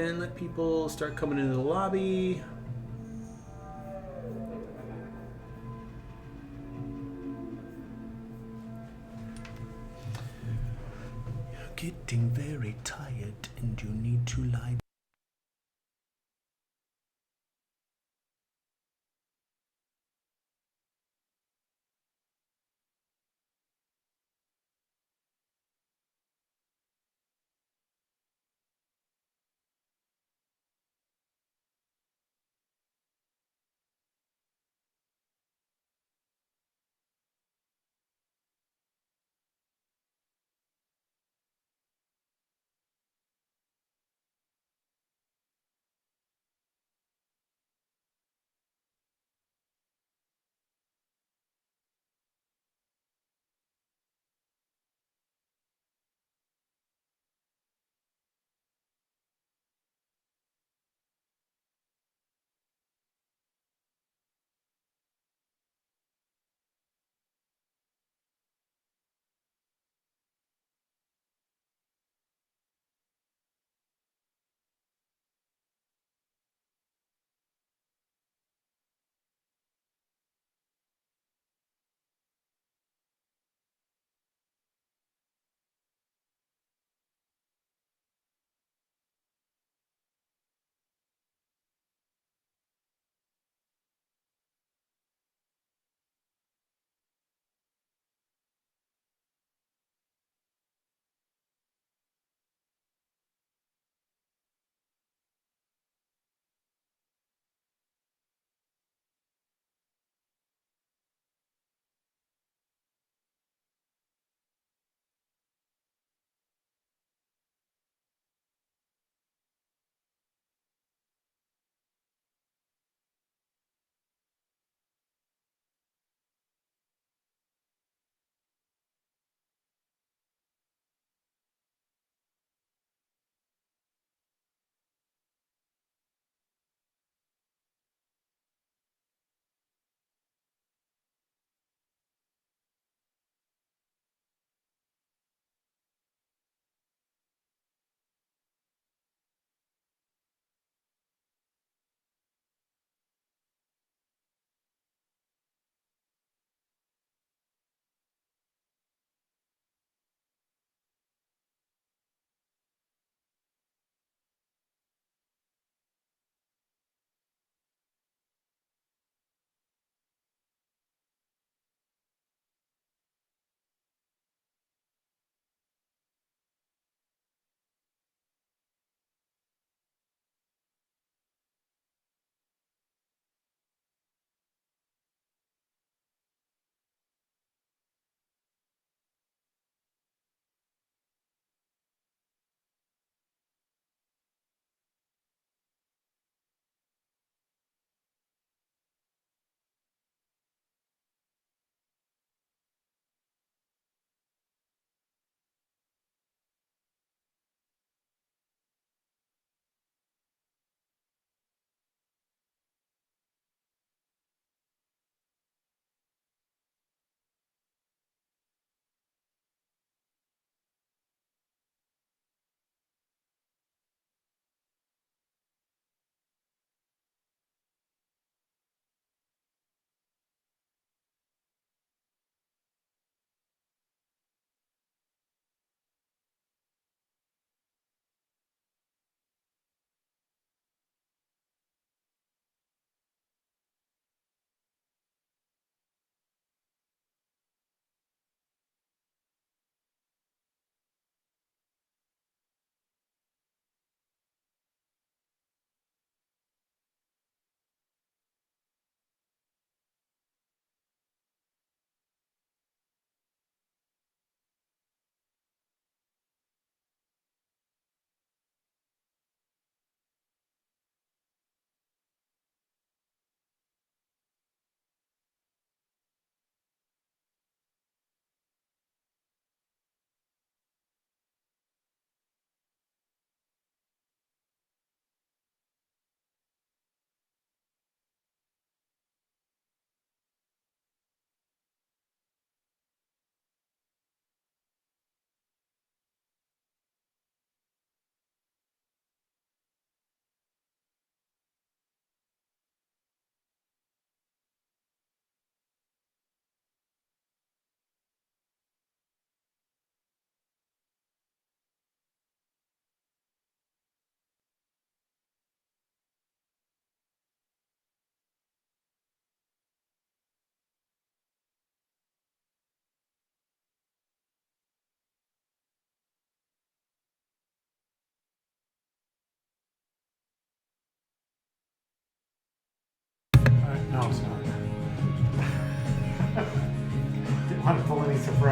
and let people start coming into the lobby. You're getting very tired and you need to lie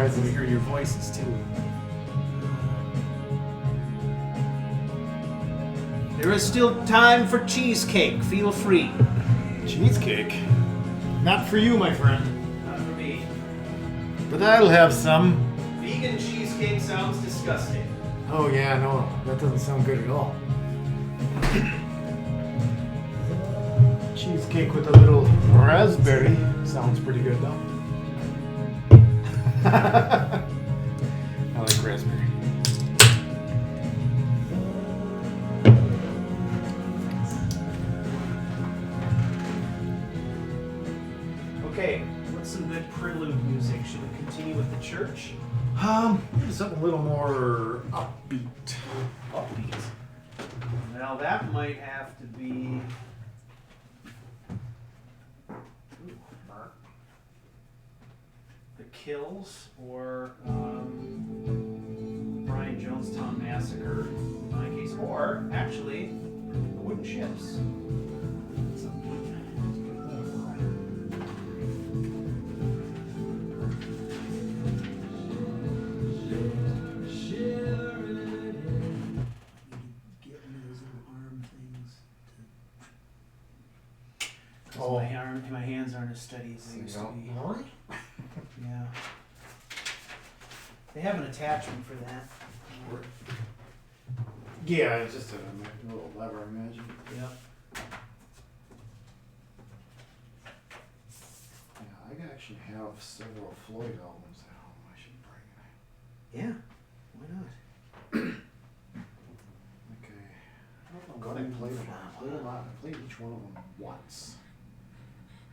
guys to hear your voices too. There is still time for cheesecake. Feel free. Cheesecake? Not for you, my friend. Not for me. But I'll have some. Vegan cheesecake sounds disgusting. Oh yeah, no, that doesn't sound good at all. Cheesecake with a little raspberry sounds pretty good though. I like raspberry. Okay, what's some good prelude music? Should we continue with the church? Something a little more upbeat. Upbeat. Now that might have to be. The Kills or Brian Jonestown Massacre in my case, or actually the Wooden Ships. Oh. My hands aren't as steady as they used to be. Really? Yeah. They have an attachment for that. Yeah, it's just a little lever, I imagine. Yep. Yeah, I actually have several Floyd albums at home. I should bring it. Yeah. Why not? Okay. I don't know what I played them on. I played them on. I played each one of them once.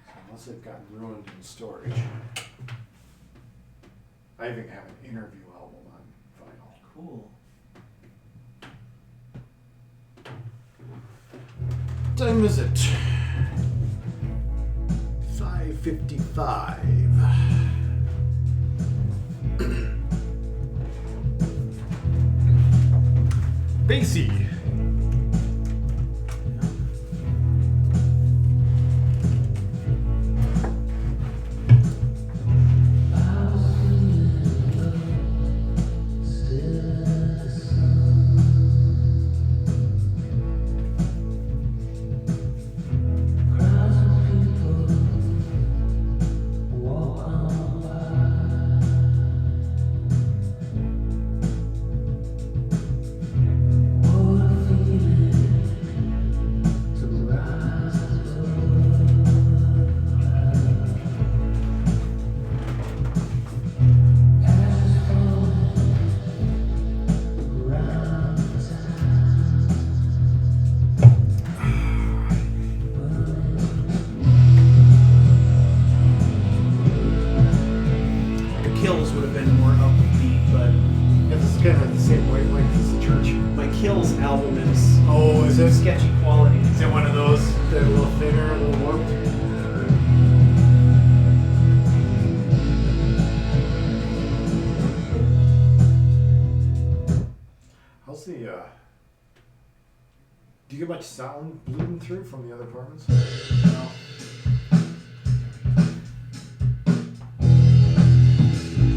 So unless they've gotten ruined in storage. I even have an interview album on vinyl. Cool. Time is it? 5:55. Basie. Sketchy quality. Is it one of those that are a little thinner, a little warped? How's the, do you get much sound bleeding through from the other apartments? No.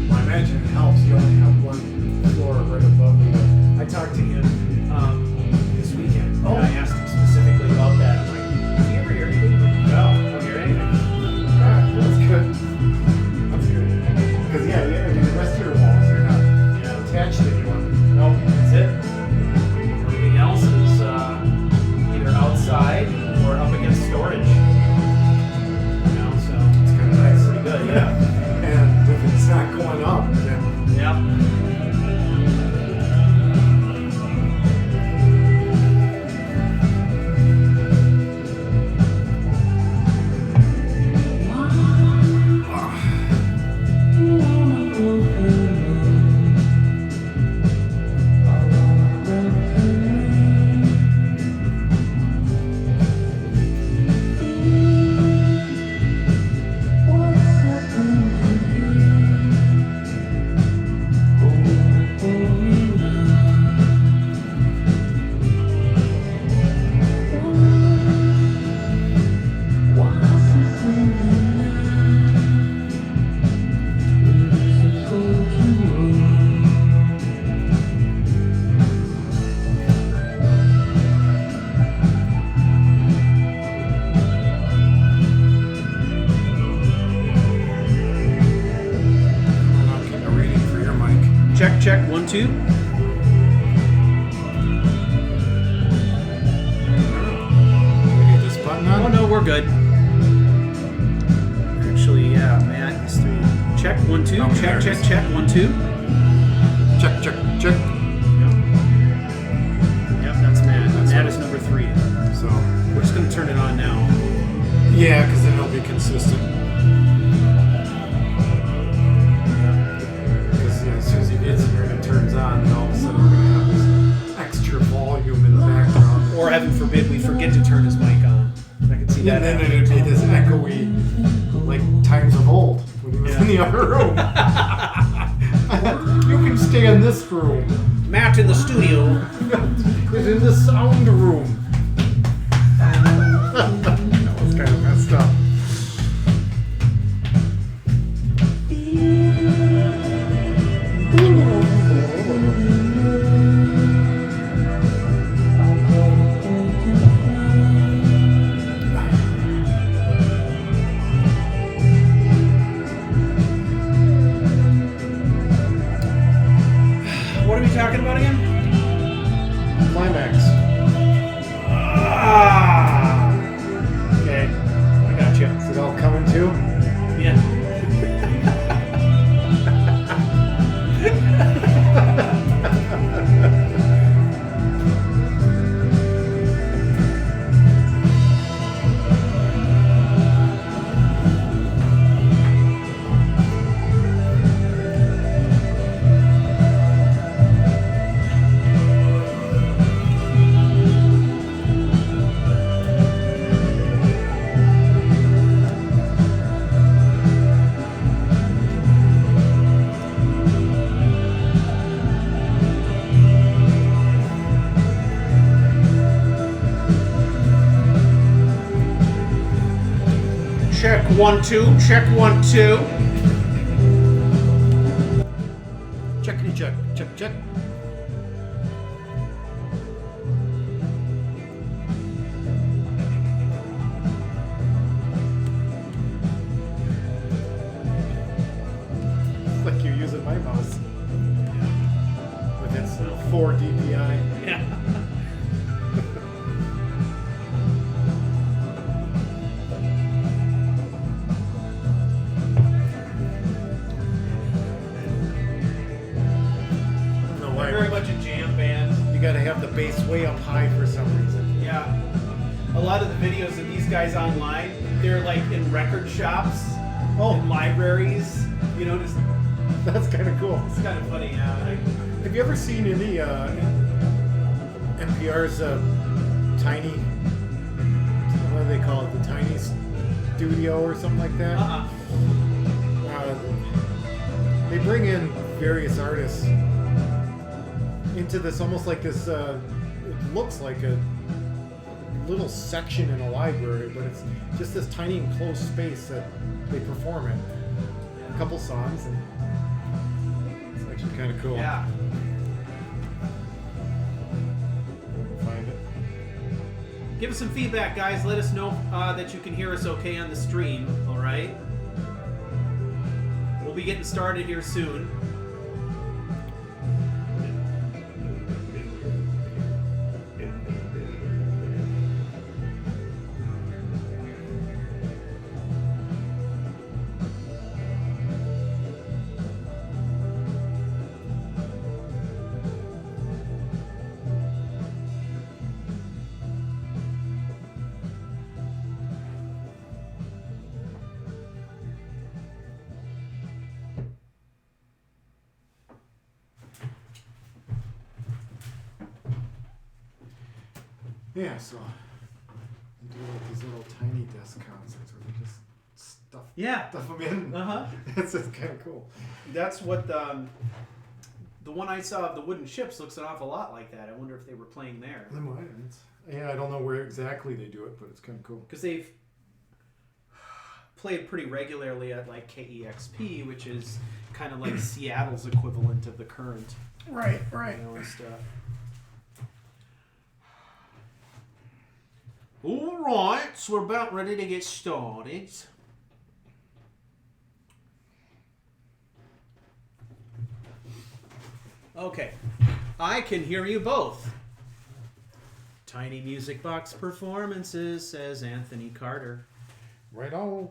Well, I imagine it helps. You only have one floor right above you. I talked to him this weekend. Oh. And I asked him specifically about that. I'm like, do you ever hear anything? No, I don't hear anything. Alright, well, that's good. That's good. Because, yeah, the rest of your walls, they're not attached to anyone. Nope, that's it. Everything else is either outside or up against storage. You know, so It's kind of nice. pretty good, yeah. And if it's not going up, then Yeah. 2. Hit this button on? Oh no, we're good. Actually, yeah, Matt is 3. Check 1 2. Oh, check, there it check, is. check 1 2. Check, check, check. Yep, that's Matt. That's Matt what- is number 3. So, We're just gonna turn it on now. yeah, because then it'll be consistent. Because as soon as he gets here and it turns on, then all of a sudden we're going to have this extra volume in the background. Or heaven forbid we forget to turn his mic on. I can see that. And then happening. it'd be this echoey, like times of old when he was in the other room. You can stay in this room. Matt in the studio. He's in the sound room. That was kind of messed up. What are we talking about again? Climax. Ah. Okay, I got you. Is it all coming too? Yeah. Check 1 2. Check 1 2. Checkity check. Check, check. It's like you're using my mouse. With its 4 DPI. Yeah. I don't know why. Very much a jam band. You gotta have the bass way up high for some reason. Yeah. A lot of the videos of these guys online, they're like in record shops, in libraries, you know, just That's kind of cool. it's kind of funny. Yeah. Like, Have you ever seen any NPR's tiny, what do they call it, the tiny studio or something like that? They bring in various artists into this, almost like this, it looks like a little section in a library, but it's just this tiny enclosed space that they perform in. A couple songs, and it's actually kind of cool. Yeah. Find it. Give us some feedback, guys. Let us know that you can hear us okay on the stream. All right. We'll be getting started here soon. Yeah, so they do like these little tiny desk concerts where they just stuff Yeah. them in. Uh-huh. It's just kind of cool. That's what the one I saw of the wooden ships looks an awful lot like that. I wonder if they were playing there. They might. Yeah, I don't know where exactly they do it, but it's kind of cool. Because they've played pretty regularly at like KEXP, which is kind of like Seattle's equivalent of the Current. Right, You right. know, and stuff. All right, so we're about ready to get started. Okay. I can hear you both. Tiny Music Box Performances, says Anthony Carter. Right on.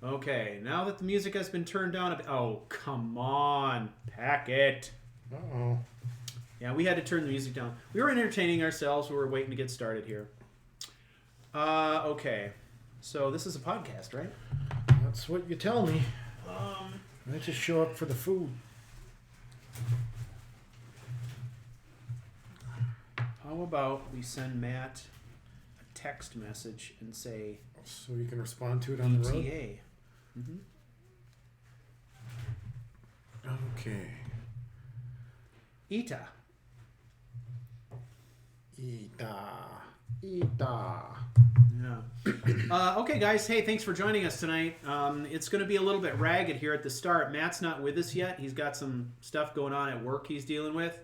Okay, now that the music has been turned down a bit. Oh, come on. Pack it. Uh-oh. Yeah, we had to turn the music down. We were entertaining ourselves. We were waiting to get started here. Okay. So this is a podcast, right? That's what you tell me. I just show up for the food. How about we send Matt a text message and say So you can respond to it on the road? ETA. Mm-hmm. Okay. ETA. Ita. Yeah. Okay, guys. Hey, thanks for joining us tonight. It's going to be a little bit ragged here at the start. Matt's not with us yet. He's got some stuff going on at work he's dealing with.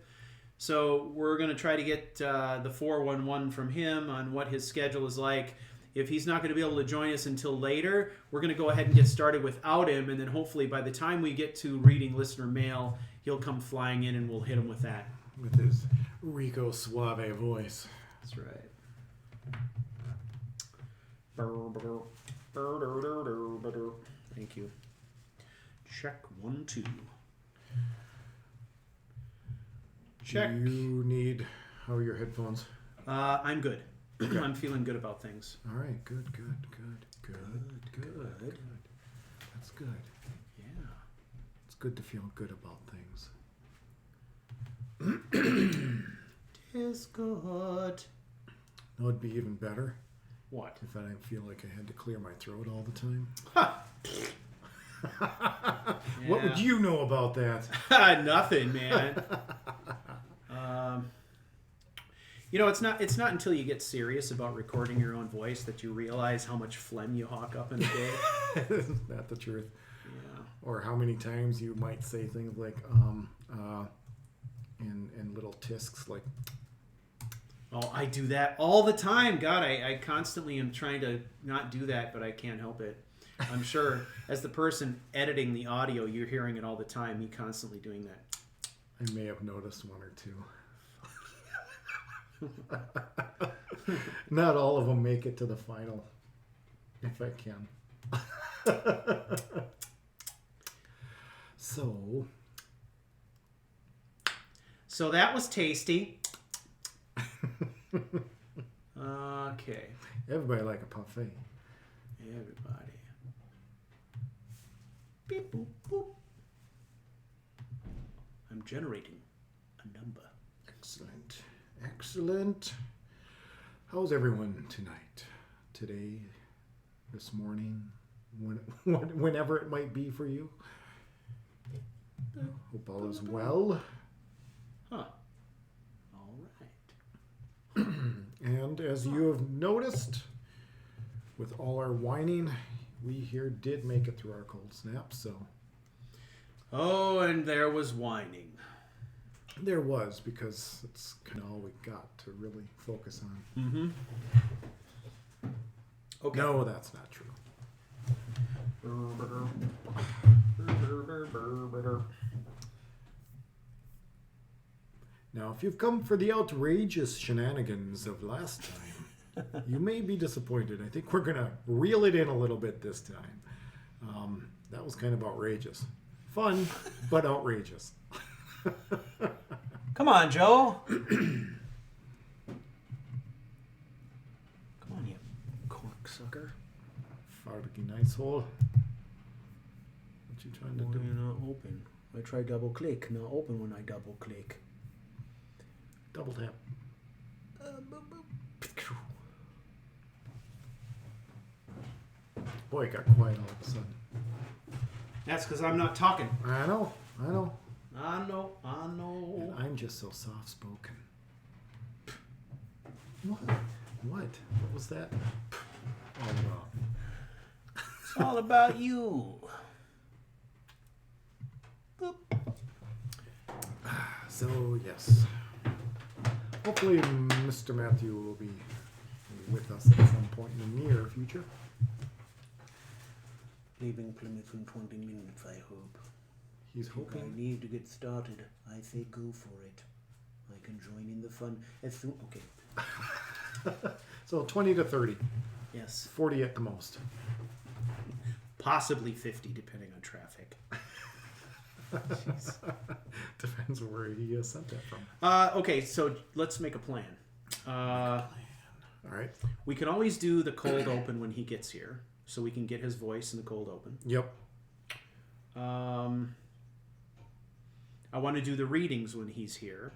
So we're going to try to get the 411 from him on what his schedule is like. If he's not going to be able to join us until later, we're going to go ahead and get started without him. And then hopefully by the time we get to reading listener mail, he'll come flying in and we'll hit him with that. With his Rico Suave voice. That's right. Thank you. Check 1 2. Check. Do you need... How are your headphones? I'm good. I'm feeling good about things. All right. Good. That's good. Yeah. It's good to feel good about things. It's good. That would be even better What? if I didn't feel like I had to clear my throat all the time. What would you know about that? Nothing, man. It's not until you get serious about recording your own voice that you realize how much phlegm you hawk up in a day. Isn't that the truth? Yeah. Or how many times you might say things like, in little tisks, like... Oh, I do that all the time. God, I constantly am trying to not do that, but I can't help it. I'm sure as the person editing the audio, you're hearing it all the time, me constantly doing that. I may have noticed one or two. Not all of them make it to the final, if I can. So that was tasty. Okay. Everybody like a parfait. Everybody. Beep, boop, boop. I'm generating a number. Excellent. How's everyone tonight? Today? This morning? Whenever it might be for you? Hope all is well. Huh. All right. And as you have noticed, with all our whining, we here did make it through our cold snap, so... Oh, and there was whining. There was, because it's kind of all we got to really focus on. Mm-hmm. Okay. No, that's not true. Now, if you've come for the outrageous shenanigans of last time, you may be disappointed. I think we're going to reel it in a little bit this time. That was kind of outrageous. Fun, but outrageous. Come on, Joe. Come on, you corksucker. Farty nice hole. What you trying to Why do? are you not open? I try double click. Not open when I double click. Double tap. Boy, it got quiet all of a sudden. That's because I'm not talking. I know. I know. And I'm just so soft-spoken. What? What was that? All about? It's all about you. Boop. So, yes. Hopefully Mr. Matthew will be with us at some point in the near future. Leaving Plymouth in 20 minutes, I hope. He's If I hoping. need to get started, I say go for it. I can join in the fun as soon. Okay. So 20 to 30. Yes. 40 at the most. Possibly 50, depending on traffic. Jeez. Depends where he sent that from. Okay, so let's make a plan. All right. We can always do the cold open when he gets here, so we can get his voice in the cold open. Yep. I want to do the readings when he's here.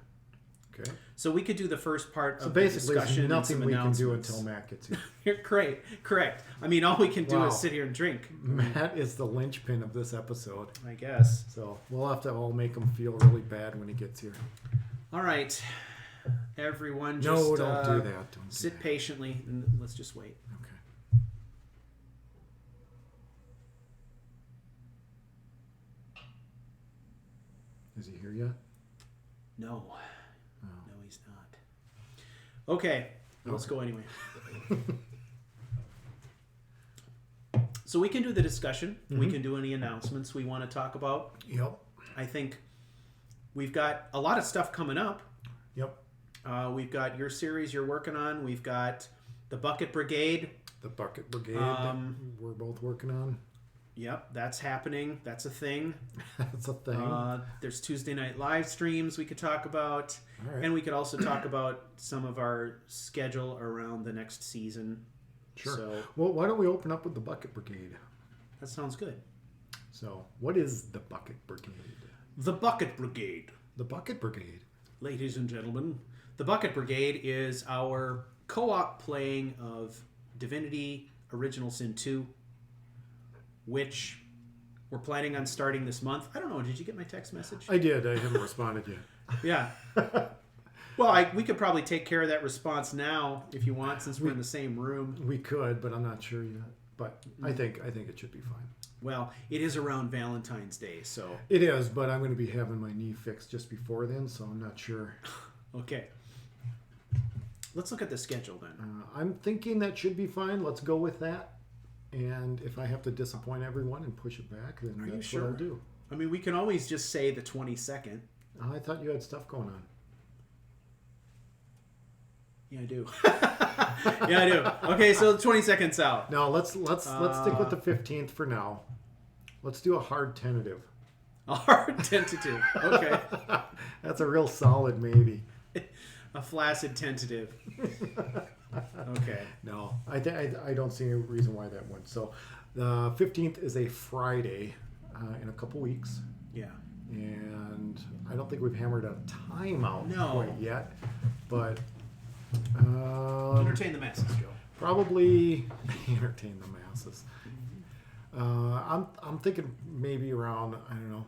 Okay. So we could do the first part So of the basically, discussion. there's nothing and some we can do announcements. until Matt gets here. You're great. Correct. I mean, all we can do Wow. is sit here and drink, Matt is the linchpin of this episode. I guess. So we'll have to all make him feel really bad when he gets here. All right. Everyone just No, don't do that. Don't do sit that. patiently and let's just wait. Okay. Is he here yet? No. Oh. No, he's not. Okay. Let's go anyway. So we can do the discussion. We can do any announcements we want to talk about. Yep. I think we've got a lot of stuff coming up. Yep. We've got your series you're working on. We've got the Bucket Brigade. The Bucket Brigade that we're both working on. Yep, that's happening. That's a thing. That's a thing. There's Tuesday night live streams we could talk about. All right. And we could also talk about some of our schedule around the next season. Sure. So Well, why don't we open up with the Bucket Brigade? that sounds good. So, what is the Bucket Brigade? The Bucket Brigade. The Bucket Brigade. Ladies and gentlemen, the Bucket Brigade is our co-op playing of Divinity Original Sin 2, which we're planning on starting this month. I don't know, did you get my text message? I did. I haven't responded yet. Yeah. Well, we could probably take care of that response now if you want, since we're in the same room. We could, but I'm not sure yet. But I think it should be fine. Well, it is around Valentine's Day, so... It is, but I'm going to be having my knee fixed just before then, so I'm not sure. Okay. Let's look at the schedule then. I'm thinking that should be fine. Let's go with that. And if I have to disappoint everyone and push it back, then Are you that's sure? what I'll do. I mean, we can always just say the 22nd. I thought you had stuff going on. Yeah, I do. Yeah, I do. Okay, so the 22nd's out. No, let's stick with the 15th for now. Let's do a hard tentative. A hard tentative. Okay. That's a real solid maybe. A flaccid tentative. Okay. No, I don't see any reason why that wouldn't. So the 15th is a Friday in a couple weeks. Yeah. And I don't think we've hammered a time out No. quite yet. But Entertain the masses, Joe. probably entertain the masses. I'm thinking maybe around, I don't know,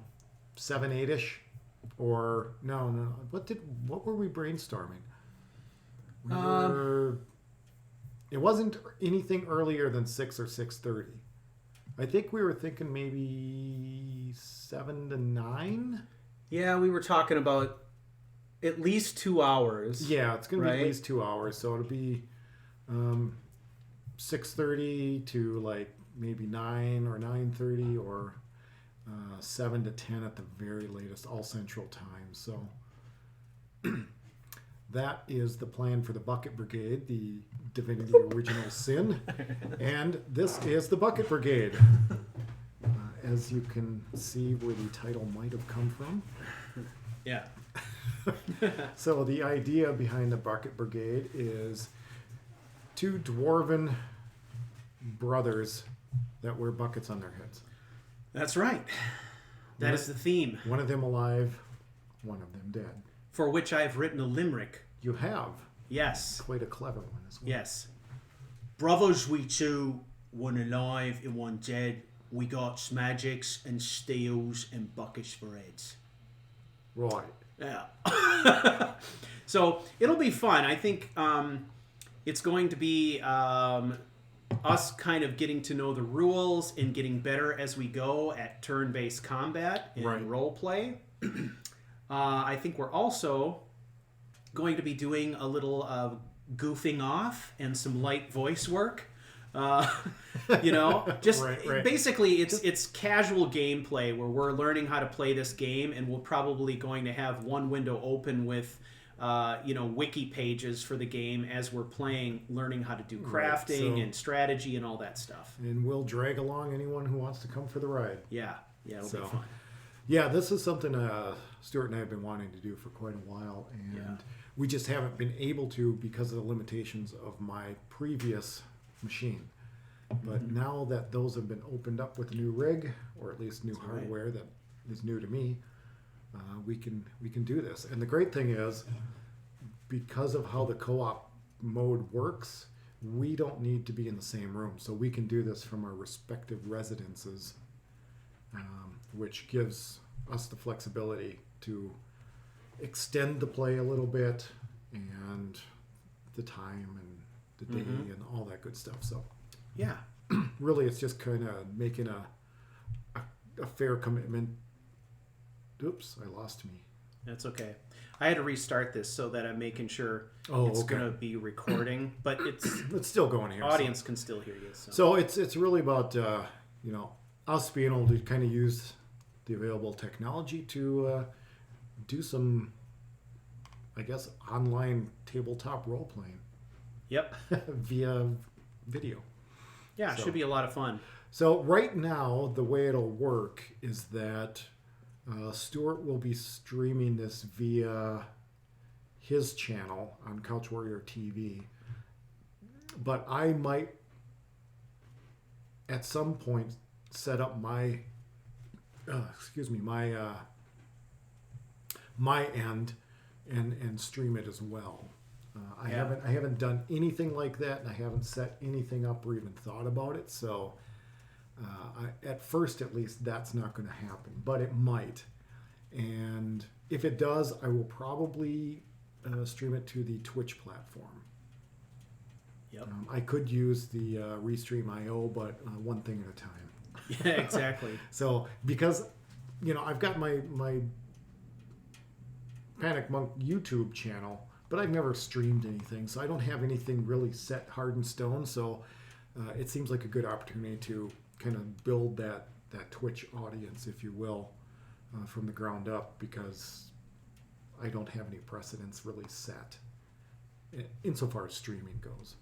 7, 8-ish. Or no. What were we brainstorming? It wasn't anything earlier than 6 or 6:30. I think we were thinking maybe 7 to 9. Yeah, we were talking about at least 2 hours. Yeah, it's gonna be Right. at least 2 hours, so it'll be 6:30 to like maybe 9 or 9:30 or 7 to 10 at the very latest, all Central Time. So that is the plan for the Bucket Brigade, the Divinity Original Sin, and this is the Bucket Brigade. As you can see where the title might have come from. Yeah. So the idea behind the Bucket Brigade is 2 dwarven brothers that wear buckets on their heads. That's right. That is the theme, One of them alive, one of them dead. for which I've written a limerick. You have Yes. quite a clever one as well. Yes. Brothers we two, one alive and one dead. We got smagics and steels and buckets for heads. Right. Yeah. So it'll be fun. I think it's going to be us kind of getting to know the rules and getting better as we go at turn-based combat and Right. role play. I think we're also going to be doing a little goofing off and some light voice work You know, just Right. basically it's casual gameplay where we're learning how to play this game, and we're probably going to have one window open with wiki pages for the game as we're playing, learning how to do crafting and strategy and all that stuff. And we'll drag along anyone who wants to come for the ride. Yeah, it'll be fun. Yeah, this is something Stuart and I have been wanting to do for quite a while, and we just haven't been able to because of the limitations of my previous machine. But now that those have been opened up with a new rig, or at least new hardware that is new to me, we can do this. And the great thing is, because of how the co-op mode works, we don't need to be in the same room, so we can do this from our respective residences, which gives us the flexibility to extend the play a little bit and the time and the day and all that good stuff. So yeah, really it's just kind of making a fair commitment. Oops, I lost me. That's okay. I had to restart this so that I'm making sure it's going to be recording, but it's still going here. Audience can still hear you. So it's really about us being able to kind of use the available technology to do some, I guess, online tabletop role playing. Yep. Via video. Yeah, it should be a lot of fun. So right now, the way it'll work is that Stuart will be streaming this via his channel on Couch Warrior TV, but I might at some point set up my my end and stream it as well. I haven't done anything like that, and I haven't set anything up or even thought about it. So at first, at least, that's not going to happen, but it might. And if it does, I will probably stream it to the Twitch platform. Yep. I could use the Restream.io, but one thing at a time. Yeah, exactly. So because I've got my Panic Monk YouTube channel, but I've never streamed anything, so I don't have anything really set hard in stone. So it seems like a good opportunity to kind of build that Twitch audience, if you will, from the ground up, because I don't have any precedents really set insofar as streaming goes.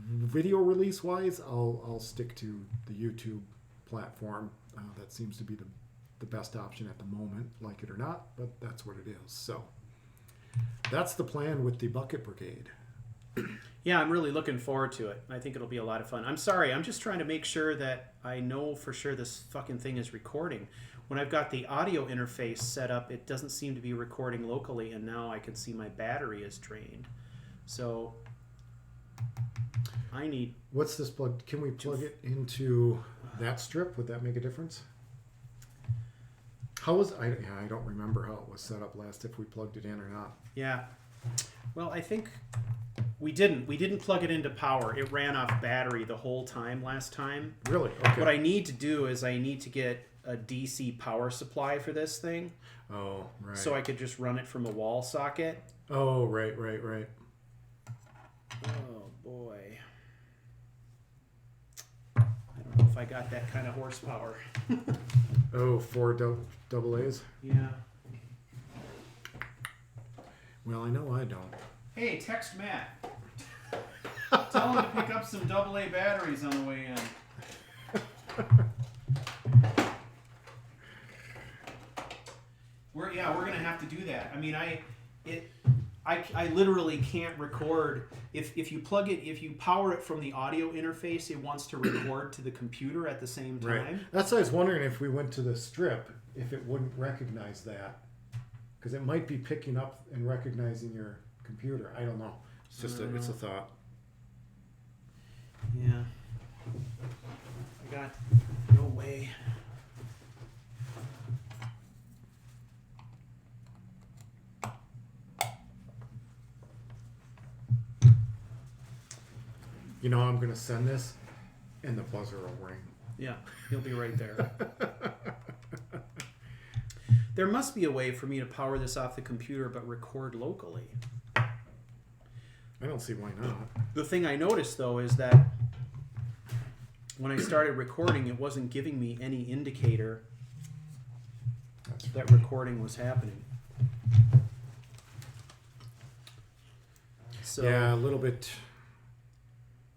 Video release wise, I'll stick to the YouTube platform. That seems to be the best option at the moment, like it or not, but that's what it is. So that's the plan with the Bucket Brigade. Yeah, I'm really looking forward to it. I think it'll be a lot of fun. I'm sorry, I'm just trying to make sure that I know for sure this fucking thing is recording. When I've got the audio interface set up, it doesn't seem to be recording locally, and now I can see my battery is drained. So I need... What's this plug? Can we plug it into that strip? Would that make a difference? How was... I don't remember how it was set up last, if we plugged it in or not. Yeah. Well, I think we didn't. We didn't plug it into power. It ran off battery the whole time last time. Really? Okay. What I need to do is I need to get a DC power supply for this thing. Oh, right. So I could just run it from a wall socket. Oh, right. Oh, boy. I don't know if I got that kind of horsepower. Oh, 4 double A's? Yeah. Well, I know I don't. Hey, text Matt. Tell him to pick up some AA batteries on the way in. We're gonna have to do that. I mean, I literally can't record if you plug it, if you power it from the audio interface, it wants to record to the computer at the same time. Right. That's what I was wondering, if we went to the strip, if it wouldn't recognize that, because it might be picking up and recognizing your computer. I don't know. It's just it's a thought. Yeah. I got no way. I'm going to send this, and the buzzer will ring. Yeah, he'll be right there. There must be a way for me to power this off the computer but record locally. I don't see why not. The thing I noticed, though, is that when I started recording, it wasn't giving me any indicator That's that recording was happening. So yeah, a little bit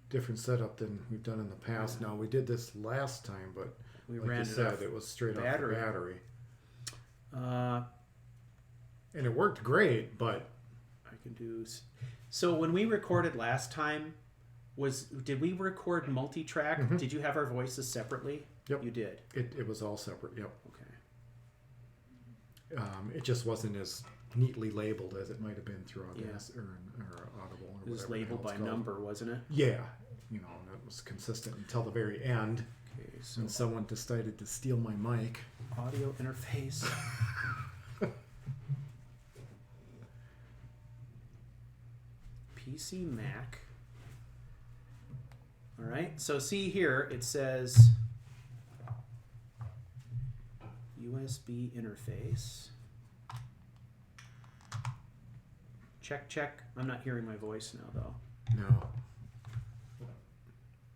different setup than we've done in the past. Now, we did this last time, but we like ran you said, off it was straight battery. off the battery. Uh, And it worked great, but I can do. So when we recorded last time, did we record multi-track? Mhm. Did you have our voices separately? Yep. You did. it was all separate, yep. Okay. It just wasn't as neatly labeled as it might have been through Yeah. Audacity or Audible or It was whatever the labeled hell by it's called. number, wasn't it? Yeah, you know, and it was consistent until the very end Okay, so when someone decided to steal my mic. audio interface. PC Mac. All right. So see here, it says USB interface. Check. I'm not hearing my voice now, though.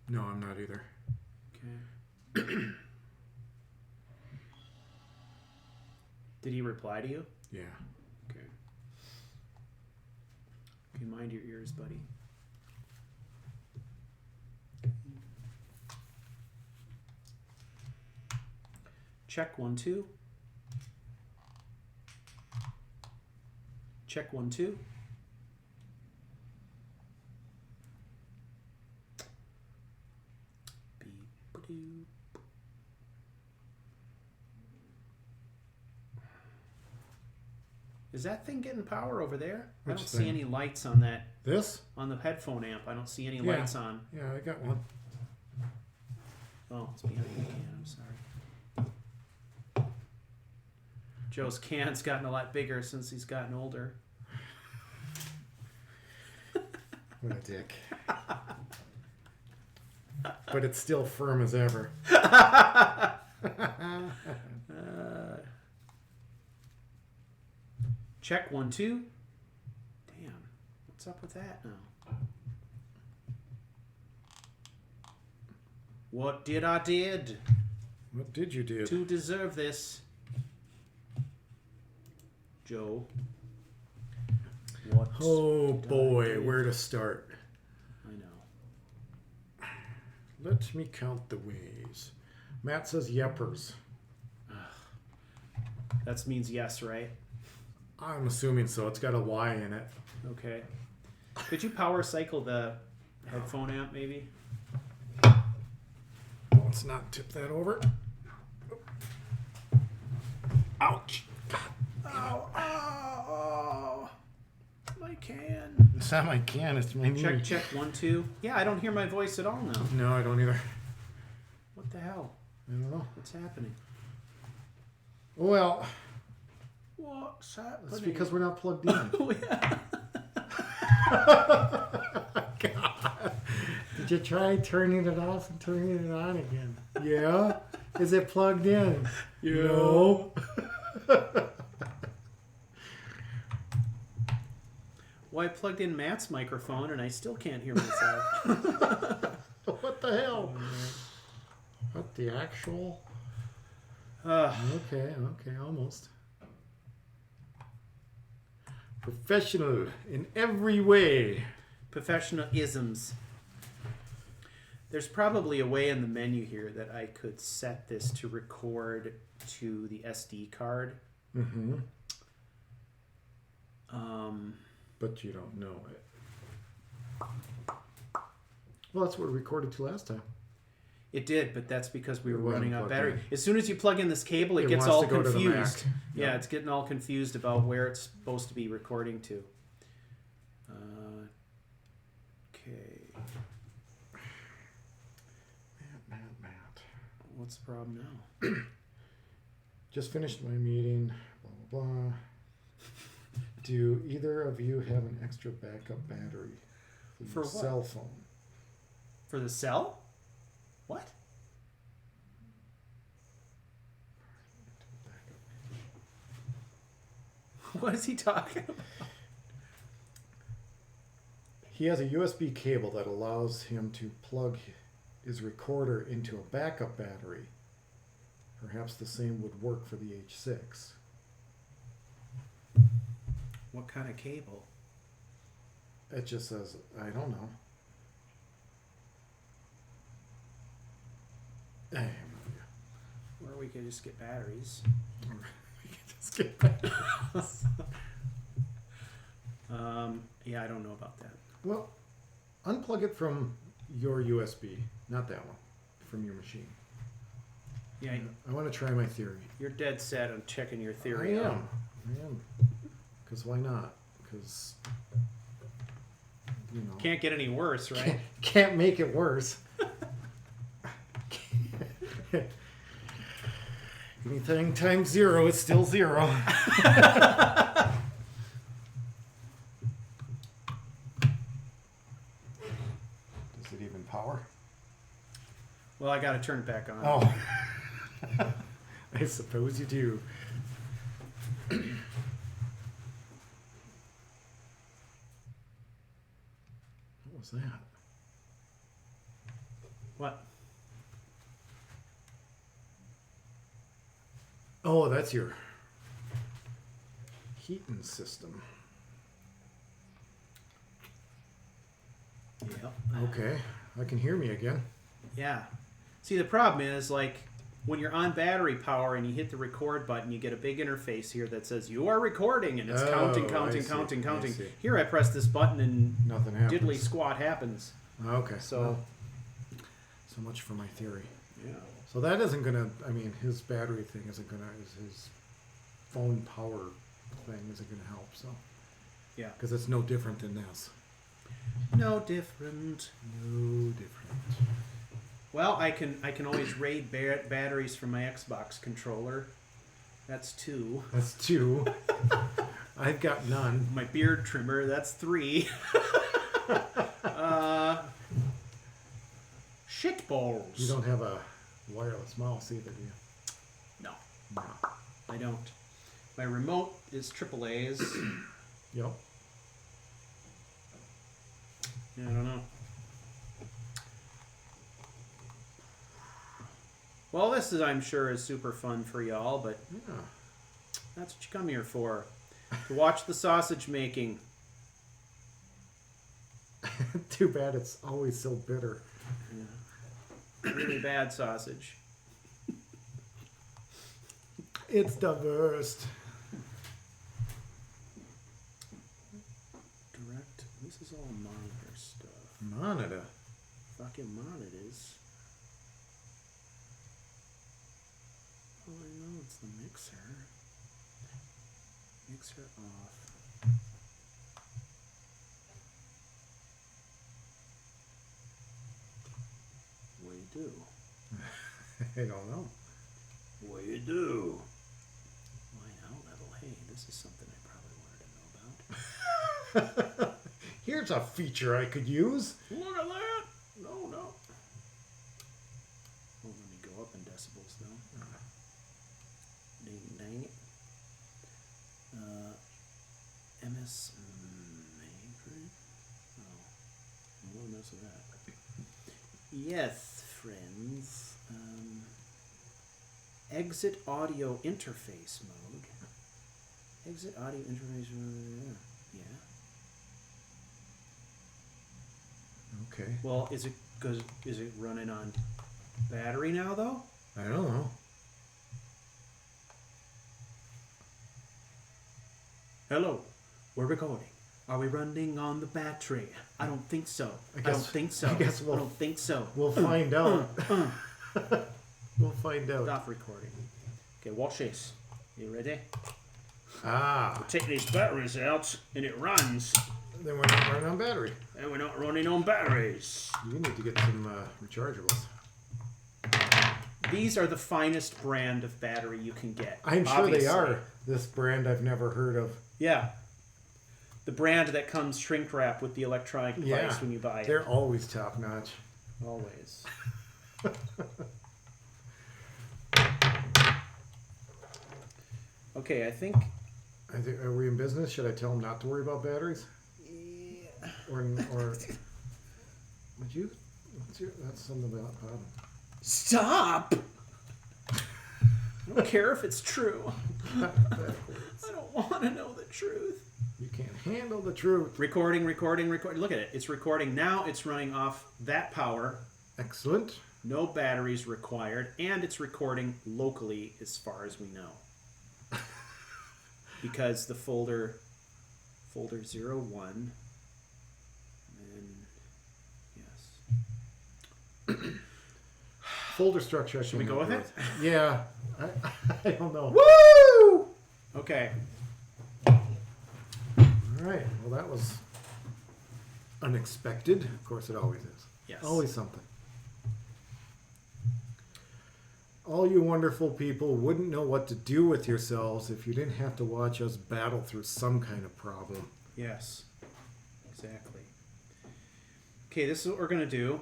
No, I'm not either. Okay. Did he reply to you? Yeah. Okay. Okay, mind your ears, buddy. Check 1 2. Check 1 2. Beep-a-doo. Is that thing getting power over there? I Which don't see thing? any lights on that, This? on the headphone amp. I don't see any Yeah. lights on. Yeah, I got one. Oh, it's behind the can. I'm sorry. Joe's can's gotten a lot bigger since he's gotten older. What a dick. But it's still firm as ever. Check 1 2. Damn, what's up with that now? What did I did What did you do? to deserve this? Joe. What? Oh did I boy, do? where to start? I know. Let me count the ways. Matt says yeppers. That means yes, right? I'm assuming so. It's got a Y in it. Okay. Could you power cycle the headphone amp, maybe? Let's not tip that over. Ouch! Ow, ow, ow. My can. It's not my can, it's my knee. Check 1 2. Yeah, I don't hear my voice at all now. No, I don't either. What the hell? I don't know. What's happening? Well, What's happening? it's because we're not plugged in. Oh, yeah. God. Did you try turning it off and turning it on again? Yeah? Is it plugged in? No. Well, I plugged in Matt's microphone and I still can't hear myself. What the hell? What the actual? Uh, Okay, almost. Professional in every way. Professional isms. There's probably a way in the menu here that I could set this to record to the SD card. Mm-hmm. Um, But you don't know it. Well, that's what we recorded to last time. It did, but that's because we It were wasn't running out of plugged battery. in. As soon as you plug in this cable, it gets wants all to go to the confused. Mac. Yeah, Yep. it's getting all confused about where it's supposed to be recording to. Okay. Matt. What's the problem now? Just finished my meeting. Blah, blah, blah. Do either of you have an extra backup battery for For your what? cell phone? For the cell? What? What is he talking about? He has a USB cable that allows him to plug is recorder into a backup battery. Perhaps the same would work for the H6. What kind of cable? It just says, I don't know. I have no idea. Or we could just get batteries. We can just get batteries. Yeah, I don't know about that. Well, unplug it from your USB, not that one, from your machine. Yeah, I want to try my theory. you're dead set on checking your theory. I out. am. Because why not? Because, you know. Can't get any worse, right? Can't make it worse. Anything times 0 is still 0. Does it even power? Well, I got to turn it back on. Oh. I suppose you do. What was that? What? Oh, that's your heating system. Yeah. Okay, I can hear me again. Yeah. See, the problem is, like, when you're on battery power and you hit the record button, you get a big interface here that says, you are recording, and it's counting. I see. Here I press this button and Nothing happens. diddly squat happens. Okay, So, well, so much for my theory. yeah. So that isn't gonna. I mean, his battery thing isn't gonna. His phone power thing isn't gonna help. So Yeah. because it's no different than this. No different. No different. Well, I can always raid batteries from my Xbox controller. That's 2. That's 2. I've got none. My beard trimmer, that's 3. Shit balls. You don't have a wireless mouse either, do you? No, No. I don't. My remote is AAA's. Yep. Yeah, I don't know. Well, this is, I'm sure, is super fun for y'all, but Yeah. that's what you come here for. To watch the sausage making. Too bad it's always so bitter. Really bad sausage. It's the worst. Direct. This is all monitor stuff. Monitor. Fucking monitors. Oh, I know it's the mixer. Mixer off. What do you do? I don't know. What do you do? Line out level. Hey, this is something I probably wanted to know about. Here's a feature I could use. Look at that! No, no. Oh, let me go up in decibels though. Dang it. MS Matrix? Oh, I won't mess with that. Yes, friends. Exit audio interface mode. Exit audio interface mode. Yeah. Okay. Well, is it running on battery now though? I don't know. Hello, we're recording. Are we running on the battery? I don't think so. I don't think so. I guess I don't think so. We'll find out. We'll find out. Stop recording. Okay, watch this. You ready? Ah. Take these batteries out, and it runs. Then we're not running on battery. And we're not running on batteries. You need to get some rechargeables. These are the finest brand of battery you can get. I'm sure obviously. they are. This brand I've never heard of. Yeah. The brand that comes shrink wrap with the electronic device when you buy it. They're always top notch. Always. Okay, I think... Are we in business? Should I tell them not to worry about batteries? Yeah. Or would you? That's something about bottom. Stop! I don't care if it's true. I don't want to know the truth. You can't handle the truth. Recording. Look at it. It's recording. Now it's running off that power. Excellent. No batteries required. And it's recording locally as far as we know. Because the folder 01. And yes. Folder structure. Should we go with it? Yeah. I don't know. Woo! Okay. All right. Well, that was unexpected. Of course, it always is. Yes. Always something. All you wonderful people wouldn't know what to do with yourselves if you didn't have to watch us battle through some kind of problem. Yes. Exactly. Okay, this is what we're going to do.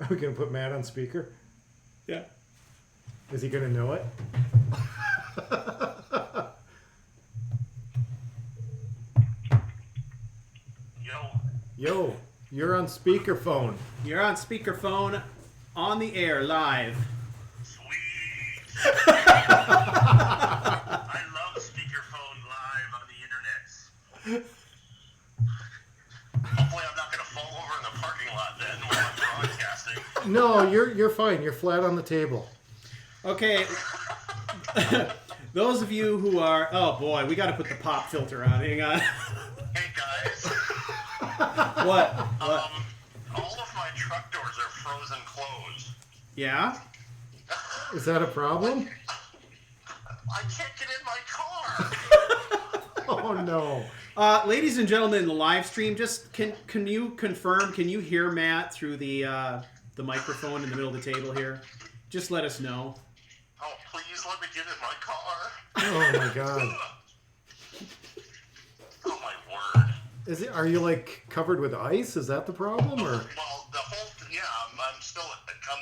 Are we going to put Matt on speaker? Yeah. Is he going to know it? Yo, you're on speakerphone. You're on speakerphone, on the air, live. Sweet. I love speakerphone live on the internet. Hopefully I'm not going to fall over in the parking lot then while I'm broadcasting. No, you're fine. You're flat on the table. Okay. Those of you who are... Oh, boy, we got to put the pop filter on. Hang on. Hey guys. What? All of my truck doors are frozen closed. Yeah? Is that a problem? I can't get in my car. Oh, no. Ladies and gentlemen in the live stream, just can you confirm, can you hear Matt through the microphone in the middle of the table here? Just let us know. Oh, please let me get in my car. Oh, my God. Oh, my word. Are you, like, covered with ice? Is that the problem, or? Well, the whole... Yeah, I'm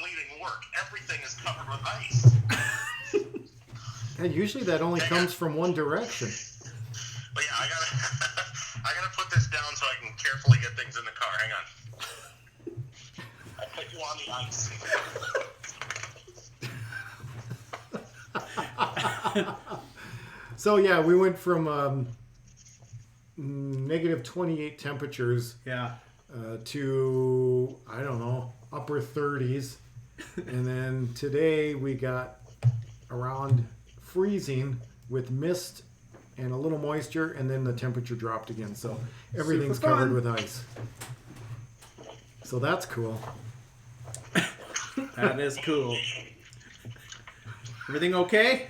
leaving work. Everything is covered with ice. And usually that only comes from one direction. But yeah, I gotta put this down so I can carefully get things in the car. Hang on. I'll put you on the ice. So, yeah, we went from negative 28 temperatures Yeah. to, I don't know, upper 30s. And then today we got around freezing with mist and a little moisture, and then the temperature dropped again. So everything's Super fun. covered with ice. So that's cool. That is cool. Everything okay?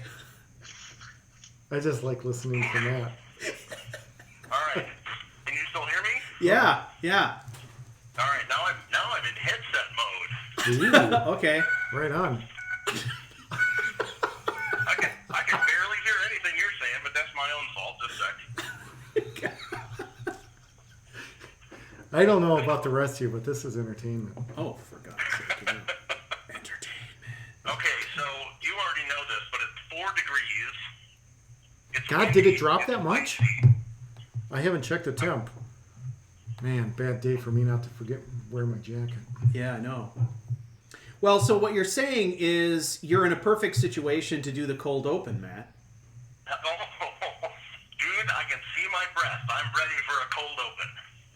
I just like listening to that. All right. Can you still hear me? Yeah. All right. Now I'm in headset mode. Ooh, Okay. right on. I can barely hear anything you're saying, but that's my own fault. Just a sec. I don't know about the rest of you, but this is entertainment. Oh, for God's sake. Entertainment. Okay, so you already know this, but it's 4 degrees. It's God, did it windy, drop it's that much? icy. I haven't checked the temp. Man, bad day for me not to wear my jacket. Yeah, I know. Well, so what you're saying is you're in a perfect situation to do the cold open, Matt. Oh, dude, I can see my breath. I'm ready for a cold open.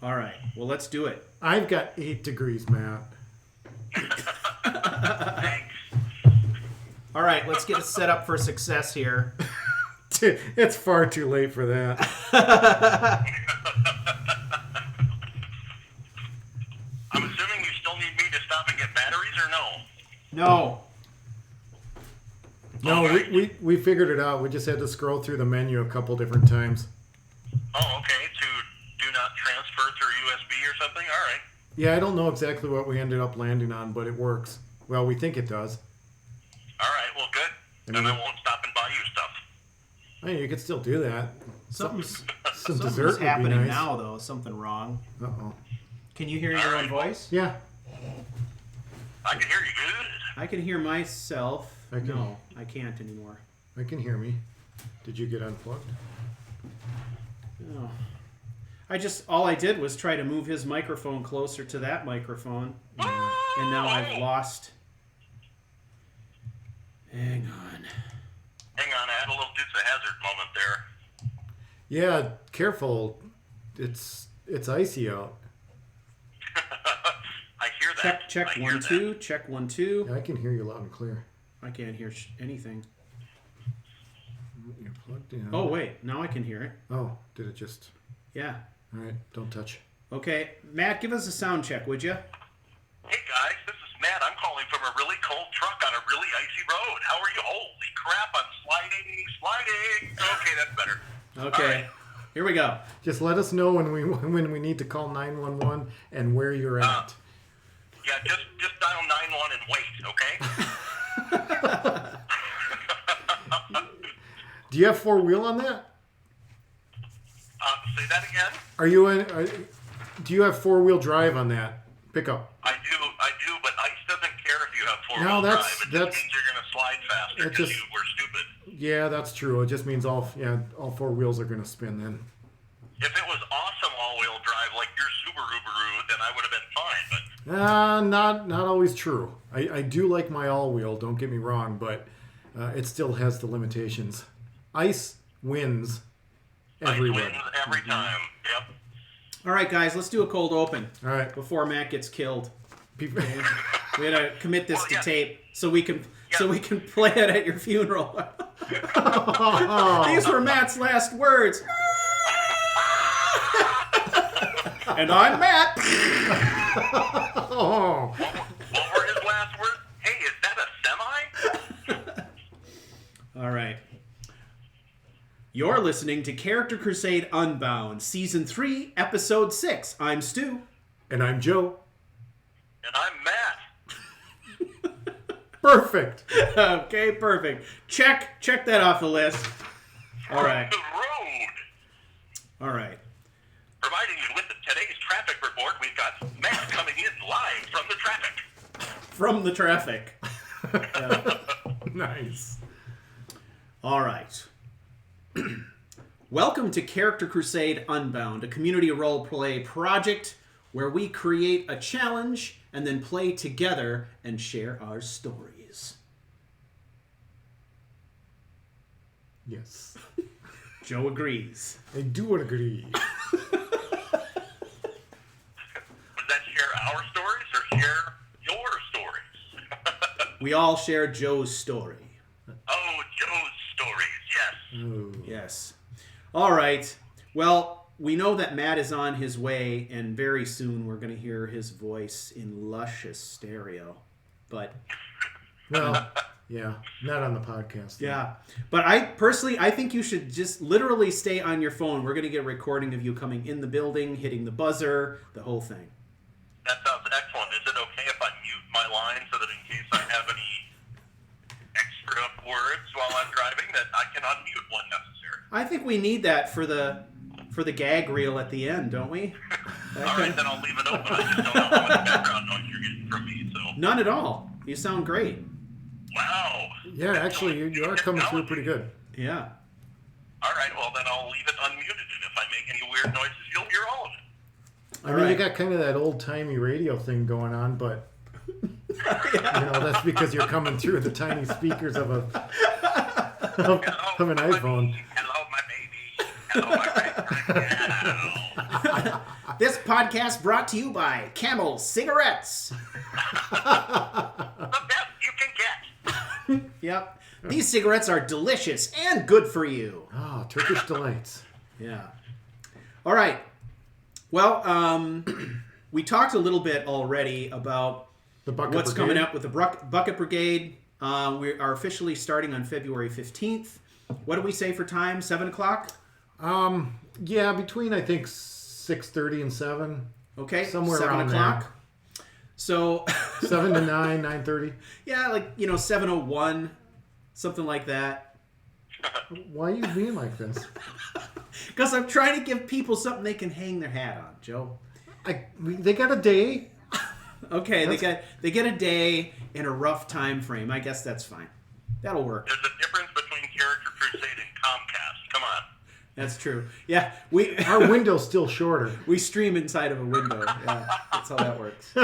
All right. Well, let's do it. I've got 8 degrees, Matt. Thanks. All right. Let's get it set up for success here. It's far too late for that. I'm assuming you still need me to stop and get batteries, or no? No. No, we figured it out. We just had to scroll through the menu a couple different times. Oh, okay. To do not transfer through USB or something? All right. Yeah, I don't know exactly what we ended up landing on, but it works. Well, we think it does. All right. Well, good. Then I won't stop and buy you stuff. Hey, you could still do that. Something's Some dessert would be happening nice. now, though. Something wrong. Uh-oh. Can you hear your own voice? Yeah. I can hear you good. I can hear myself. I can- No, I can't anymore. I can hear me. Did you get unplugged? Oh. All I did was try to move his microphone closer to that microphone, and now I've lost. Hang on, I had a little Dukes of Hazzard moment there. Yeah, careful. It's icy out. I hear that. check I hear 1 that. 2, check 1 2. Yeah, I can hear you loud and clear. I can't hear anything. You're plugged in. Oh wait, now I can hear it. Oh, did it just? Yeah. All right, don't touch. Okay, Matt, give us a sound check, would you? Hey guys, this is Matt. I'm calling from a really cold truck on a really icy road. How are you? Holy crap, I'm sliding. Okay, that's better. Okay, All right. here we go. Just let us know when we need to call 911 and where you're at. Yeah, just dial 911 and wait, okay? Do you have 4-wheel on that? Say that again? Do you have 4-wheel drive on that pickup? I do, but ICE doesn't care if you have No, four-wheel drive. that's- It that's- just means you're going to slide faster It because just- you were stupid. Yeah, that's true. It just means all 4 wheels are going to spin then. If it was awesome all-wheel drive like your Subaru, then I would have been fine, but Not always true. I do like my all-wheel, don't get me wrong, but it still has the limitations. Ice wins everywhere. ICE wins every time. Yep. All right, guys, let's do a cold open All right. before Matt gets killed. People, We gotta commit this Well, to yeah. tape so we can play it at your funeral. These were Matt's last words. And I'm Matt. oh, What were his last words? Hey, is that a semi? All right. You're listening to Character Crusade Unbound, Season 3, Episode 6. I'm Stu. and I'm Joe. And I'm Matt. Perfect. Okay, perfect. Check that off the list. All right. The road. All right. Providing you with today's traffic report, we've got Matt coming in live from the traffic. From the traffic. Nice. All right. Welcome to Character Crusade Unbound, a community role-play project where we create a challenge and then play together and share our stories. Yes. Joe agrees. I do agree. Was that share our stories or share your stories? We all share Joe's story. Oh, Joe's stories, yes. Oh. Yes. All right. Well, we know that Matt is on his way, and very soon we're going to hear his voice in luscious stereo. But Well, yeah, not on the podcast. yeah, but I think you should just literally stay on your phone. We're going to get a recording of you coming in the building, hitting the buzzer, the whole thing. That sounds excellent. Is it okay if I mute my line so that in case I have any extra words while I'm driving that I can unmute when necessary? I think we need that for the gag reel at the end, don't we? All right, then I'll leave it open. I just don't know how much background noise you're getting from me, so. None at all. You sound great. Wow. Yeah, actually, you are coming through pretty good. Yeah. All right, well, then I'll leave it unmuted, and if I make any weird noises, you'll hear all of it. I mean, you got kind of that old-timey radio thing going on, but that's because you're coming through the tiny speakers of an iPhone. Hello, my baby. Hello, my baby. This podcast brought to you by Camel Cigarettes. The best you can get. Yep. These cigarettes are delicious and good for you. Ah, Turkish delights. Yeah. All right. Well, we talked a little bit already about The bucket what's brigade. coming up with the Bucket Brigade. We are officially starting on February 15th. What do we say for time? 7 o'clock? Yeah, between I think 6:30 and 7. Okay. Somewhere 7 around o'clock. So, 7 to 9, 9:30. yeah, 7:01, something like that. Why are you being like this? Because I'm trying to give people something they can hang their hat on, Joe. They got a day. Okay, they get a day in a rough time frame. I guess that's fine. That'll work. There's a difference between Character Crusade and Comcast. Come on. That's true. Yeah, Our window's still shorter. we stream inside of a window. Yeah, that's how that works.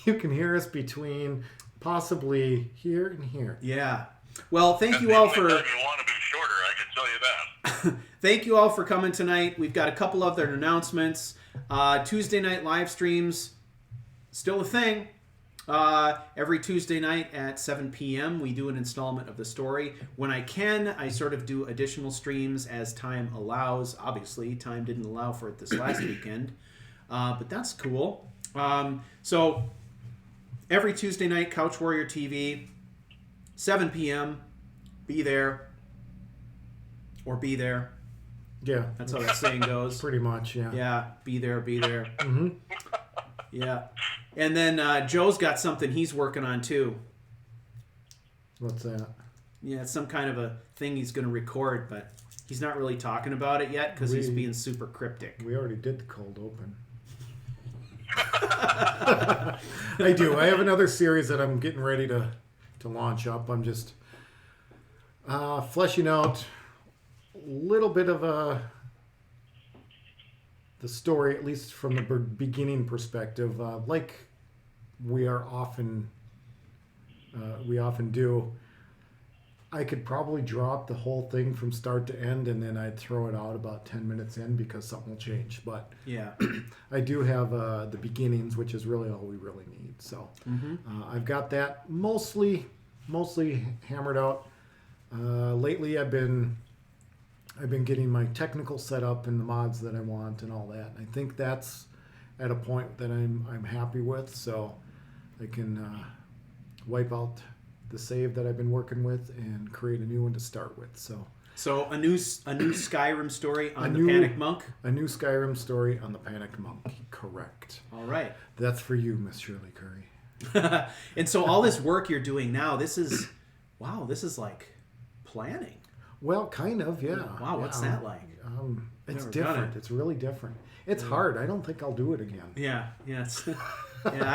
You can hear us between possibly here and here. Yeah. Well, thank you The all only for time you want to be shorter, I can tell you that. thank you all for coming tonight. We've got a couple other announcements. Tuesday night live streams still a thing. Every Tuesday night at 7 p.m. we do an installment of the story. When I can, I sort of do additional streams as time allows. Obviously, time didn't allow for it this last weekend, but that's cool. So every Tuesday night, Couch Warrior TV, 7 p.m. Be there or be there. Yeah, That's how that saying goes. pretty much. Yeah. Yeah, be there, be there. Mm-hmm. Yeah. And then Joe's got something he's working on too. What's that? Yeah, it's some kind of a thing he's going to record, but he's not really talking about it yet because he's being super cryptic. We already did the cold open. I do. I have another series that I'm getting ready to launch up. I'm just fleshing out a little bit of the story, at least from the beginning perspective, like we often do. I could probably drop the whole thing from start to end, and then I'd throw it out about 10 minutes in because something will change. But Yeah. I do have the beginnings, which is really all we really need. So I've got that mostly hammered out. Lately, I've been getting my technical setup and the mods that I want and all that. And I think that's at a point that I'm happy with, so I can wipe out the save that I've been working with and create a new one to start with. So a new Skyrim story on the Panic Monk. a new Skyrim story on the Panic Monk. Correct. All right. That's for you, Miss Shirley Curry. And so all this work you're doing now, this is like planning. Well, kind of, yeah. Wow, what's that like? It's Never done different. it. It's really different. It's hard. I don't think I'll do it again. Yeah. It's, yeah,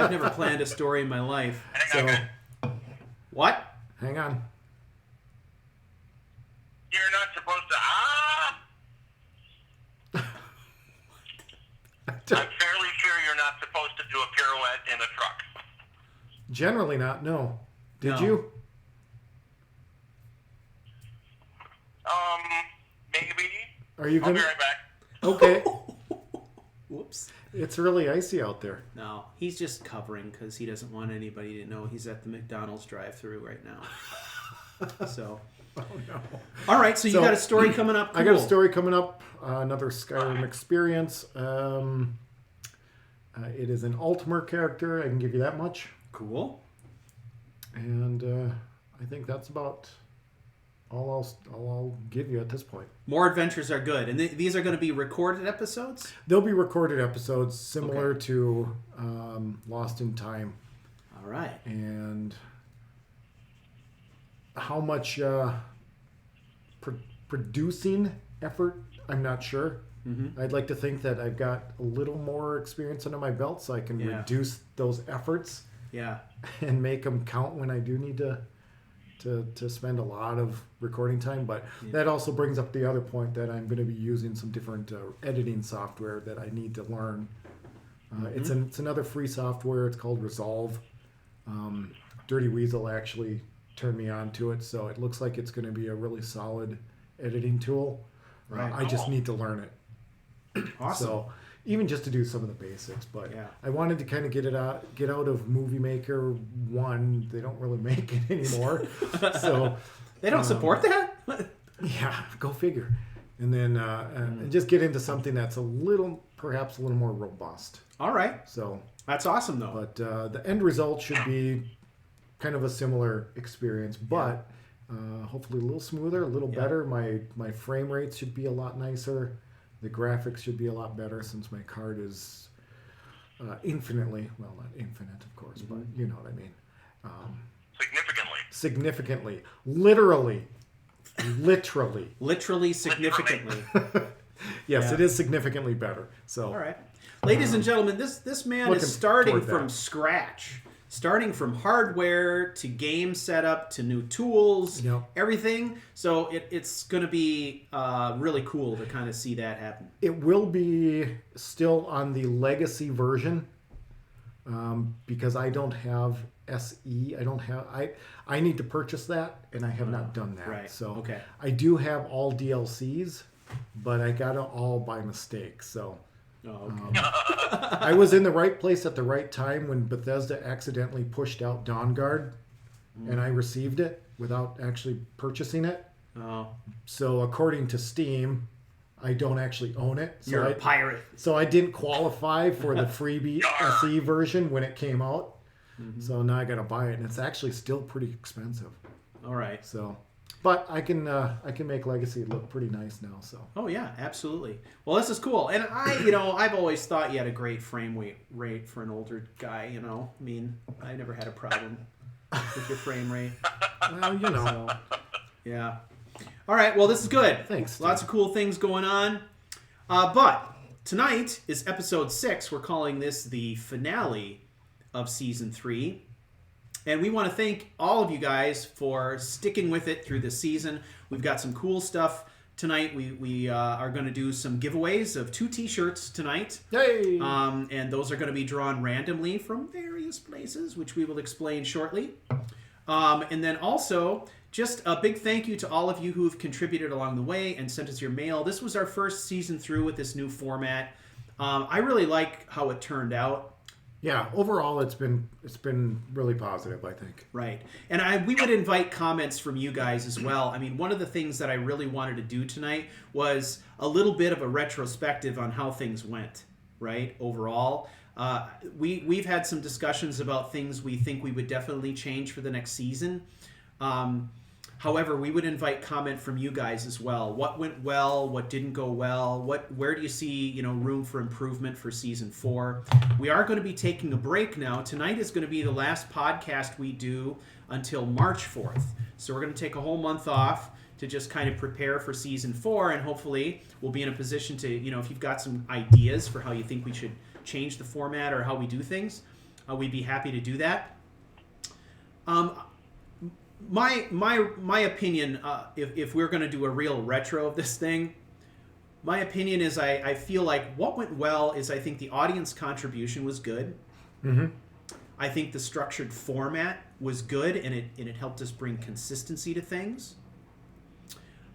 I've never planned a story in my life. Hang on, So, guys. What? hang on. You're not supposed to. I'm fairly sure you're not supposed to do a pirouette in a truck. Generally not, no. Did No. you? Maybe. Are you I'll going be to? right back. Okay. Whoops. It's really icy out there. No, he's just covering because he doesn't want anybody to know he's at the McDonald's drive-thru right now. So. Oh, no. All right, so you got a story coming up. I got a Cool. story coming up. Another Skyrim experience. It is an Ultimate character. I can give you that much. Cool. And I think that's about all I'll give you at this point. More adventures are good, and these are going to be recorded episodes. They'll be recorded episodes similar Okay. to Lost in Time. All right. And how much producing effort, I'm not sure. Mm-hmm. I'd like to think that I've got a little more experience under my belt so I can Yeah. reduce those efforts Yeah. and make them count when I do need to spend a lot of recording time. But that also brings up the other point that I'm going to be using some different editing software that I need to learn. It's another free software. It's called Resolve. Dirty Weasel actually turned me on to it, so it looks like it's going to be a really solid editing tool. Right. I just need to learn it. Awesome. So even just to do some of the basics, but Yeah. I wanted to kind of get out of Movie Maker 1. They don't really make it anymore, so They don't support that? yeah, go figure. And then and just get into something that's perhaps a little more robust. All right. So, That's awesome, though. but the end result should be kind of a similar experience, but hopefully a little smoother, a little better. My frame rates should be a lot nicer. The graphics should be a lot better since my card is infinitely, well, not infinite, of course, but you know what I mean. Significantly. Literally, significantly. yes, Yeah. it is significantly better. So, All right. Ladies and gentlemen, this man Looking is starting toward from that. scratch. starting from hardware to game setup to new tools, Yep. everything. So it's going to be really cool to kind of see that happen. It will be still on the legacy version because I don't have SE. I need to purchase that, and I have not done that. Right. So Okay. I do have all DLCs, but I got it all by mistake. So Oh, okay. I was in the right place at the right time when Bethesda accidentally pushed out Dawn Guard, and I received it without actually purchasing it. Oh, So according to Steam, I don't actually own it. So you're a pirate. So I didn't qualify for the freebie SE version when it came out. So now I got to buy it, and it's actually still pretty expensive. All right. So, but I can make Legacy look pretty nice now. So Oh yeah, absolutely. Well, this is cool, and I've always thought you had a great frame rate for an older guy. I mean, I never had a problem with your frame rate. well, So, yeah. All right. Well, this is good. Thanks, Steve. Lots of cool things going on. But tonight is episode 6. We're calling this the finale of season 3. And we want to thank all of you guys for sticking with it through the season. We've got some cool stuff tonight. We are going to do some giveaways of 2 t-shirts tonight. Yay! And those are going to be drawn randomly from various places, which we will explain shortly. And then also, just a big thank you to all of you who have contributed along the way and sent us your mail. This was our first season through with this new format. I really like how it turned out. Yeah, overall it's been really positive, I think. Right. And we would invite comments from you guys as well. I mean, one of the things that I really wanted to do tonight was a little bit of a retrospective on how things went, right, overall. We've had some discussions about things we think we would definitely change for the next season. However, we would invite comment from you guys as well. What went well? What didn't go well? Where do you see room for improvement for season 4? We are going to be taking a break now. Tonight is going to be the last podcast we do until March 4th. So we're going to take a whole month off to just kind of prepare for season 4, and hopefully we'll be in a position to, if you've got some ideas for how you think we should change the format or how we do things, we'd be happy to do that. My opinion, if we're going to do a real retro of this thing, my opinion is I feel like what went well is I think the audience contribution was good. Mm-hmm. I think the structured format was good, and it helped us bring consistency to things.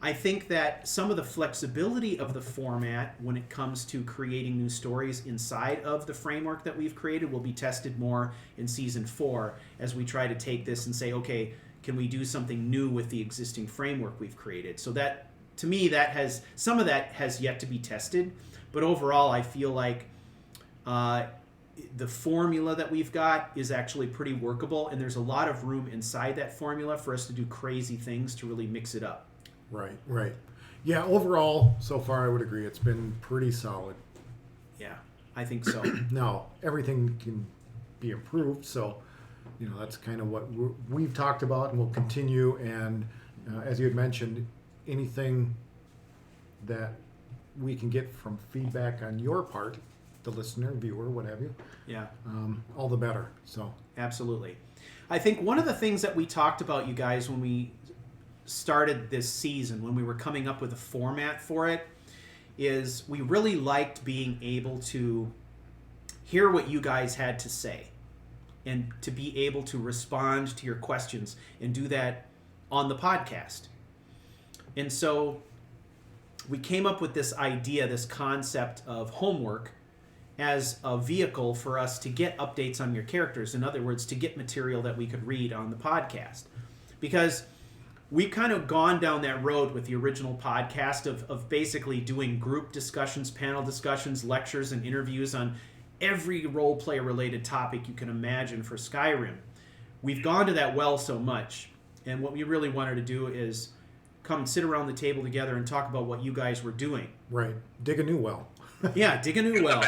I think that some of the flexibility of the format when it comes to creating new stories inside of the framework that we've created will be tested more in season 4 as we try to take this and say, okay, can we do something new with the existing framework we've created? So that, to me, some of that has yet to be tested. But overall, I feel like the formula that we've got is actually pretty workable, and there's a lot of room inside that formula for us to do crazy things to really mix it up. Right. Yeah, overall, so far I would agree. It's been pretty solid. Yeah, I think so. Now, everything can be improved, so that's kind of what we've talked about and will continue. And as you had mentioned, anything that we can get from feedback on your part, the listener, viewer, what have you, Yeah, all the better. So absolutely. I think one of the things that we talked about, you guys, when we started this season, when we were coming up with a format for it, is we really liked being able to hear what you guys had to say and to be able to respond to your questions and do that on the podcast. And so we came up with this idea, this concept of homework as a vehicle for us to get updates on your characters. In other words, to get material that we could read on the podcast. Because we've kind of gone down that road with the original podcast of basically doing group discussions, panel discussions, lectures, and interviews on every role-play related topic you can imagine for Skyrim. We've gone to that well so much, and what we really wanted to do is come and sit around the table together and talk about what you guys were doing. right, dig a new well. Yeah, dig a new well.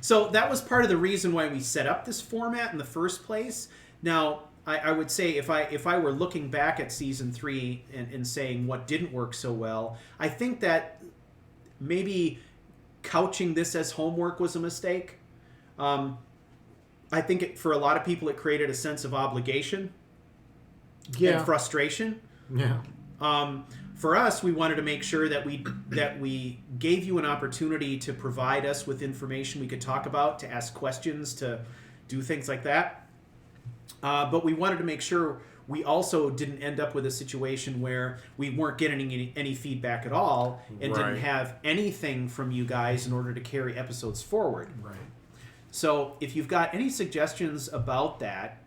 So that was part of the reason why we set up this format in the first place. Now, I would say if I were looking back at season 3 and saying what didn't work so well, I think that maybe couching this as homework was a mistake. I think for a lot of people, it created a sense of obligation and frustration. Yeah. For us, we wanted to make sure that we gave you an opportunity to provide us with information we could talk about, to ask questions, to do things like that. But we wanted to make sure we also didn't end up with a situation where we weren't getting any feedback at all and didn't have anything from you guys in order to carry episodes forward. Right. So if you've got any suggestions about that,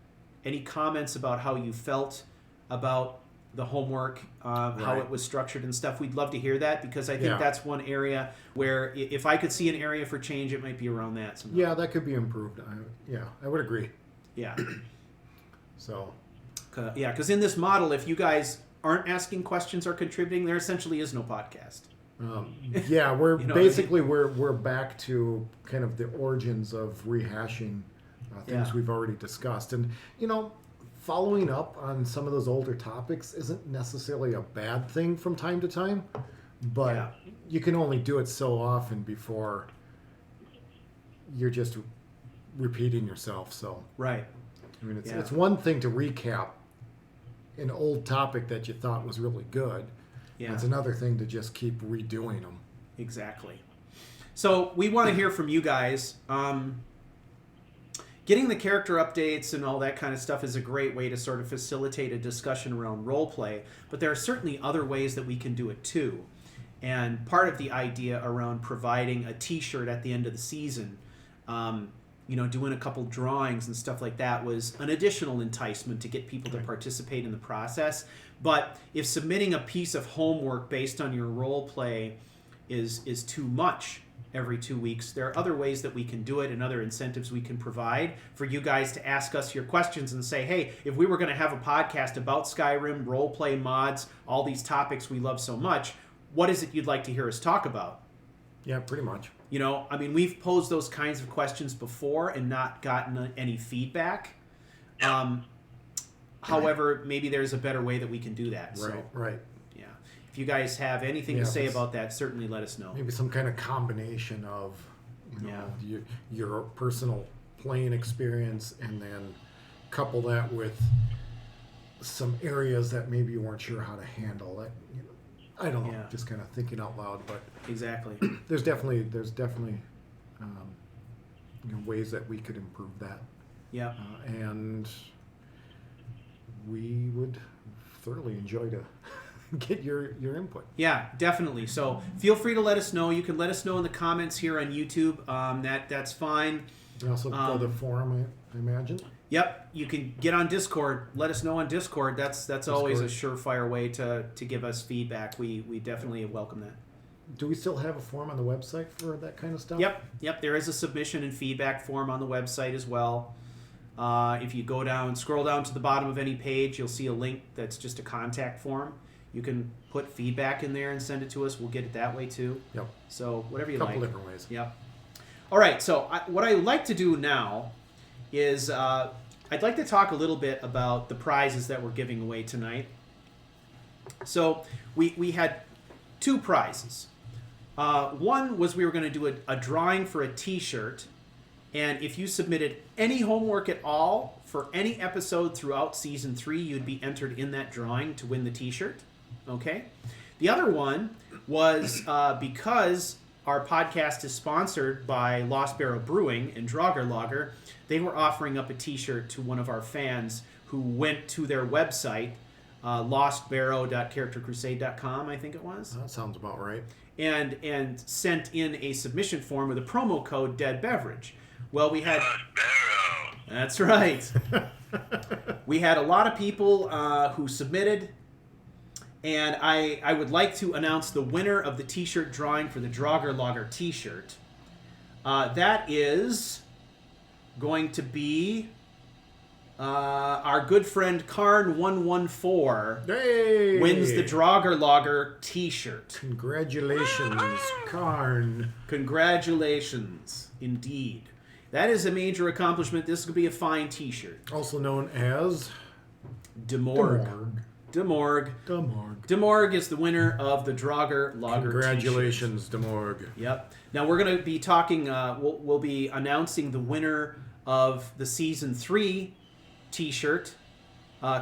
any comments about how you felt about the homework, how it was structured and stuff, we'd love to hear that, because I think that's one area where if I could see an area for change, it might be around that somehow. Yeah, that could be improved. I would agree. Yeah. So. Yeah, because in this model, if you guys aren't asking questions or contributing, there essentially is no podcast. We're You know basically we're back to kind of the origins of rehashing things we've already discussed, and following up on some of those older topics isn't necessarily a bad thing from time to time, but you can only do it so often before you're just repeating yourself. So right. I mean, it's one thing to recap an old topic that you thought was really good. Yeah. It's another thing to just keep redoing them. Exactly. So we want to hear from you guys. Getting the character updates and all that kind of stuff is a great way to sort of facilitate a discussion around roleplay, but there are certainly other ways that we can do it too. And part of the idea around providing a t-shirt at the end of the season, doing a couple drawings and stuff like that, was an additional enticement to get people to participate in the process. But if submitting a piece of homework based on your role play is too much every 2 weeks, there are other ways that we can do it and other incentives we can provide for you guys to ask us your questions and say, hey, if we were going to have a podcast about Skyrim, role play, mods, all these topics we love so much, what is it you'd like to hear us talk about? Yeah, pretty much. We've posed those kinds of questions before and not gotten any feedback. However, maybe there's a better way that we can do that. Right. Yeah. If you guys have anything to say about that, certainly let us know. Maybe some kind of combination of your personal playing experience, and then couple that with some areas that maybe you weren't sure how to handle. That I don't know, just kind of thinking out loud, but exactly. There's definitely ways that we could improve that. Yeah. And we would thoroughly enjoy to get your input. Yeah, definitely. So feel free to let us know. You can let us know in the comments here on YouTube. That's fine. And also go to the forum, I imagine. Yep, you can get on Discord. Let us know on Discord. That's always a surefire way to give us feedback. We definitely welcome that. Do we still have a form on the website for that kind of stuff? Yep. There is a submission and feedback form on the website as well. If you scroll down to the bottom of any page, you'll see a link that's just a contact form. You can put feedback in there and send it to us. We'll get it that way too. Yep. So whatever you like. A couple different ways. Yep. All right. So what I like to do now is I'd like to talk a little bit about the prizes that we're giving away tonight. So we had two prizes. One was we were going to do a drawing for a t-shirt, and if you submitted any homework at all for any episode throughout Season 3, you'd be entered in that drawing to win the t-shirt. Okay? The other one was because our podcast is sponsored by Lost Barrow Brewing and Draugr Lager, they were offering up a t-shirt to one of our fans who went to their website, lostbarrow.charactercrusade.com, I think it was. That sounds about right. And sent in a submission form with a promo code Dead Beverage. Well, we had... Barrow. That's right. We had a lot of people who submitted, and I would like to announce the winner of the t-shirt drawing for the Draugr Lager t-shirt. That is going to be our good friend Karn114 Hey! wins the Draugr Lager t-shirt. Congratulations, Karn. Congratulations, indeed. That is a major accomplishment. This could be a fine t-shirt. Also known as Demorg. Demorg is the winner of the Draugr Lager Congratulations, Demorg. Yep. Now we're going to be talking, we'll be announcing the winner of the Season 3 t-shirt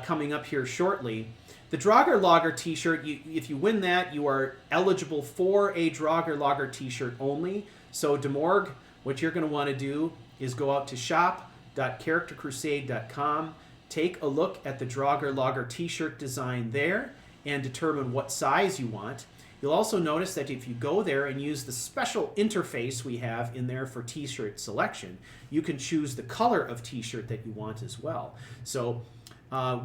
coming up here shortly. The Draugr Lager t-shirt, if you win that, you are eligible for a Draugr Lager t-shirt only. So, Demorg, what you're going to want to do is go out to shop.charactercrusade.com, take a look at the Draugr Lager t-shirt design there, and determine what size you want. You'll also notice that if you go there and use the special interface we have in there for t-shirt selection, you can choose the color of t-shirt that you want as well. So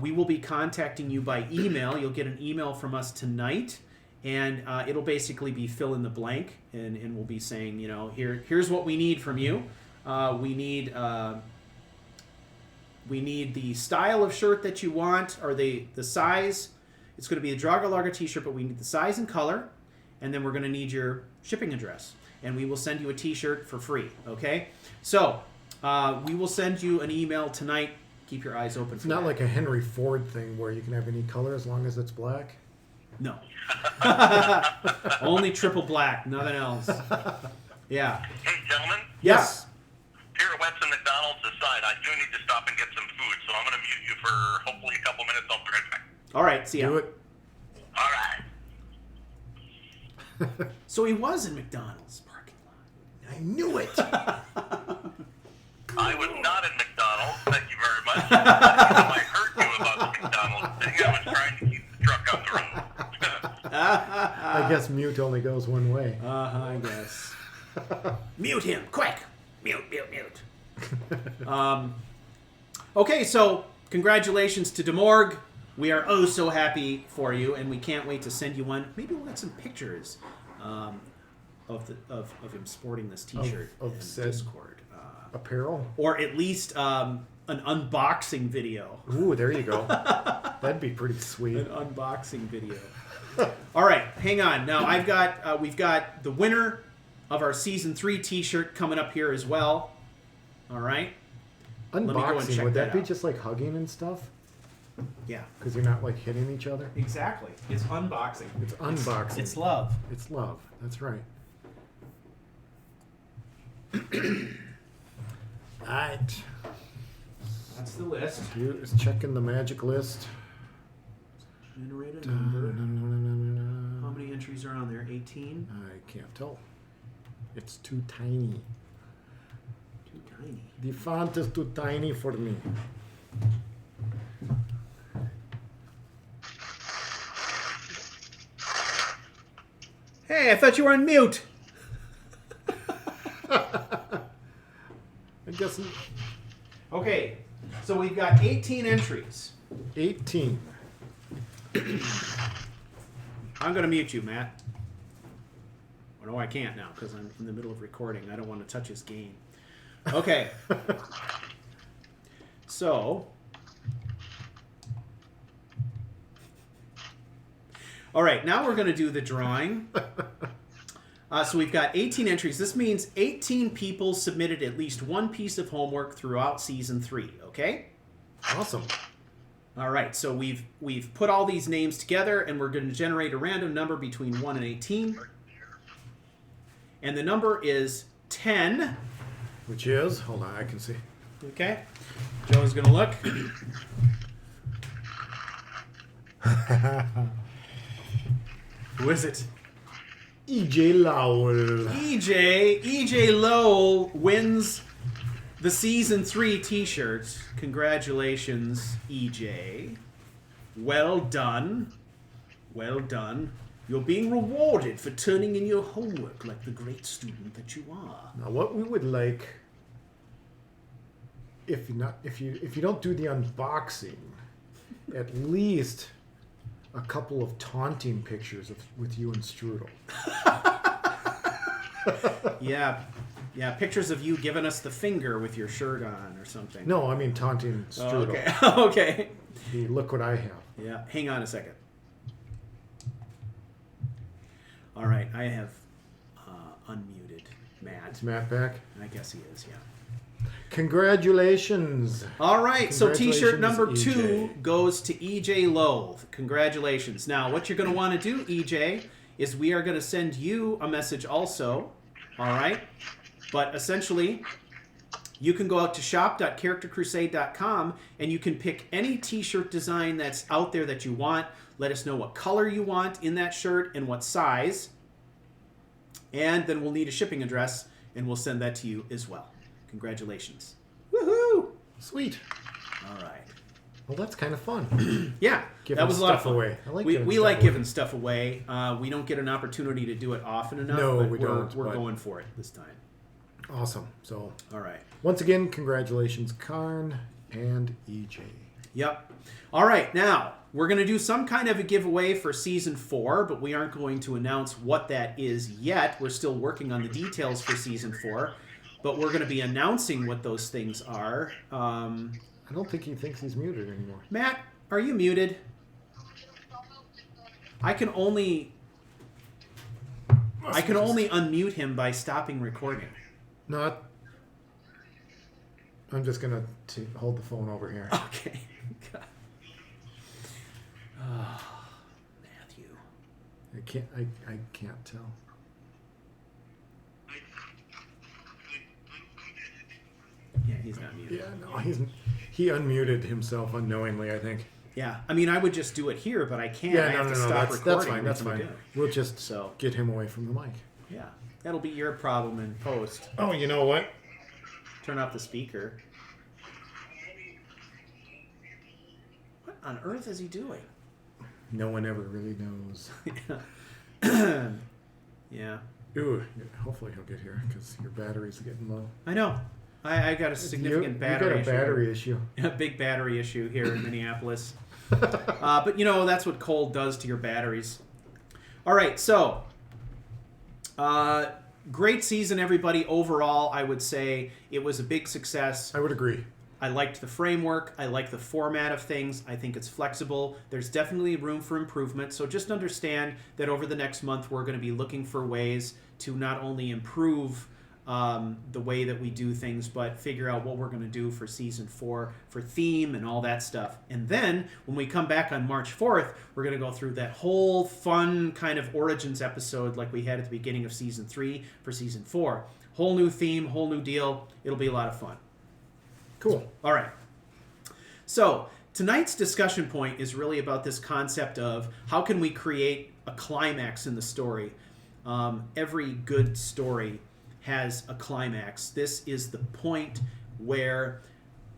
we will be contacting you by email. You'll get an email from us tonight, and it'll basically be fill in the blank, and we'll be saying, you know, here's what we need from you. We need the style of shirt that you want, or the size. It's going to be a Draugr Lager t-shirt, but we need the size and color, and then we're going to need your shipping address, and we will send you a t-shirt for free, okay? So, we will send you an email tonight. Keep your eyes open for It's not that. like a Henry Ford thing where you can have any color as long as it's black. No. Only triple black, nothing else. Yeah. Hey, gentlemen, Yes. pirouettes and McDonald's aside, I do need to stop and get some food, so I'm going to mute you for hopefully a couple minutes. I'll be right back. All right, see ya. Do it. All right. So he was in McDonald's parking lot. I knew it. I was not in McDonald's. Thank you very much. I heard you about the McDonald's thing. I was trying to keep the truck on the road. I guess mute only goes one way. I guess. Mute him, quick! Mute. Okay, so congratulations to Demorg. We are oh so happy for you, and we can't wait to send you one. Maybe we'll get some pictures of him sporting this T-shirt Of in said Discord, Apparel. or at least an unboxing video. Ooh, there you go. That'd be pretty sweet. An unboxing video. All right, hang on. Now we've got the winner of our Season 3 T-shirt coming up here as well. All right. me go and Unboxing, check would that that be out. just like hugging and stuff? Yeah. Because you're not like hitting each other? Exactly. It's unboxing. It's unboxing. It's love. It's love. That's right. Alright. That's the list. You is checking the magic list. Generate a number. How many entries are on there? 18? I can't tell. It's too tiny. Too tiny. The font is too tiny for me. Hey, I thought you were on mute. I guess Okay, so we've got 18 entries. 18. I'm going to mute you, Matt. Oh, no, I can't now because I'm in the middle of recording. I don't want to touch his game. Okay. So. All right, now we're going to do the drawing. So we've got 18 entries. This means 18 people submitted at least one piece of homework throughout Season 3, okay? Awesome. All right, so we've put all these names together, and we're going to generate a random number between 1 and 18. And the number is 10. Which is, hold on, I can see. Okay. Joe's going to look. Who is it? E.J. Lowell. EJ Lowell wins the Season 3 t-shirt. Congratulations, EJ. Well done. Well done. You're being rewarded for turning in your homework like the great student that you are. Now, what we would like, if you don't do the unboxing, at least a couple of taunting pictures with you and Strudel. Yeah, pictures of you giving us the finger with your shirt on or something. No, I mean taunting Oh, Strudel. okay. Okay. The look what I have. Yeah, hang on a second. All right, I have unmuted Matt. Is Matt back? I guess he is, yeah. Congratulations. All right, so t-shirt number Congratulations, 2 goes to EJ Lowell. Congratulations. Now, what you're going to want to do, EJ, is we are going to send you a message also, all right? But essentially, you can go out to shop.charactercrusade.com and you can pick any t-shirt design that's out there that you want. Let us know what color you want in that shirt and what size. And then we'll need a shipping address and we'll send that to you as well. Congratulations. Woohoo! Sweet. All right. Well, that's kind of fun. Yeah, Giving that was a lot of stuff fun. away. I like we giving we stuff like away. giving stuff away. We don't get an opportunity to do it often enough. No, but we don't, We're but- going for it this time. Awesome. So, All right. once again, congratulations, Karn and EJ. Yep. All right. Now we're going to do some kind of a giveaway for season 4, but we aren't going to announce what that is yet. We're still working on the details for season 4, but we're going to be announcing what those things are. I don't think he thinks he's muted anymore. Matt, are you muted? I can only unmute him by stopping recording. Not. I'm just gonna hold the phone over here. Okay. God. Oh, Matthew. I can't tell. Yeah, he's not muted. Yeah, no, he unmuted himself unknowingly, I think. Yeah, I mean, I would just do it here, but I can't. Yeah, I no, have no, to no, stop that's recording. fine. That's every time fine. I do it. We'll just So- get him away from the mic. Yeah, that'll be your problem in post. Oh, you know what? Turn off the speaker. What on earth is he doing? No one ever really knows. Yeah, Ooh, hopefully he'll get here because your battery's getting low. I know. I got a significant battery You got a issue. battery issue. A big battery issue here in Minneapolis. But, you know, that's what cold does to your batteries. All right, so great season, everybody. Overall, I would say it was a big success. I would agree. I liked the framework. I like the format of things. I think it's flexible. There's definitely room for improvement. So just understand that over the next month, we're going to be looking for ways to not only improve the way that we do things, but figure out what we're going to do for season 4 for theme and all that stuff. And then when we come back on March 4th, we're going to go through that whole fun kind of origins episode like we had at the beginning of season 3 for season 4. Whole new theme, whole new deal. It'll be a lot of fun. Cool. All right. So tonight's discussion point is really about this concept of how can we create a climax in the story. Every good story has a climax. This is the point where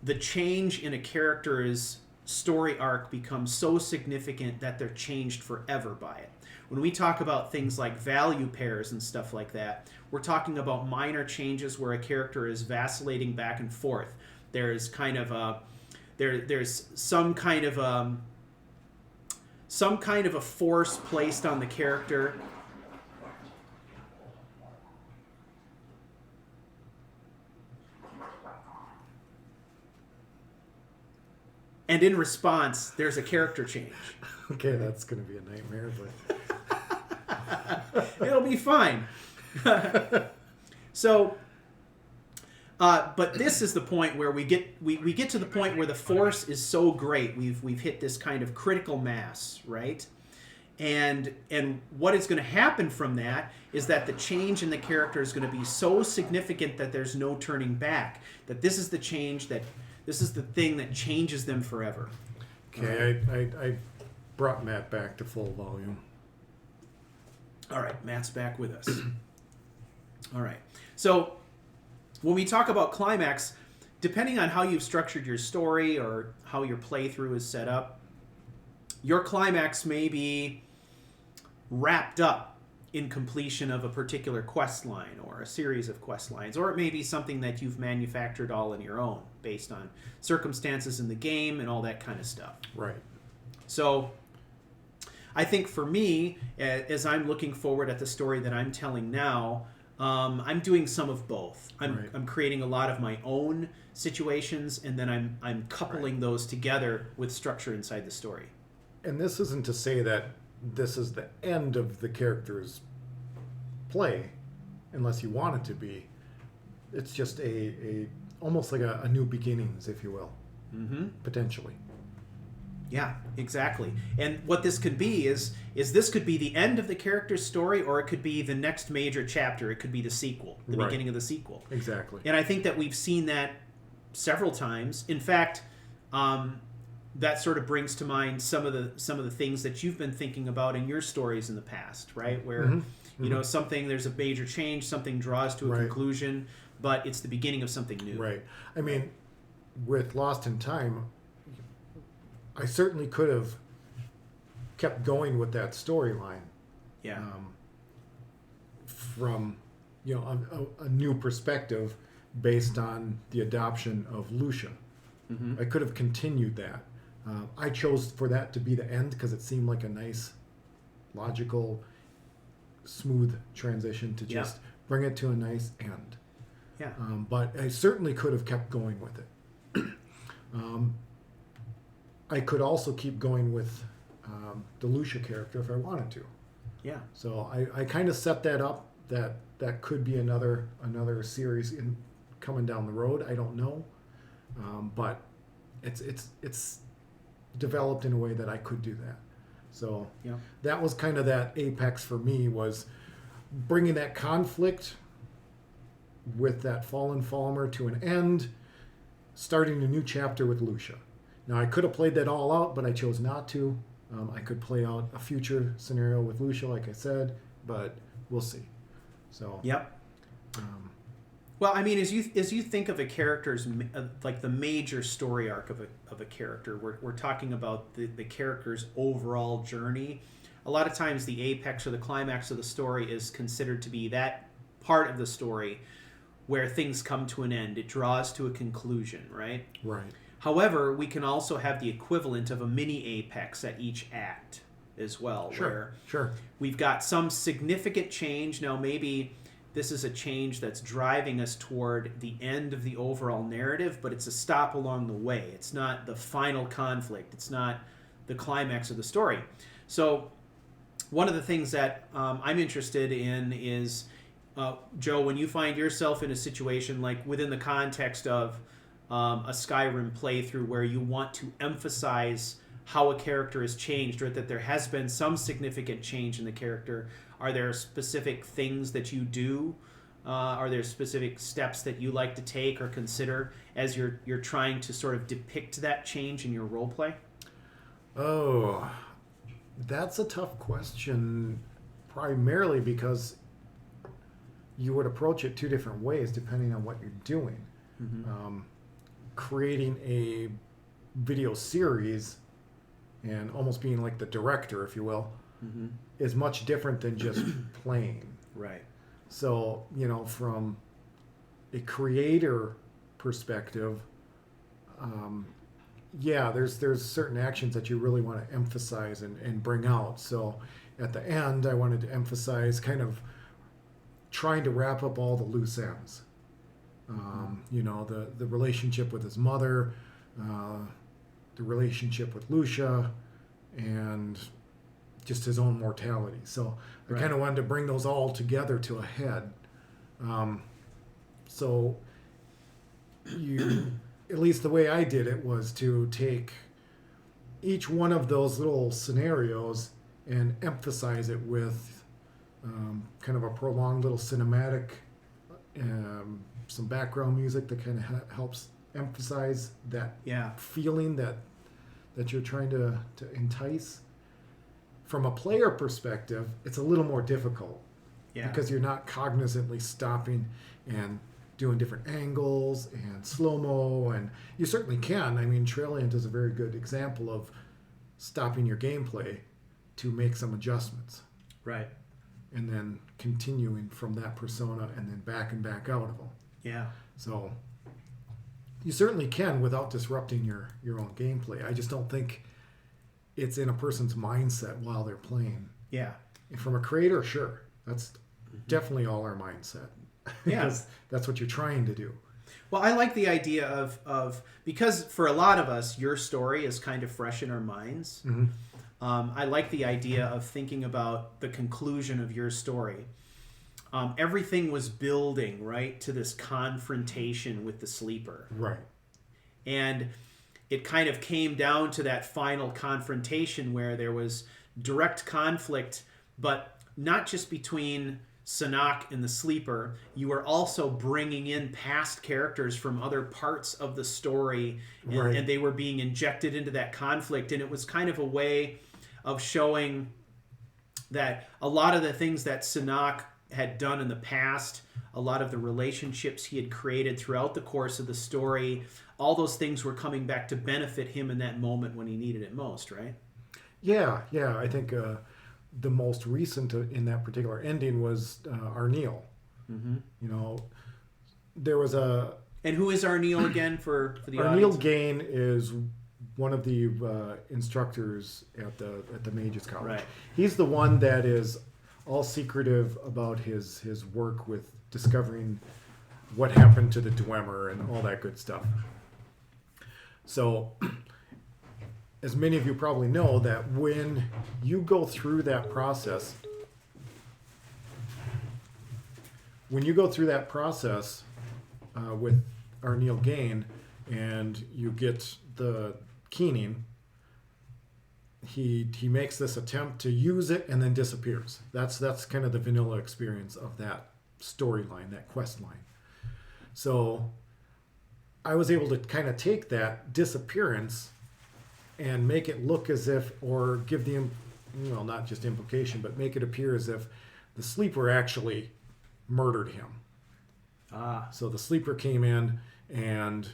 the change in a character's story arc becomes so significant that they're changed forever by it. When we talk about things like value pairs and stuff like that, we're talking about minor changes where a character is vacillating back and forth. There's kind of a there's some kind of a force placed on the character. And in response, there's a character change. Okay, that's going to be a nightmare, but It'll be fine. So, but this is the point where we get to the point where the force is so great. We've hit this kind of critical mass, right? And what is going to happen from that is that the change in the character is going to be so significant that there's no turning back. That this is the change this is the thing that changes them forever. okay, I brought Matt back to full volume. All right, Matt's back with us. All right. So when we talk about climax, depending on how you've structured your story or how your playthrough is set up, your climax may be wrapped up in completion of a particular quest line or a series of quest lines, or it may be something that you've manufactured all on your own based on circumstances in the game and all that kind of stuff. Right. So I think for me, as I'm looking forward at the story that I'm telling now, I'm doing some of both. I'm creating a lot of my own situations, and then I'm coupling those together with structure inside the story. And this isn't to say that this is the end of the character's play, unless you want it to be. It's just a almost like a new beginnings, if you will, potentially. Yeah, exactly. And what this could be is this could be the end of the character's story, or it could be the next major chapter. It could be the sequel, the beginning of the sequel. Exactly. And I think that we've seen that several times. In fact, that sort of brings to mind some of the things that you've been thinking about in your stories in the past, right? Where you know, there's a major change, something draws to a conclusion, but it's the beginning of something new. Right. I mean, with Lost in Time, I certainly could have kept going with that storyline. Yeah. From, you know, a new perspective based on the adoption of Lucia. I could have continued that. I chose for that to be the end because it seemed like a nice, logical, smooth transition to just bring it to a nice end. Yeah. But I certainly could have kept going with it. I could also keep going with the Lucia character if I wanted to. Yeah. So I kind of set that up that could be another series coming down the road. I don't know, but it's developed in a way that I could do that. So that was kind of that apex for me, was bringing that conflict with that fallen Falmer to an end, starting a new chapter with Lucia. Now, I could have played that all out, but I chose not to. I could play out a future scenario with Lucia, like I said, but we'll see. So. Yep. Well, I mean, as you think of a character's like the major story arc of a character, we're talking about the character's overall journey. A lot of times, the apex or the climax of the story is considered to be that part of the story where things come to an end. It draws to a conclusion, right? Right. However, we can also have the equivalent of a mini apex at each act as well. Sure. We've got some significant change. Now, maybe this is a change that's driving us toward the end of the overall narrative, but it's a stop along the way. It's not the final conflict. It's not the climax of the story. So one of the things that I'm interested in is, Joe, when you find yourself in a situation like within the context of a Skyrim playthrough where you want to emphasize how a character has changed, or that there has been some significant change in the character, are there specific things that you do? Are there specific steps that you like to take or consider as you're trying to sort of depict that change in your role play? Oh, that's a tough question, primarily because you would approach it two different ways depending on what you're doing. Creating a video series and almost being like the director, if you will, is much different than just playing. Right. So, you know, from a creator perspective, there's certain actions that you really want to emphasize and bring out. So at the end, I wanted to emphasize kind of trying to wrap up all the loose ends. You know, the relationship with his mother, the relationship with Lucia, and just his own mortality. So I kind of wanted to bring those all together to a head. So at least the way I did it was to take each one of those little scenarios and emphasize it with kind of a prolonged little cinematic, some background music that kind of helps emphasize that feeling that you're trying to entice. From a player perspective, it's a little more difficult because you're not cognizantly stopping and doing different angles and slow-mo, and you certainly can. I mean, Trailhand is a very good example of stopping your gameplay to make some adjustments. Right. And then continuing from that persona and then back out of them. Yeah. So you certainly can without disrupting your own gameplay. I just don't think it's in a person's mindset while they're playing. Yeah. And from a creator, sure. That's definitely all our mindset. Yeah. Because that's what you're trying to do. Well, I like the idea of because for a lot of us, your story is kind of fresh in our minds. I like the idea of thinking about the conclusion of your story. Everything was building, right, to this confrontation with the sleeper. Right. And it kind of came down to that final confrontation where there was direct conflict, but not just between Sanok and the Sleeper. You were also bringing in past characters from other parts of the story, and, Right. and they were being injected into that conflict, and it was kind of a way of showing that a lot of the things that Sanok had done in the past, a lot of the relationships he had created throughout the course of the story, all those things were coming back to benefit him in that moment when he needed it most, right? Yeah. I think the most recent in that particular ending was Arneal. Mm-hmm. You know, there was a And who is Arneal again for the Arneal audience? Gain is one of the instructors at the Mages College. Right. He's the one that is all secretive about his work with discovering what happened to the Dwemer and all that good stuff. So, as many of you probably know, that when you go through that process, with Arneal Gain, and you get the keening, he makes this attempt to use it and then disappears. That's kind of the vanilla experience of that storyline, that quest line. So I was able to kind of take that disappearance and make it look as if, or give the, not just implication, but make it appear as if the Sleeper actually murdered him. So the Sleeper came in and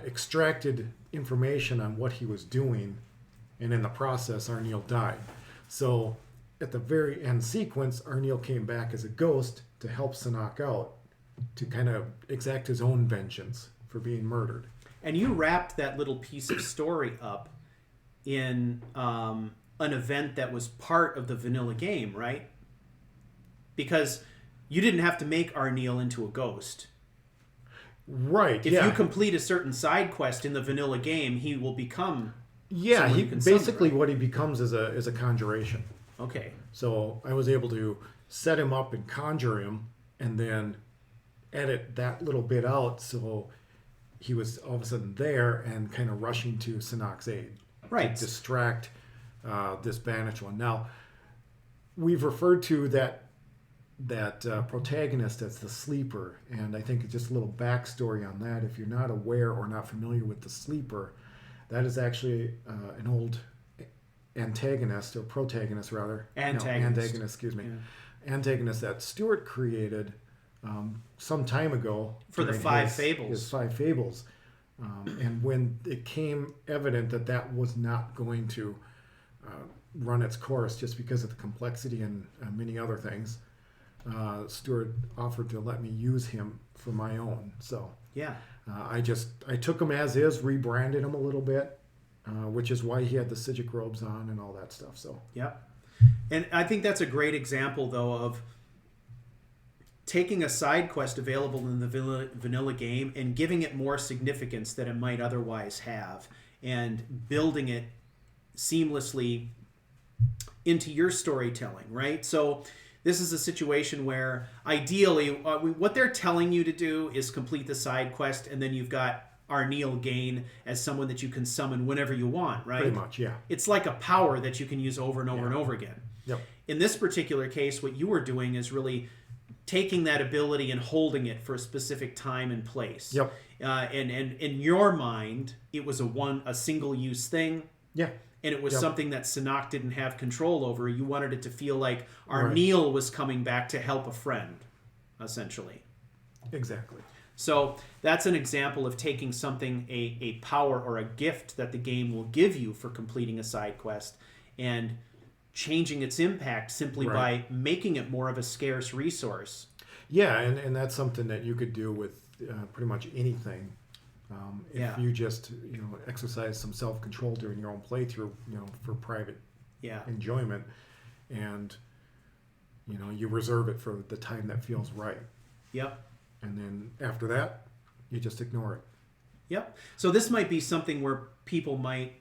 extracted information on what he was doing, and in the process, Arneal died. So at the very end sequence, Arneal came back as a ghost to help Sanok out, to kind of exact his own vengeance for being murdered. And you wrapped that little piece of story up in an event that was part of the vanilla game, right? Because you didn't have to make Arneal into a ghost. Right. If you complete a certain side quest in the vanilla game, he will become. Yeah, someone he you can summon, basically right? what he becomes is a conjuration. Okay. So I was able to set him up and conjure him, and then edit that little bit out so he was all of a sudden there and kind of rushing to Sanok's aid. Right. To distract this banished one. Now, we've referred to that protagonist as the Sleeper, and I think just a little backstory on that. If you're not aware or not familiar with the Sleeper, that is actually an old antagonist, or protagonist rather. Antagonist. Excuse me. Yeah. Antagonist that Stuart created some time ago For the during Five Fables. His Five Fables. And when it came evident that was not going to run its course just because of the complexity and many other things, Stuart offered to let me use him for my own. So Yeah. I took him as is, rebranded him a little bit, which is why he had the Sijic robes on and all that stuff. So Yep. And I think that's a great example, though, of taking a side quest available in the vanilla game and giving it more significance than it might otherwise have, and building it seamlessly into your storytelling, right? So this is a situation where ideally what they're telling you to do is complete the side quest, and then you've got Arneal Gain as someone that you can summon whenever you want, right? pretty much, yeah. It's like a power that you can use over and over and over again. Yep. In this particular case, what you were doing is really taking that ability and holding it for a specific time and place. Yep. And in your mind, it was a single use thing. Yeah. And it was Yep. something that Sanok didn't have control over. You wanted it to feel like Arneal was coming back to help a friend, essentially. Exactly. So that's an example of taking something, a power or a gift that the game will give you for completing a side quest, and changing its impact simply by making it more of a scarce resource. Yeah, and that's something that you could do with pretty much anything. If you just exercise some self-control during your own playthrough, for private enjoyment, and you reserve it for the time that feels right. Yep. And then after that, you just ignore it. Yep. So this might be something where people might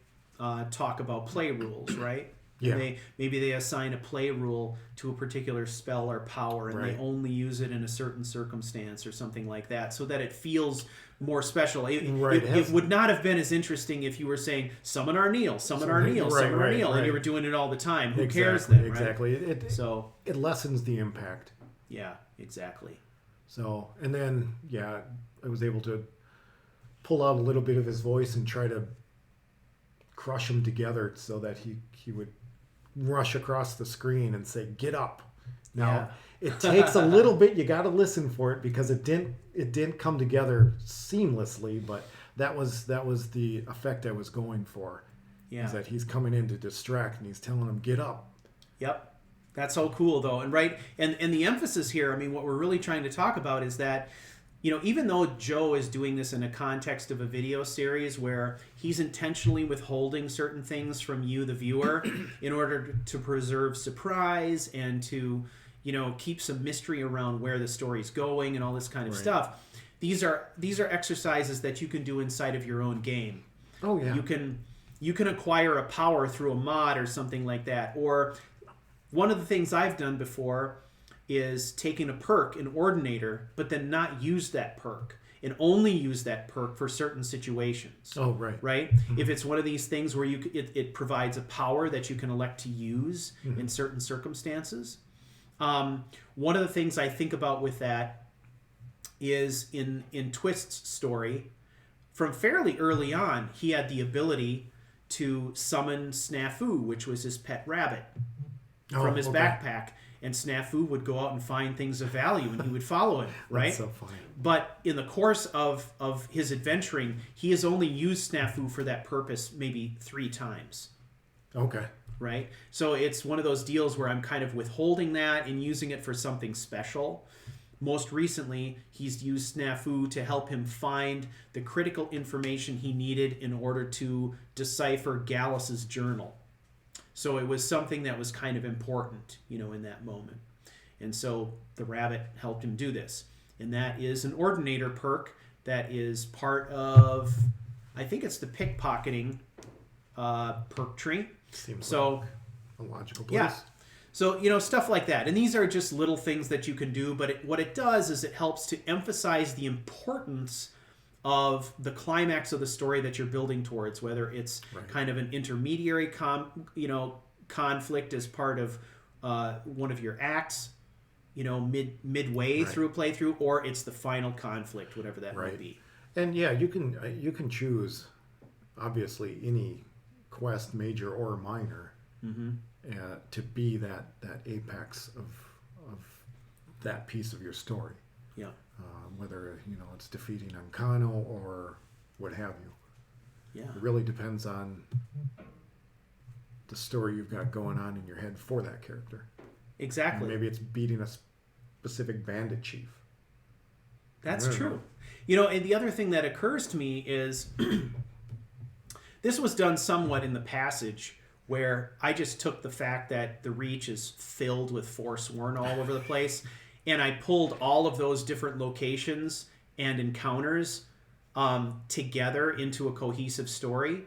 talk about play rules, right? Yeah. And maybe they assign a play rule to a particular spell or power, and Right. they only use it in a certain circumstance or something like that, so that it feels more special. Right. It would not have been as interesting if you were saying, summon Arneal, summon Arneal, Right, summon right, Arneal, and right. you were doing it all the time. Who Exactly, cares then, right? Exactly. It lessens the impact. Yeah, exactly. So, and then, yeah, I was able to pull out a little bit of his voice and try to crush him together so that he would rush across the screen and say, "Get up." Now, it takes a little bit. You got to listen for it because it didn't come together seamlessly, but that was the effect I was going for. Yeah. Is that he's coming in to distract and he's telling him, "Get up." Yep. That's so cool, though. And and the emphasis here, I mean, what we're really trying to talk about is that, even though Joe is doing this in a context of a video series where he's intentionally withholding certain things from you, the viewer, in order to preserve surprise and to, keep some mystery around where the story's going and all this kind of stuff. These are exercises that you can do inside of your own game. Oh yeah. You can acquire a power through a mod or something like that. Or one of the things I've done before is taking a perk, an ordinator, but then not use that perk and only use that perk for certain situations. Oh, right. Right? Mm-hmm. If it's one of these things where it provides a power that you can elect to use in certain circumstances. One of the things I think about with that is in Twist's story, from fairly early on, he had the ability to summon Snafu, which was his pet rabbit, from his backpack. And Snafu would go out and find things of value, and he would follow him, right? That's so funny. But in the course of his adventuring, he has only used Snafu for that purpose maybe 3 times. Okay. Right? So it's one of those deals where I'm kind of withholding that and using it for something special. Most recently, he's used Snafu to help him find the critical information he needed in order to decipher Gallus's journal. So it was something that was kind of important, in that moment. And so the rabbit helped him do this. And that is an ordinator perk that is part of, I think it's the pickpocketing perk tree. Seems So, like a logical place. yeah. So, stuff like that. And these are just little things that you can do. But what it does is it helps to emphasize the importance of the climax of the story that you're building towards, whether it's kind of an intermediary conflict as part of one of your acts, midway through a playthrough, or it's the final conflict, whatever that might be. And yeah, you can choose obviously any quest, major or minor, to be that apex of that piece of your story. Yeah. Whether it's defeating Ancano or what have you. Yeah. It really depends on the story you've got going on in your head for that character. Exactly. And maybe it's beating a specific bandit chief. That's true. And the other thing that occurs to me is this was done somewhat in the passage where I just took the fact that the Reach is filled with Forsworn all over the place, and I pulled all of those different locations and encounters together into a cohesive story.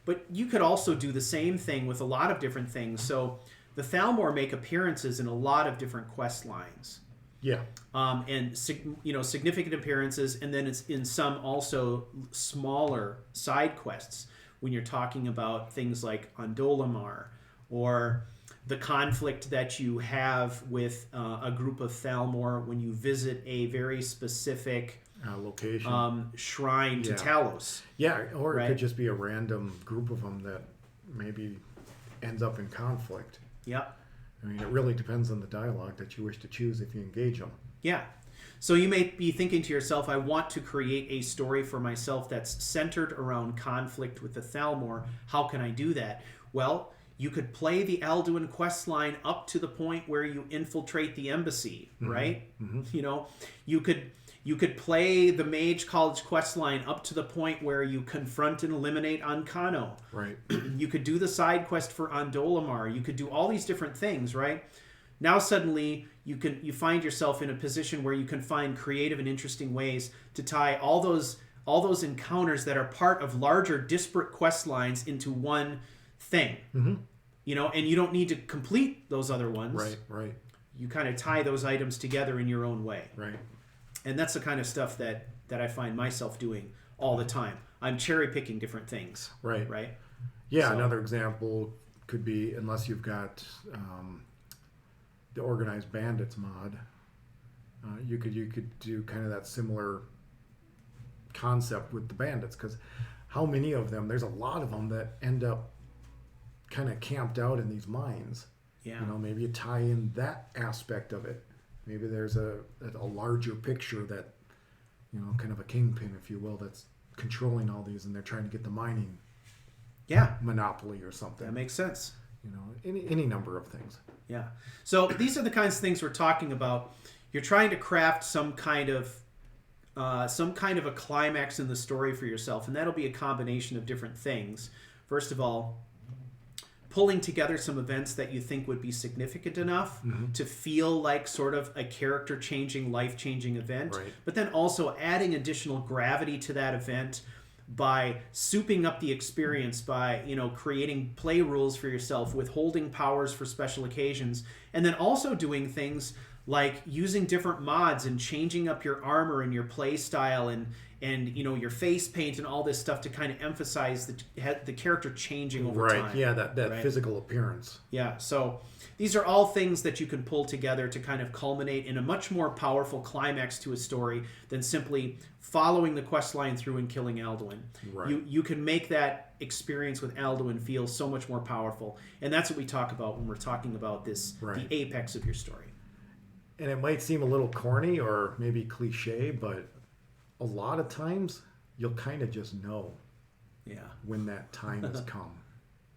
But you could also do the same thing with a lot of different things. So the Thalmor make appearances in a lot of different quest lines. Yeah. And significant appearances, and then it's in some also smaller side quests when you're talking about things like Ondolamar, or the conflict that you have with a group of Thalmor when you visit a very specific location, shrine to Talos. Yeah, or it could just be a random group of them that maybe ends up in conflict. Yep. I mean, it really depends on the dialogue that you wish to choose if you engage them. Yeah. So you may be thinking to yourself, I want to create a story for myself that's centered around conflict with the Thalmor. How can I do that? Well, you could play the Alduin quest line up to the point where you infiltrate the embassy, right? Mm-hmm. You could play the Mage College quest line up to the point where you confront and eliminate Ancano. Right. You could do the side quest for Ondolamar. You could do all these different things, right? Now suddenly you find yourself in a position where you can find creative and interesting ways to tie all those encounters that are part of larger disparate quest lines into one thing. Mm-hmm. you know, and you don't need to complete those other ones. Right. You kind of tie those items together in your own way. Right. And that's the kind of stuff that I find myself doing all the time. I'm cherry picking different things. Right. Yeah, So- another example could be, unless you've got the Organized Bandits mod, you could do kind of that similar concept with the bandits, because how many of them? There's a lot of them that end up kind of camped out in these mines. Yeah. You know, maybe you tie in that aspect of it. Maybe there's a larger picture that, you know, kind of a kingpin, if you will, that's controlling all these, and they're trying to get the mining monopoly or something. That makes sense. You know, any number of things. Yeah. So these are the kinds of things we're talking about. You're trying to craft some kind of a climax in the story for yourself, and that'll be a combination of different things. First of all, pulling together some events that you think would be significant enough to feel like sort of a character-changing, life-changing event, Right. but then also adding additional gravity to that event by souping up the experience, by, you know, creating play rules for yourself, withholding powers for special occasions, and then also doing things like using different mods and changing up your armor and your play style and you know, your face paint and all this stuff to kind of emphasize the character changing over time. Right. Yeah, that right? physical appearance. Yeah, so these are all things that you can pull together to kind of culminate in a much more powerful climax to a story than simply following the quest line through and killing Alduin. Right. You can make that experience with Alduin feel so much more powerful, and that's what we talk about when we're talking about this, Right. the apex of your story. And it might seem a little corny or maybe cliche, but a lot of times you'll kind of just know Yeah, when that time has come.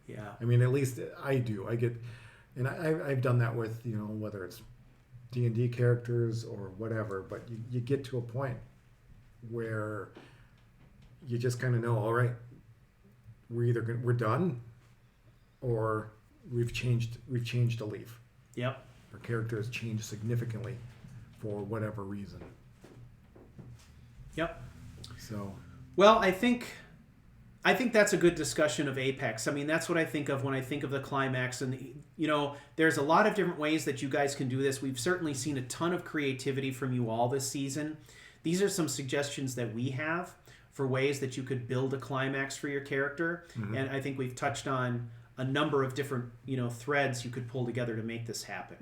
yeah, I mean, at least I do. I've done that with, you know, whether it's D&D characters or whatever, but you get to a point where you just kind of know, all right, we're done, or we've changed a leaf. yep. Our character has changed significantly for whatever reason. Yep. So, Well, I think that's a good discussion of Apex. I mean, that's what I think of when I think of the climax. And, you know, there's a lot of different ways that you guys can do this. We've certainly seen a ton of creativity from you all this season. These are some suggestions that we have for ways that you could build a climax for your character. And I think we've touched on a number of different, you know, threads you could pull together to make this happen.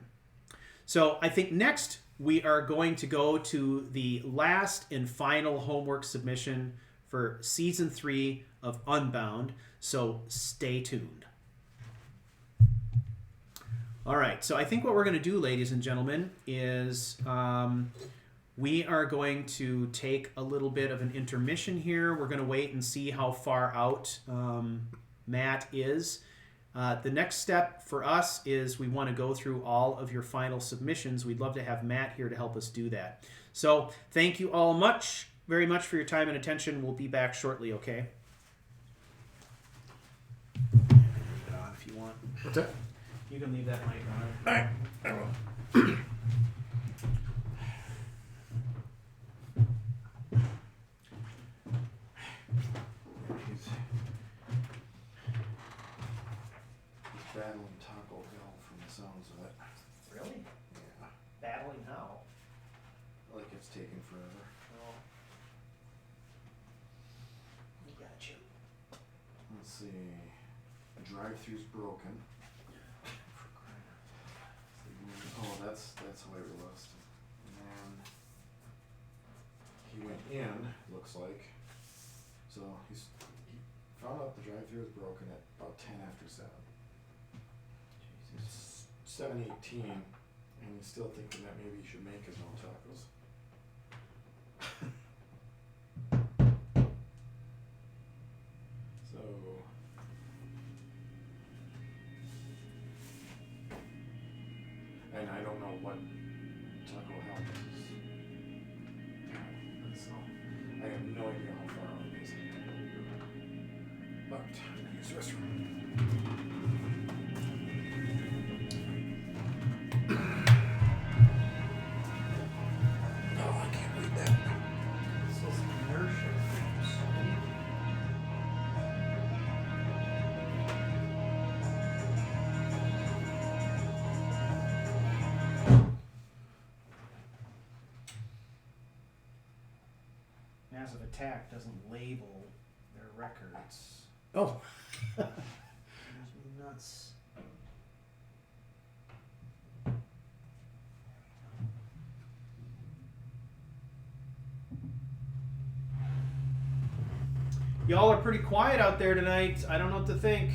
So I think next we are going to go to the last and final homework submission for Season 3 of Unbound. So stay tuned. All right. So I think what we're going to do, ladies and gentlemen, is we are going to take a little bit of an intermission here. We're going to wait and see how far out Matt is. The next step for us is we want to go through all of your final submissions. We'd love to have Matt here to help us do that. So thank you all very much for your time and attention. We'll be back shortly, okay? You can leave it on if you want. what's that? You can leave that mic on. All right, I will. He's battling Taco Bell from the sounds of it. Really? Yeah, Battling how? like it's taking forever. Oh. We got you. Let's see. The drive-thru's broken. Oh, that's Highway West. And he went in, looks like. So he found out the drive-thru was broken at about 10 after 7. It's 7:18, and he's still thinking that maybe he should make his own tacos. So and I don't know what Taco Hell is. So I have no idea how far out it is. But I'm gonna use the restroom. Oh, I can't read that. This was inertia. Massive Attack doesn't label their records. Oh. Drives me nuts. Y'all are pretty quiet out there tonight. I don't know what to think.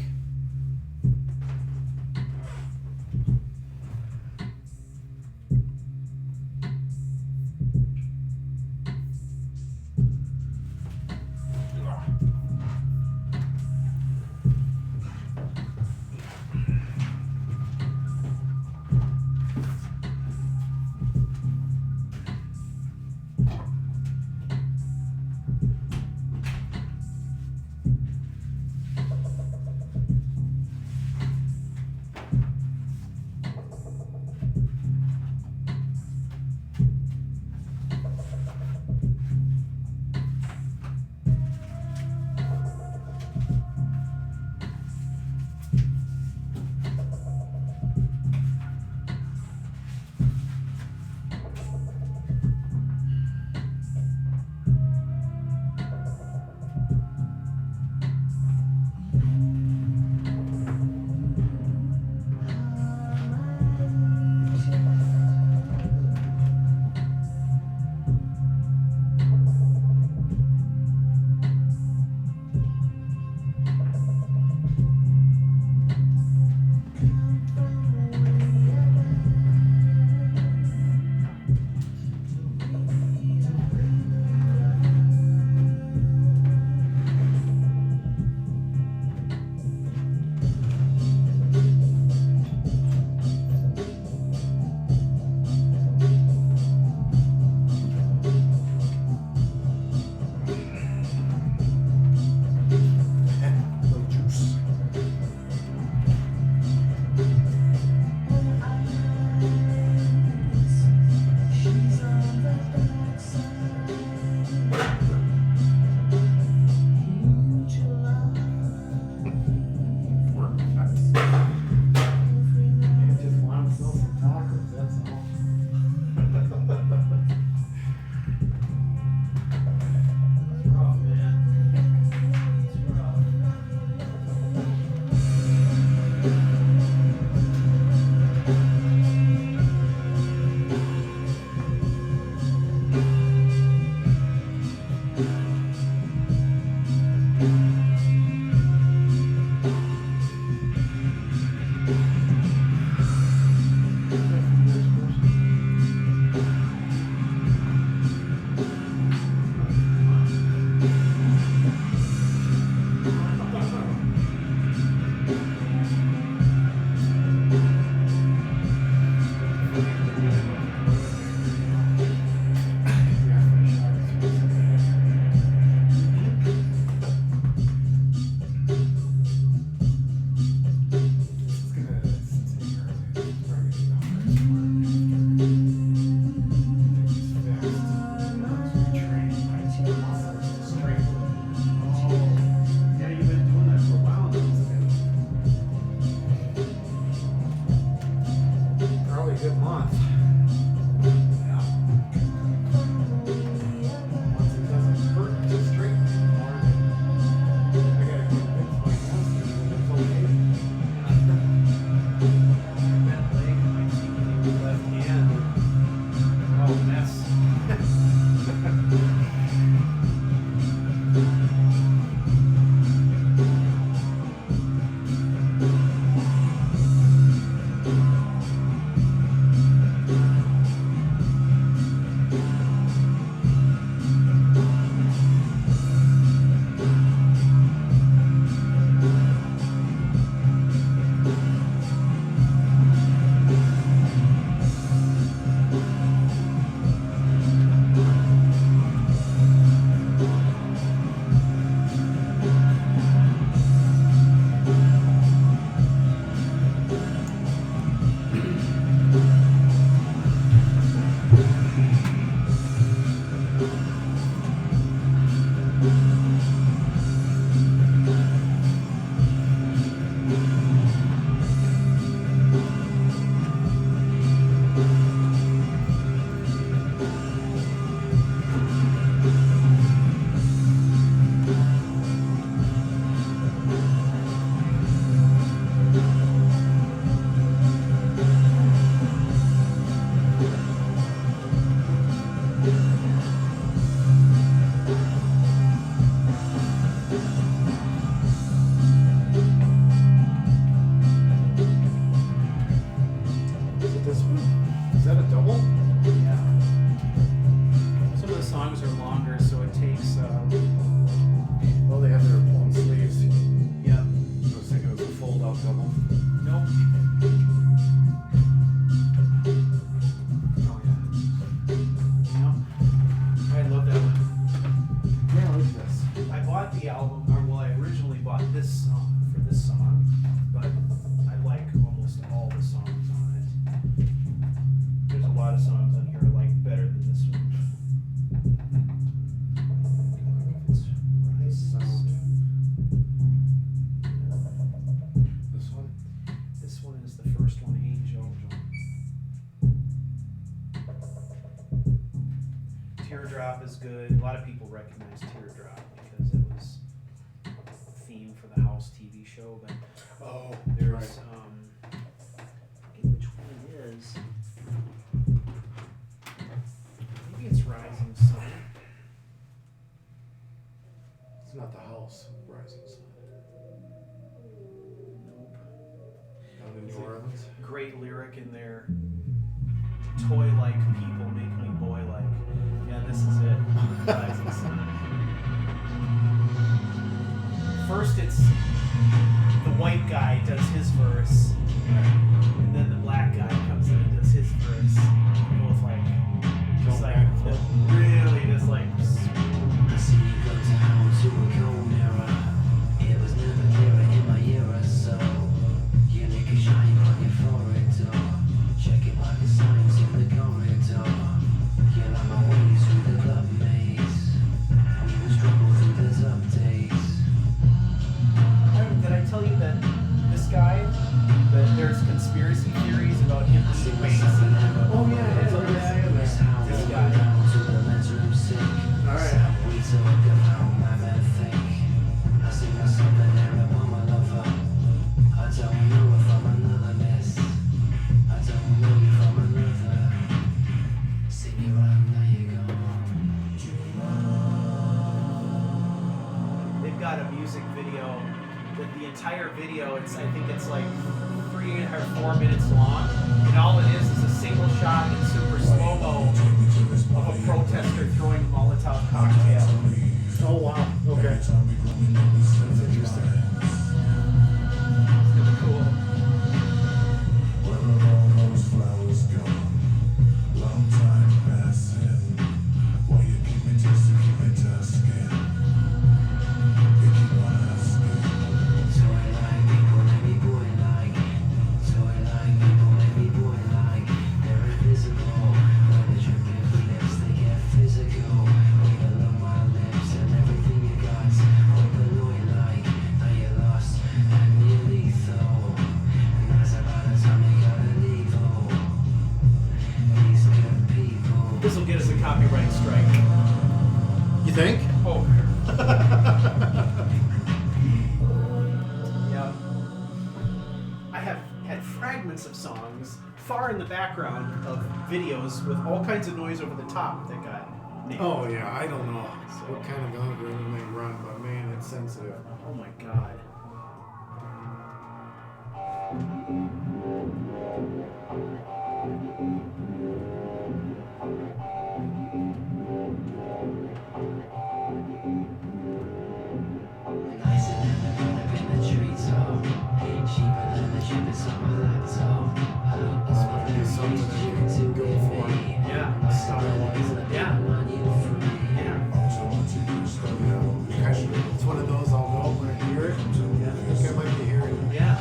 album, or well, I originally bought this song for this song, but I like almost all the songs on it. There's a lot of songs on here I like better than this one. It's Rising Sound. This one? This one is the first one, Angel. Teardrop is good. A lot of people recognize Teardrop because it was a theme for the House TV show. But there's I forget which one it is. Maybe it's Rising Sun. It's not the house, Rising Sun. Nope. Down in New Orleans. Great lyric in there. Toy-like people make me boy-like. Yeah, this is it. Rising Sun. First, it's the white guy does his verse, and then the black guy comes in and does his verse. Both like, just like really, just like. I see you go down to a cold mirror. It was never clearer in my era, so you make a shine on your forehead door. Checking by the signs in the corridor. You're on my way through the club maze. We will struggle through the tough days. Did I tell you that this guy, that there's conspiracy theories about him being based? Oh yeah, This guy. All right. They've got a music video that the entire video, I think it's like 3 or 4 minutes long, and all it is a single shot in super slow-mo of a protester throwing a Molotov cocktail. Oh wow. Okay. That's interesting. It's really cool. This will get us a copyright strike. You think? Oh. Yeah. I have had fragments of songs far in the background of videos with all kinds of noise over the top that got named. Oh yeah, I don't know what kind of algorithm they run, but man, it's sensitive. Oh my god. Yeah. Style-wise. Yeah. Yeah. It's one of those I'll know when I hear it. I think I might be hearing it. Yeah.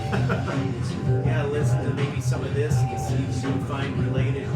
Yeah, listen to maybe some of this and see if you can find related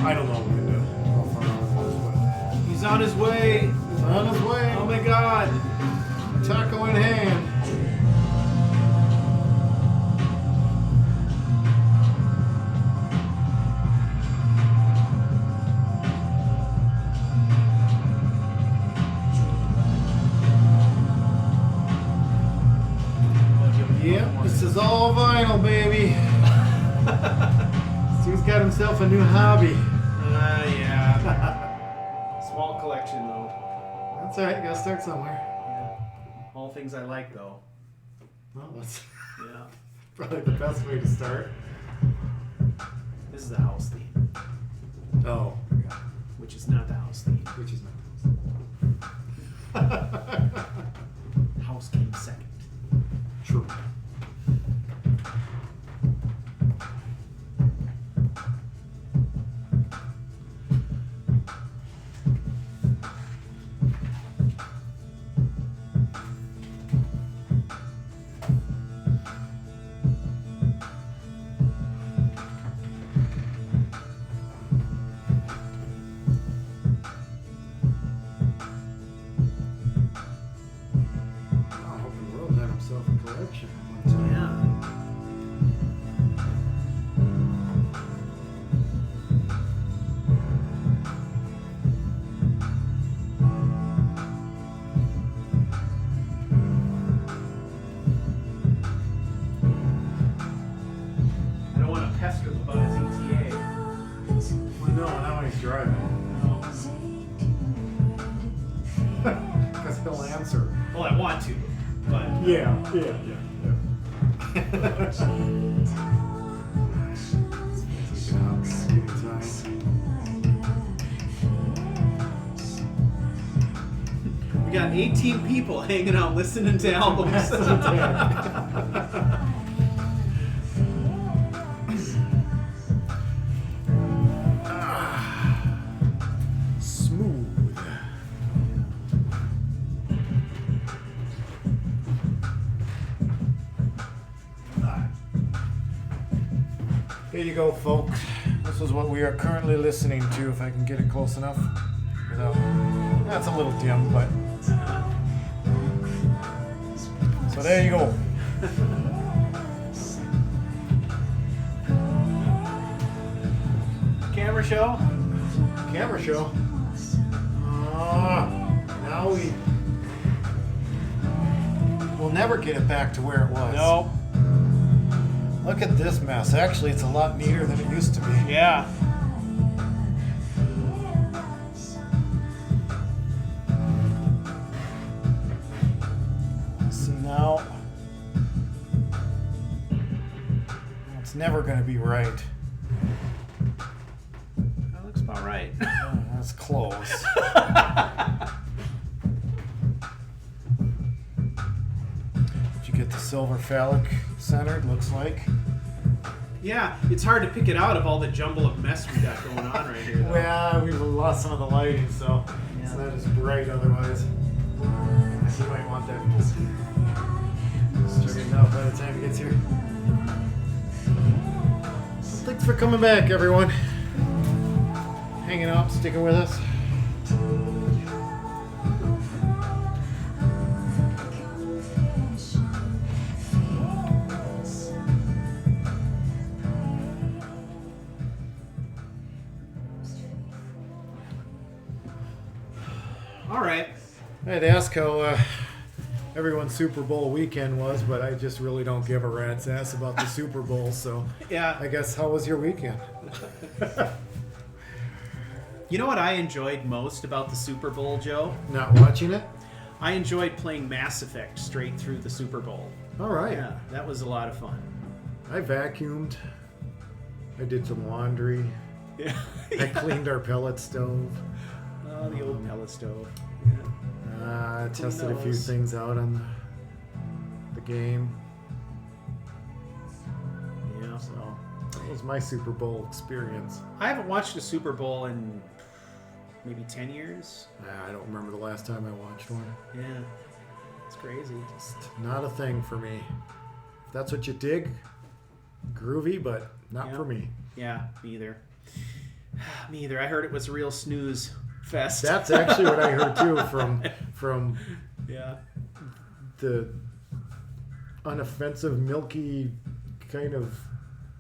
I don't know when how far off it is, He's on his way. but on his way. Oh my God. Taco in hand. Yep, this is all vinyl, baby. Stu's got himself a new hobby. Yeah. Small collection though. That's alright, you gotta start somewhere. Yeah. All things I like though. Well, that's Yeah. probably the best way to start. This is the house theme, Oh, yeah. which is not the house theme. Which is not. House came second. True. We got 18 people hanging out listening to albums. Smooth. Here you go, folks. This is what we are currently listening to, if I can get it close enough. Without, that's a little dim, but. So there you go. Camera show? Camera show. Now we'll never get it back to where it was. Nope. Look at this mess. Actually, it's a lot neater than it used to be. Yeah. So now it's never going to be right. That looks about right. Oh, that's close. Did you get the silver phallic centered? Looks like. Yeah, it's hard to pick it out of all the jumble of mess we got going on right here. Though. Well, we've lost some of the lighting, so it's not as bright otherwise. You might want that straightened out by the time it gets here. Thanks for coming back, everyone. Hanging out, sticking with us. All right. I'd ask how everyone's Super Bowl weekend was, but I just really don't give a rat's ass about the Super Bowl, so Yeah. I guess how was your weekend? You know what I enjoyed most about the Super Bowl, Joe? Not watching it? I enjoyed playing Mass Effect straight through the Super Bowl. All right. Yeah, that was a lot of fun. I vacuumed. I did some laundry. Yeah. I cleaned our pellet stove. Oh, the old pellet stove. I tested a few those. things out on the game. Yeah. So that was my Super Bowl experience. I haven't watched a Super Bowl in maybe 10 years. I don't remember the last time I watched one. Yeah. It's crazy. Just not a thing for me. If that's what you dig, groovy, but not Yeah. for me. Yeah, me either. Me either. I heard it was a real snooze fest. That's actually what I heard too from yeah. the unoffensive, milky kind of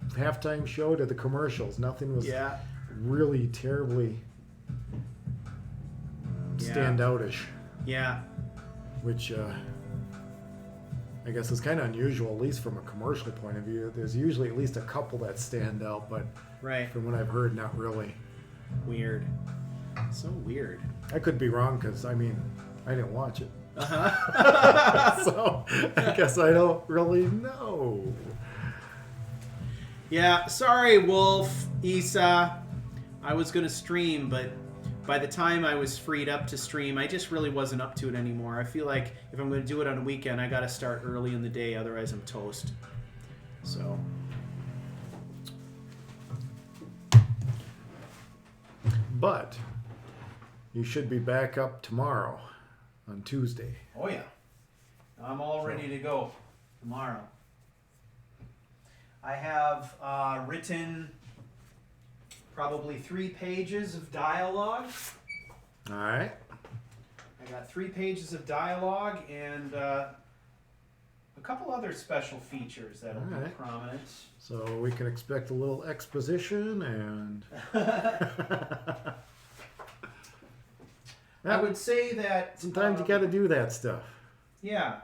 halftime show to the commercials. Nothing was really terribly standoutish. Yeah. Which I guess is kind of unusual, at least from a commercial point of view. There's usually at least a couple that stand out, but from what I've heard, not really. Weird. So weird. I could be wrong because, I mean, I didn't watch it. Uh-huh. So I guess I don't really know. Yeah, sorry, Wolf, Isa. I was going to stream, but by the time I was freed up to stream, I just really wasn't up to it anymore. I feel like if I'm going to do it on a weekend, I got to start early in the day, otherwise I'm toast. So... But you should be back up tomorrow on Tuesday. Oh, yeah. I'm all ready to go tomorrow. I have written probably 3 pages of dialogue. All right. I got 3 pages of dialogue and a couple other special features that'll be prominent. So we can expect a little exposition and... I would say that... Sometimes you got to do that stuff. Yeah.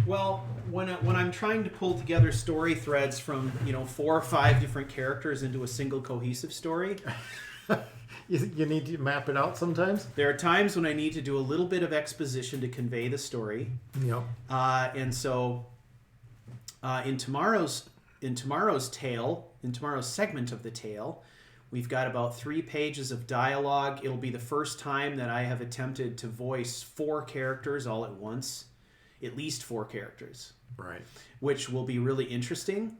Well, when I'm trying to pull together story threads from 4 or 5 different characters into a single cohesive story, you need to map it out sometimes. There are times when I need to do a little bit of exposition to convey the story. Yep. And so, in tomorrow's tale, in tomorrow's segment of the tale, we've got about 3 pages of dialogue. It'll be the first time that I have attempted to voice 4 characters all at once. At least 4 characters. Right. Which will be really interesting.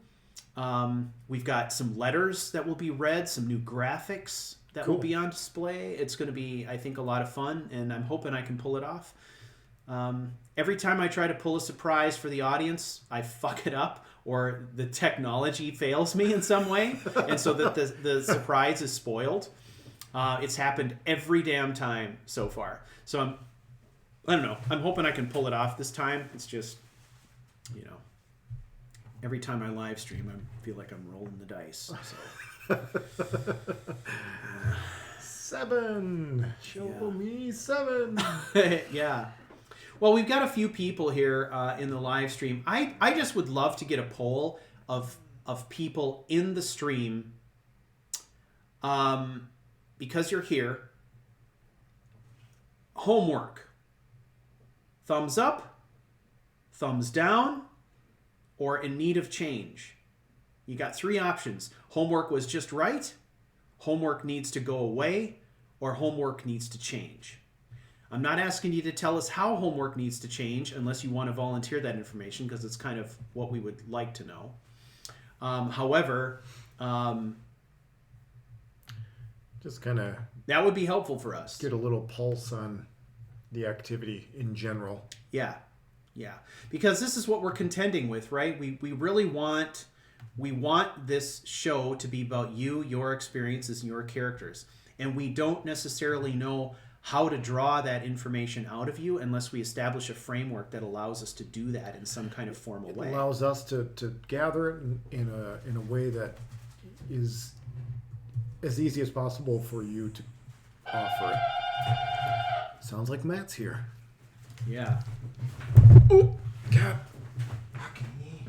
We've got some letters that will be read, some new graphics that will be on display. It's going to be, I think, a lot of fun, and I'm hoping I can pull it off. Every time I try to pull a surprise for the audience, I fuck it up, or the technology fails me in some way, and so that the surprise is spoiled. It's happened every damn time so far. So I don't know. I'm hoping I can pull it off this time. It's just, every time I live stream, I feel like I'm rolling the dice. So. 7. Show me 7. Yeah. Well, we've got a few people here in the live stream. I just would love to get a poll of people in the stream. Because you're here. Homework. Thumbs up, thumbs down, or in need of change. You got 3 options. Homework was just right, homework needs to go away, or homework needs to change. I'm not asking you to tell us how homework needs to change unless you want to volunteer that information, because it's kind of what we would like to know. However, just kind of... that would be helpful for us. Get a little pulse on the activity in general. Yeah. Because this is what we're contending with, right? We really want this show to be about you, your experiences, and your characters. And we don't necessarily know how to draw that information out of you unless we establish a framework that allows us to do that in some kind of formal way. It allows us to gather it in a way that is as easy as possible for you to offer it. Sounds like Matt's here. Yeah. Oh, God. Fucking knee.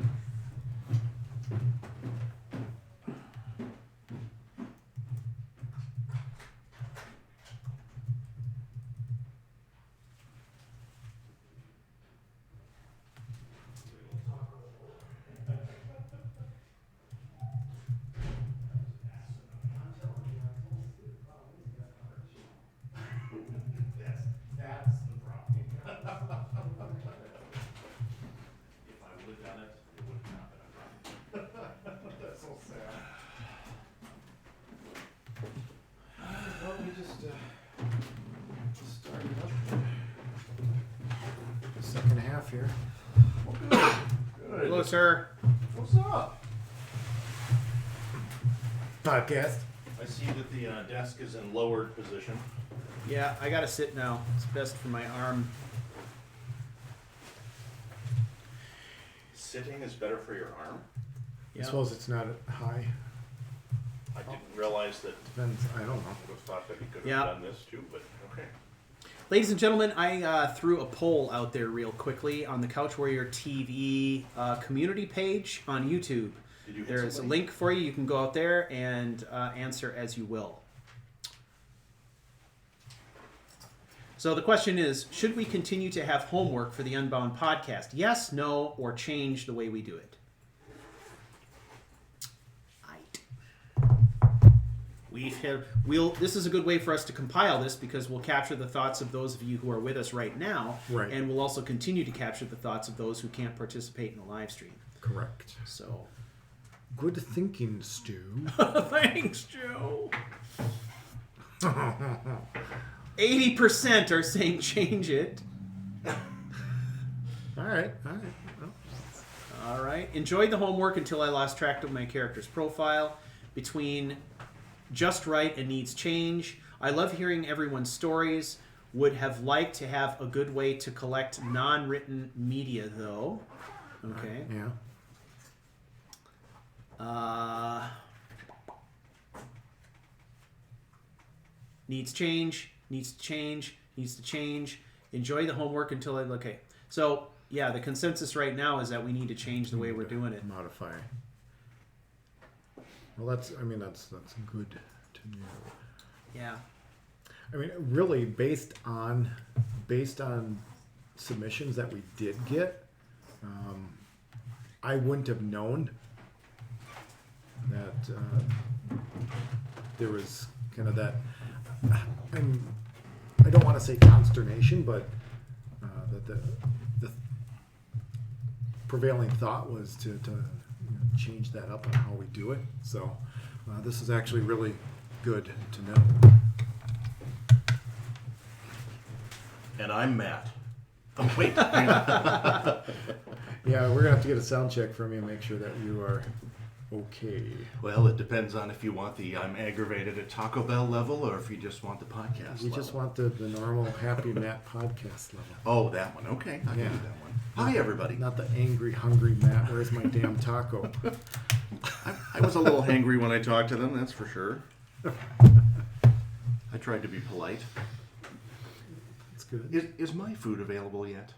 That's the problem. If I would have done it, it would have not been a problem. That's so sad. Well, we just started up the second half here. Hello, sir. What's up? Podcast. I I see that the desk is in lowered position. Yeah, I gotta sit now. It's best for my arm. Sitting is better for your arm? I Yeah. suppose it's not high. I didn't realize that. Depends. I don't know. I would have thought that he could have Yeah. done this too, but okay. Ladies and gentlemen, I threw a poll out there real quickly on the Couch Warrior TV community page on YouTube. Did you hit There's a somebody? link for you. You can go out there and answer as you will. So the question is, should we continue to have homework for the Unbound podcast? Yes, no, or change the way we do it? This is a good way for us to compile this because we'll capture the thoughts of those of you who are with us right now, Right. and we'll also continue to capture the thoughts of those who can't participate in the live stream. Correct. So, Good thinking, Stu. thanks, Joe. 80% are saying change it. All right. Well, All right. Enjoyed the homework until I lost track of my character's profile. Between just right and needs change. I love hearing everyone's stories. Would have liked to have a good way to collect non-written media, though. Okay. yeah. Needs change. Needs to change. Needs to change. Enjoy the homework until I... Okay. So, yeah, the consensus right now is that we need to change the way we're doing it. Modify. Well, that's good to know. Yeah. I mean, really, based on submissions that we did get, I wouldn't have known that there was kind of that. I don't want to say consternation, but that the prevailing thought was to change that up on how we do it. So this is actually really good to know. And I'm Matt. Oh, wait. Hang on. Yeah, we're gonna have to get a sound check from you and make sure that you are okay. Well, it depends on if you want the I'm aggravated at Taco Bell level or if you just want the podcast We level. just want the normal Happy Matt podcast level. Oh, that one. Okay, I can Yeah. do that one. Hi, everybody. Not the angry, hungry Matt. Where's my damn taco? I was a little hangry when I talked to them, that's for sure. I tried to be polite. That's good. Is my food available yet?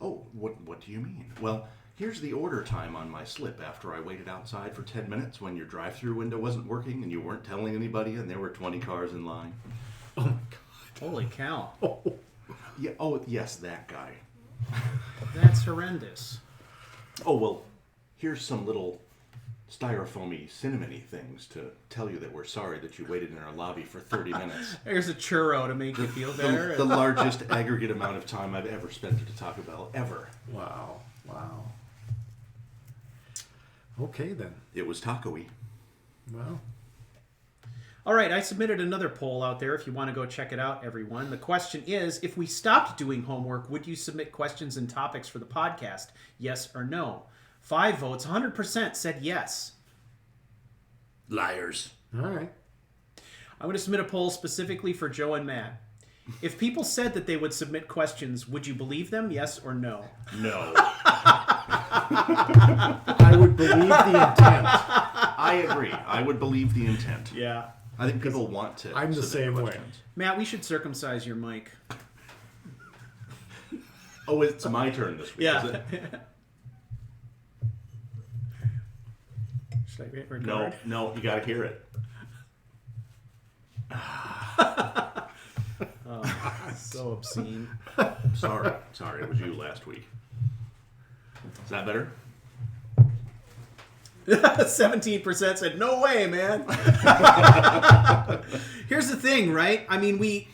Oh, what do you mean? Well, here's the order time on my slip after I waited outside for 10 minutes when your drive-through window wasn't working and you weren't telling anybody and there were 20 cars in line. Oh my god. Holy cow. Oh. Yeah, oh, yes, that guy. That's horrendous. Oh, well, here's some little styrofoamy cinnamony things to tell you that we're sorry that you waited in our lobby for 30 minutes. There's a churro to make you feel better. The largest aggregate amount of time I've ever spent at a Taco Bell, ever. Wow. Okay then. It was taco-y. Well, All right, I submitted another poll out there if you want to go check it out, everyone. The question is, if we stopped doing homework, would you submit questions and topics for the podcast? Yes or no? 5 votes, 100% said yes. Liars. all right. I'm going to submit a poll specifically for Joe and Matt. If people said that they would submit questions, would you believe them, yes or no? No. I would believe the intent. I agree. I would believe the intent. Yeah. I think people want to. I'm the submit same way. questions. Matt, we should circumcise your mic. Oh, it's my turn this week, is it? Should I hit record? No, you gotta hear it. So obscene. Sorry, it was you last week. Is that better? 17% said, no way, man. Here's the thing, right? I mean, we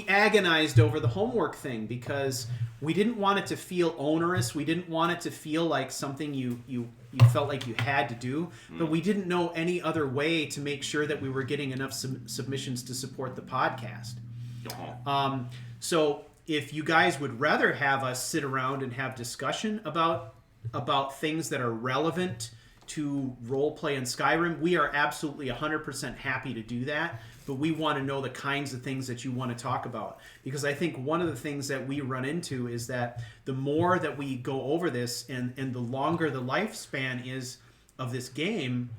agonized over the homework thing because we didn't want it to feel onerous. We didn't want it to feel like something you felt like you had to do. But we didn't know any other way to make sure that we were getting enough submissions to support the podcast. Uh-huh. So if you guys would rather have us sit around and have discussion about things that are relevant to role play in Skyrim, we are absolutely 100% happy to do that. But we want to know the kinds of things that you want to talk about, because I think one of the things that we run into is that the more that we go over this, and the longer the lifespan is of this game,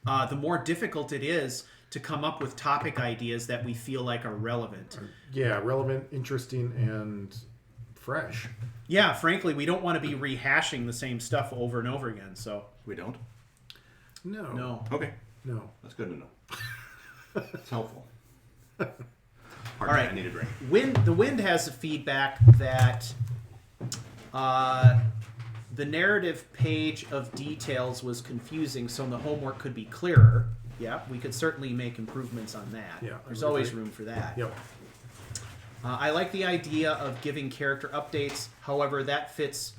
the more difficult it is to come up with topic ideas that we feel like are relevant. Yeah, relevant, interesting, and fresh. Yeah, frankly, we don't want to be rehashing the same stuff over and over again. So We don't? no. Okay. No. That's good to know. It's helpful. All I right. need a drink. The wind has a feedback that the narrative page of details was confusing, so the homework could be clearer. Yeah, we could certainly make improvements on that. Yeah, There's I would always agree. room for that. Yep. I like the idea of giving character updates. However, that fits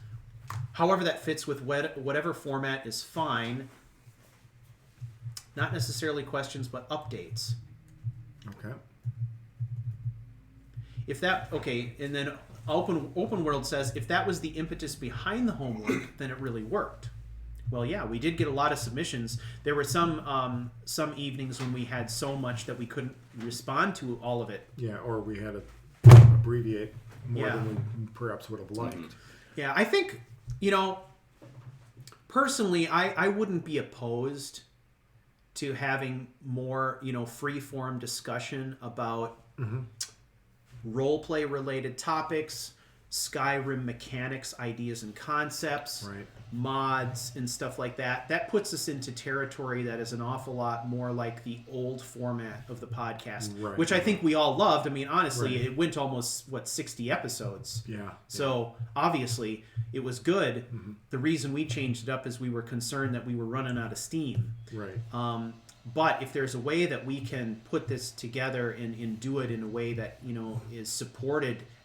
with whatever format is fine. Not necessarily questions, but updates. Okay. And then Open World says, if that was the impetus behind the homework, then it really worked. Well, yeah, we did get a lot of submissions. There were some evenings when we had so much that we couldn't respond to all of it. Yeah, or we had to abbreviate more than we perhaps would have liked. Yeah, I think, personally, I wouldn't be opposed to having more, free-form discussion about role-play related topics, Skyrim mechanics, ideas and concepts, Right. mods, and stuff like that. That puts us into territory that is an awful lot more like the old format of the podcast, Right. which I think we all loved. I mean, honestly, Right. it went almost, 60 episodes. Yeah. So obviously it was good. The reason we changed it up is we were concerned that we were running out of steam. Right. But if there's a way that we can put this together and do it in a way that is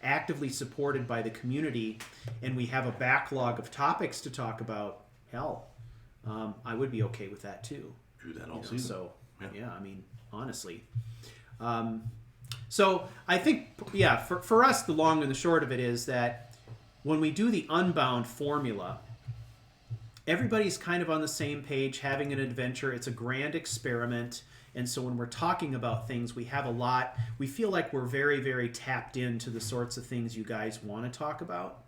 actively supported by the community, and we have a backlog of topics to talk about, hell, I would be okay with that too. Do that all season. So Yeah. I mean, honestly. So I think, for us, the long and the short of it is that when we do the Unbound formula, everybody's kind of on the same page, having an adventure. It's a grand experiment. And so when we're talking about things, we feel like we're very, very tapped into the sorts of things you guys want to talk about.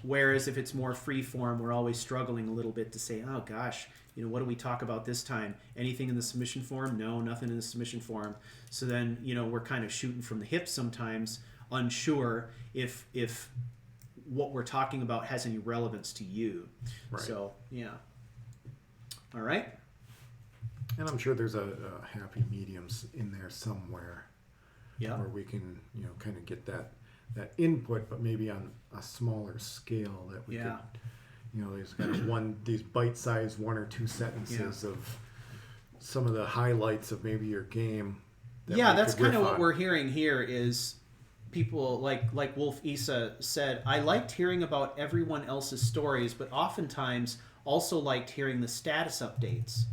Whereas if it's more free form, we're always struggling a little bit to say, oh gosh, what do we talk about this time? Anything in the submission form? No, nothing in the submission form. So then, we're kind of shooting from the hip sometimes, unsure if what we're talking about has any relevance to you. Right. So, yeah. All right. And I'm sure there's a happy mediums in there somewhere Yeah. where we can, kind of get that input, but maybe on a smaller scale that we Yeah. could, there's kind of these bite-sized 1 or 2 sentences of some of the highlights of maybe your game. Yeah, that's kind of what we're hearing here is people like Wolf Isa said, I liked hearing about everyone else's stories, but oftentimes also liked hearing the status updates.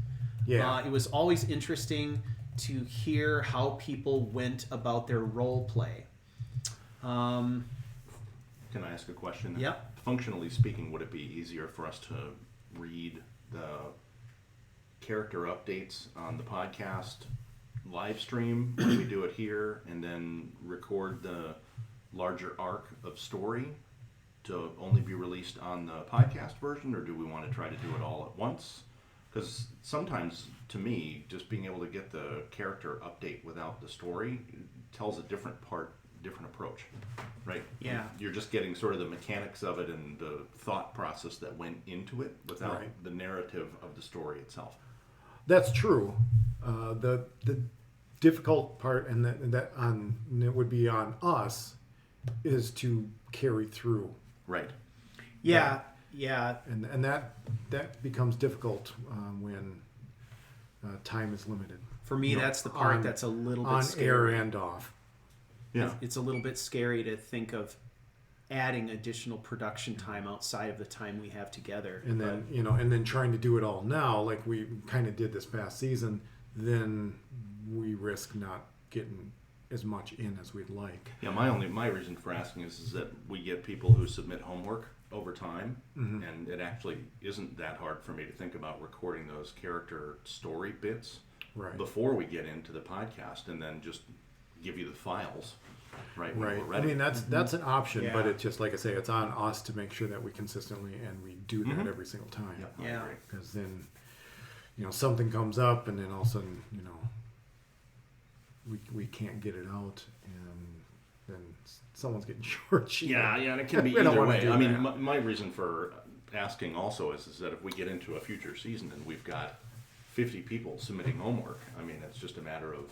Yeah. It was always interesting to hear how people went about their role play. Can I ask a question? Yep. Functionally speaking, would it be easier for us to read the character updates on the podcast live stream when we do it here, and then record the larger arc of story to only be released on the podcast version, or do we want to try to do it all at once? Because sometimes, to me, just being able to get the character update without the story tells a different approach, right? Yeah. You're just getting sort of the mechanics of it and the thought process that went into it without Right. the narrative of the story itself. That's true. The difficult part, and it would be on us, is to carry through, Right. Yeah. and that becomes difficult when time is limited. For me, that's the part that's a little bit scary. On air and off. Yeah. It's a little bit scary to think of adding additional production time outside of the time we have together. And then and then trying to do it all now, like we kind of did this past season, then we risk not getting as much in as we'd like. Yeah, my reason for asking is that we get people who submit homework over time, and it actually isn't that hard for me to think about recording those character story bits before we get into the podcast, and then just give you the files when we're ready. I mean, that's an option, Yeah. but it's just like I say, it's on us to make sure that we consistently and we do that every single time. Yep, I Yeah. agree. Because then, something comes up, and then all of a sudden, we can't get it out, and then someone's getting short. Yeah, and it can be We don't either wanna way. do I mean, that. my reason for asking also is that if we get into a future season and we've got 50 people submitting homework, I mean, it's just a matter of,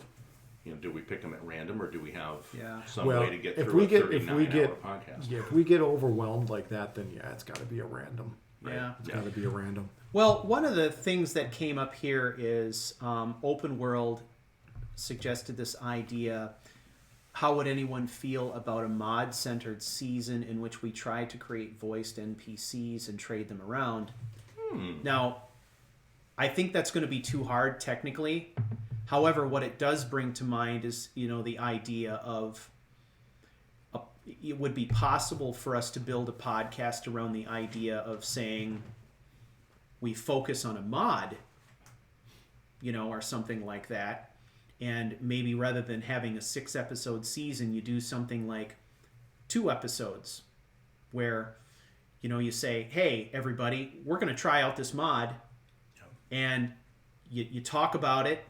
do we pick them at random, or do we have some way to get through a 39-hour podcast? If we get overwhelmed like that, then it's got to be a random. Yeah. It's got to be a random. Well, one of the things that came up here is Open World suggested this idea. How would anyone feel about a mod-centered season in which we try to create voiced NPCs and trade them around? Now, I think that's going to be too hard technically. However, what it does bring to mind is, the idea of it would be possible for us to build a podcast around the idea of saying we focus on a mod, or something like that. And maybe rather than having a 6-episode season, you do something like 2 episodes where, you say, hey, everybody, we're going to try out this mod. And you talk about it.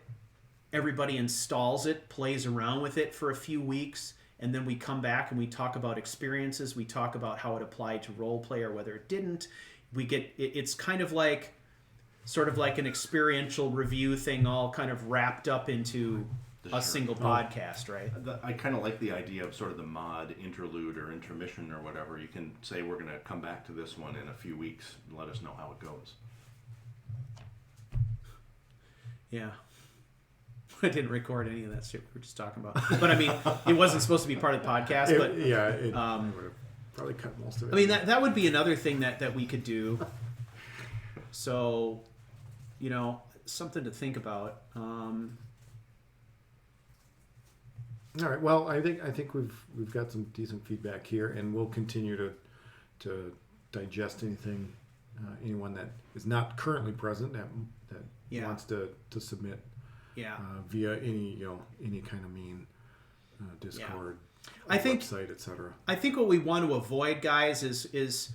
Everybody installs it, plays around with it for a few weeks. And then we come back and we talk about experiences. We talk about how it applied to role play or whether it didn't. It's kind of like sort of like an experiential review thing, all kind of wrapped up into a single podcast, right? I kind of like the idea of sort of the mod interlude or intermission or whatever. You can say we're going to come back to this one in a few weeks and let us know how it goes. Yeah. I didn't record any of that shit we were just talking about. But I mean, it wasn't supposed to be part of the podcast. It But would have probably cut most of it. I mean, that would be another thing that we could do. So, something to think about. All right. Well, I think we've got some decent feedback here, and we'll continue to digest anything. Anyone that is not currently present that wants to submit via any kind of mean Discord, I think website, etc. I think what we want to avoid, guys, is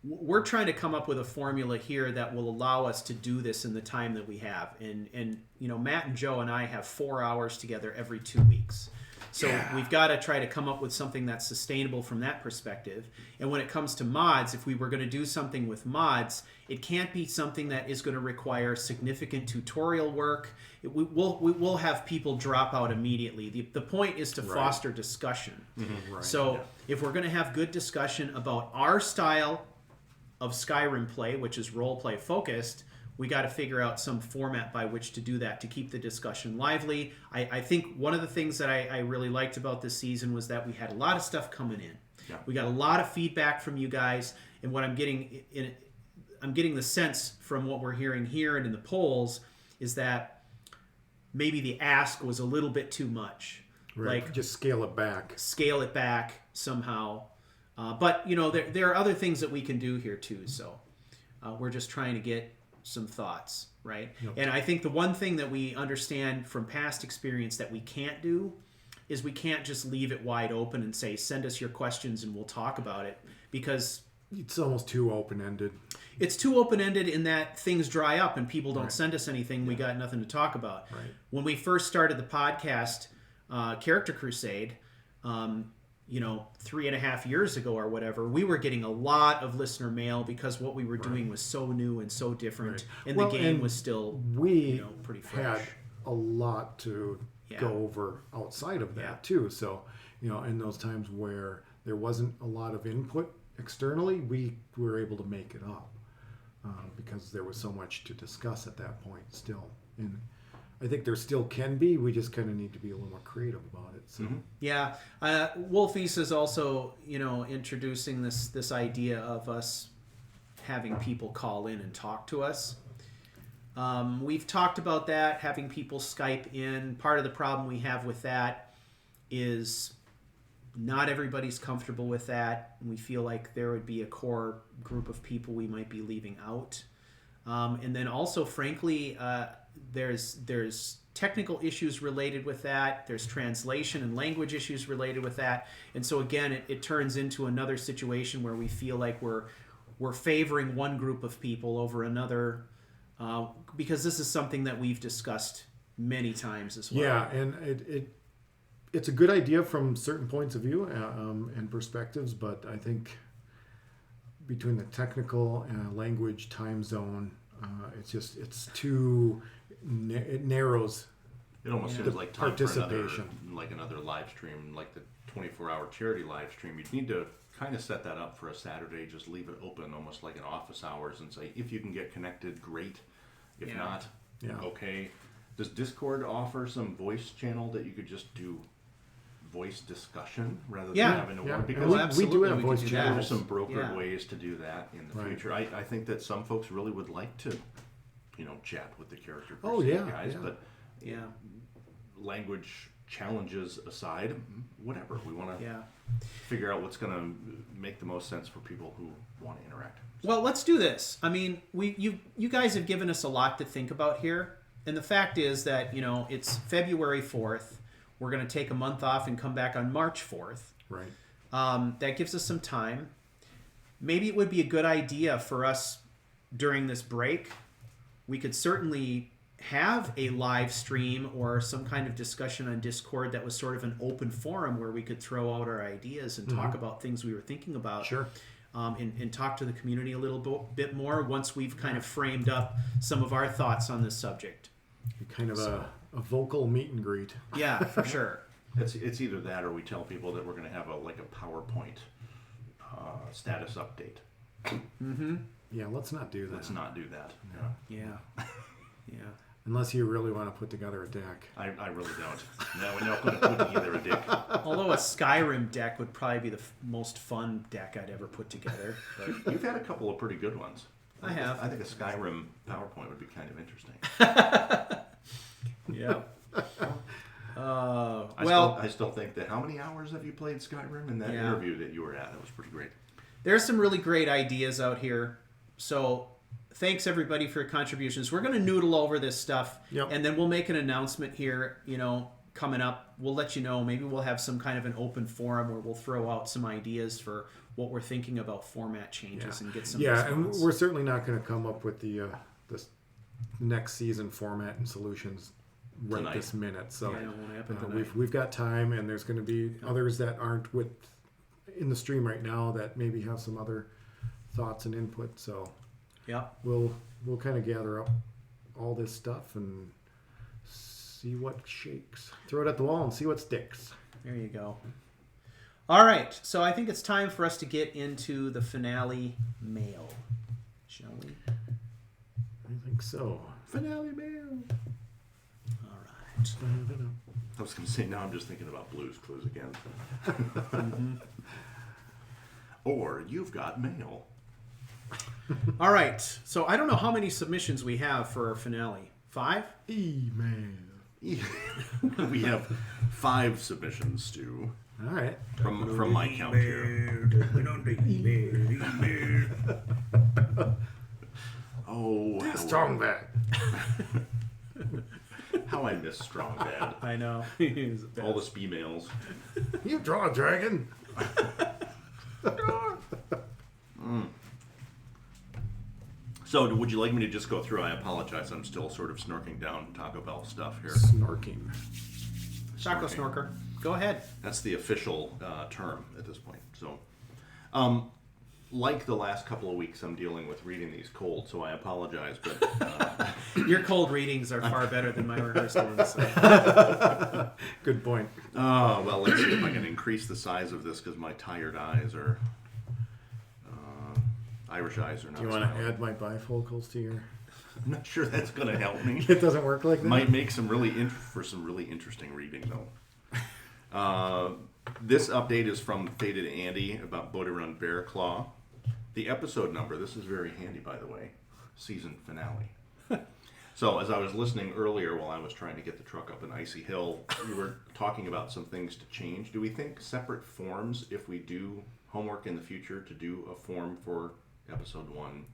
we're trying to come up with a formula here that will allow us to do this in the time that we have. And Matt and Joe and I have 4 hours together every 2 weeks. So we've got to try to come up with something that's sustainable from that perspective. And when it comes to mods, if we were going to do something with mods, it can't be something that is going to require significant tutorial work. We'll have people drop out immediately. The point is to foster discussion. Right. So if we're going to have good discussion about our style of Skyrim play, which is role play focused, we got to figure out some format by which to do that to keep the discussion lively. I think one of the things that I really liked about this season was that we had a lot of stuff coming in. Yeah. We got a lot of feedback from you guys, and what I'm getting the sense from what we're hearing here and in the polls is that maybe the ask was a little bit too much. Right. Like, just scale it back. Scale it back somehow. But there are other things that we can do here too. So we're just trying to get some thoughts, right? Yep. And I think the one thing that we understand from past experience that we can't do is we can't just leave it wide open and say, send us your questions and we'll talk about it, because It's almost too open-ended. it's too open-ended in that things dry up and people don't Right. send us anything. We got nothing to talk about. Right. When we first started the podcast, Character Crusade, 3.5 years ago or whatever, we were getting a lot of listener mail because what we were doing was so new and so different, Right. and Well, the game and was still We pretty fresh. had a lot to Yeah. go over outside of that Yeah. too. So, in those times where there wasn't a lot of input externally, we were able to make it up because there was so much to discuss at that point still. And I think there still can be. We just kind of need to be a little more creative about it. So. Yeah, Wolfies is also, introducing this idea of us having people call in and talk to us. We've talked about that, having people Skype in. Part of the problem we have with that is Not everybody's comfortable with that. We feel like there would be a core group of people we might be leaving out. And then also, frankly, there's technical issues related with that. There's translation and language issues related with that. And so again, it turns into another situation where we feel like we're favoring one group of people over another, because this is something that we've discussed many times as well. Yeah, and it's a good idea from certain points of view and perspectives, but I think between the technical language, time zone, it's too it narrows. It almost Yeah. seems like time for Participation. another live stream, like the 24-hour charity live stream. You'd need to kind of set that up for a Saturday, just leave it open, almost like an office hours, and say, if you can get connected, great. If Yeah. not, Yeah. okay. Does Discord offer some voice channel that you could just do voice discussion rather Yeah. than having to Yeah. work? And Because we do absolutely, have we could voice do that. channels. there's some brokered Yeah. ways to do that in the Right. future. I think that some folks really would like to, chat with the character Oh, Crusade yeah, guys, yeah. but Yeah. language challenges aside, whatever. We want to Yeah. figure out what's going to make the most sense for people who want to interact. Well, let's do this. I mean, you guys have given us a lot to think about here, and the fact is that it's February 4th. We're going to take a month off and come back on March 4th. Right. That gives us some time. Maybe it would be a good idea for us during this break. We could certainly have a live stream or some kind of discussion on Discord that was sort of an open forum where we could throw out our ideas and talk about things we were thinking about. Sure. And talk to the community a little bit more once we've kind of framed up some of our thoughts on this subject. Kind of a vocal meet and greet. Yeah, for sure. It's either that or we tell people that we're going to have a PowerPoint status update. Yeah, let's not do that. Let's not do that. Yeah. Yeah. Unless you really want to put together a deck. I really don't. No, we're not going to put together a deck. Although a Skyrim deck would probably be the most fun deck I'd ever put together. But You've had a couple of pretty good ones. I have. I think a Skyrim PowerPoint would be kind of interesting. yeah. I still think that. How many hours have you played Skyrim in that Yeah. interview that you were at? That was pretty great. There's some really great ideas out here. So thanks everybody for your contributions. We're going to noodle over this stuff, Yep. and then we'll make an announcement here, coming up. We'll let you know. Maybe we'll have some kind of an open forum where we'll throw out some ideas for what we're thinking about format changes and get some and response. we're certainly not going to come up with the this next season format and solutions right Tonight. this minute. So Yeah, it won't happen tonight. we've got time, and there's going to be others that aren't in the stream right now that maybe have some other thoughts and input. So Yeah. we'll kind of gather up all this stuff and see what shakes. Throw it at the wall and see what sticks. There you go. All right. So I think it's time for us to get into the finale mail. Shall we? I think so. Finale mail. All right. I was going to say, now I'm just thinking about Blue's Clues again. Or you've got mail. All right. So I don't know how many submissions we have for our finale. 5? Email. We have 5 submissions, Stu, All right. from my count here. Oh, Strong bad. how I miss Strong Bad. I know. All the spee-mails. You draw a dragon. So, would you like me to just go through? I apologize. I'm still sort of snorking down Taco Bell stuff here. Snorking. Taco Snorker. Go ahead. That's the official term at this point. So, like the last couple of weeks, I'm dealing with reading these cold, so I apologize. But Your cold readings are far better than my rehearsed ones. So. Good point. well, let's see if I can increase the size of this because my tired eyes are Irish eyes are not. Do you want to smiling. add my bifocals to your... I'm not sure that's going to help me. It doesn't work like that? Might make some really interesting reading though. This update is from Faded Andy about Bodhi Run Bear Claw. The episode number, this is very handy by the way, season finale. So as I was listening earlier while I was trying to get the truck up an icy hill, we were talking about some things to change. Do we think separate forms, if we do homework in the future, to do a form for episode 1,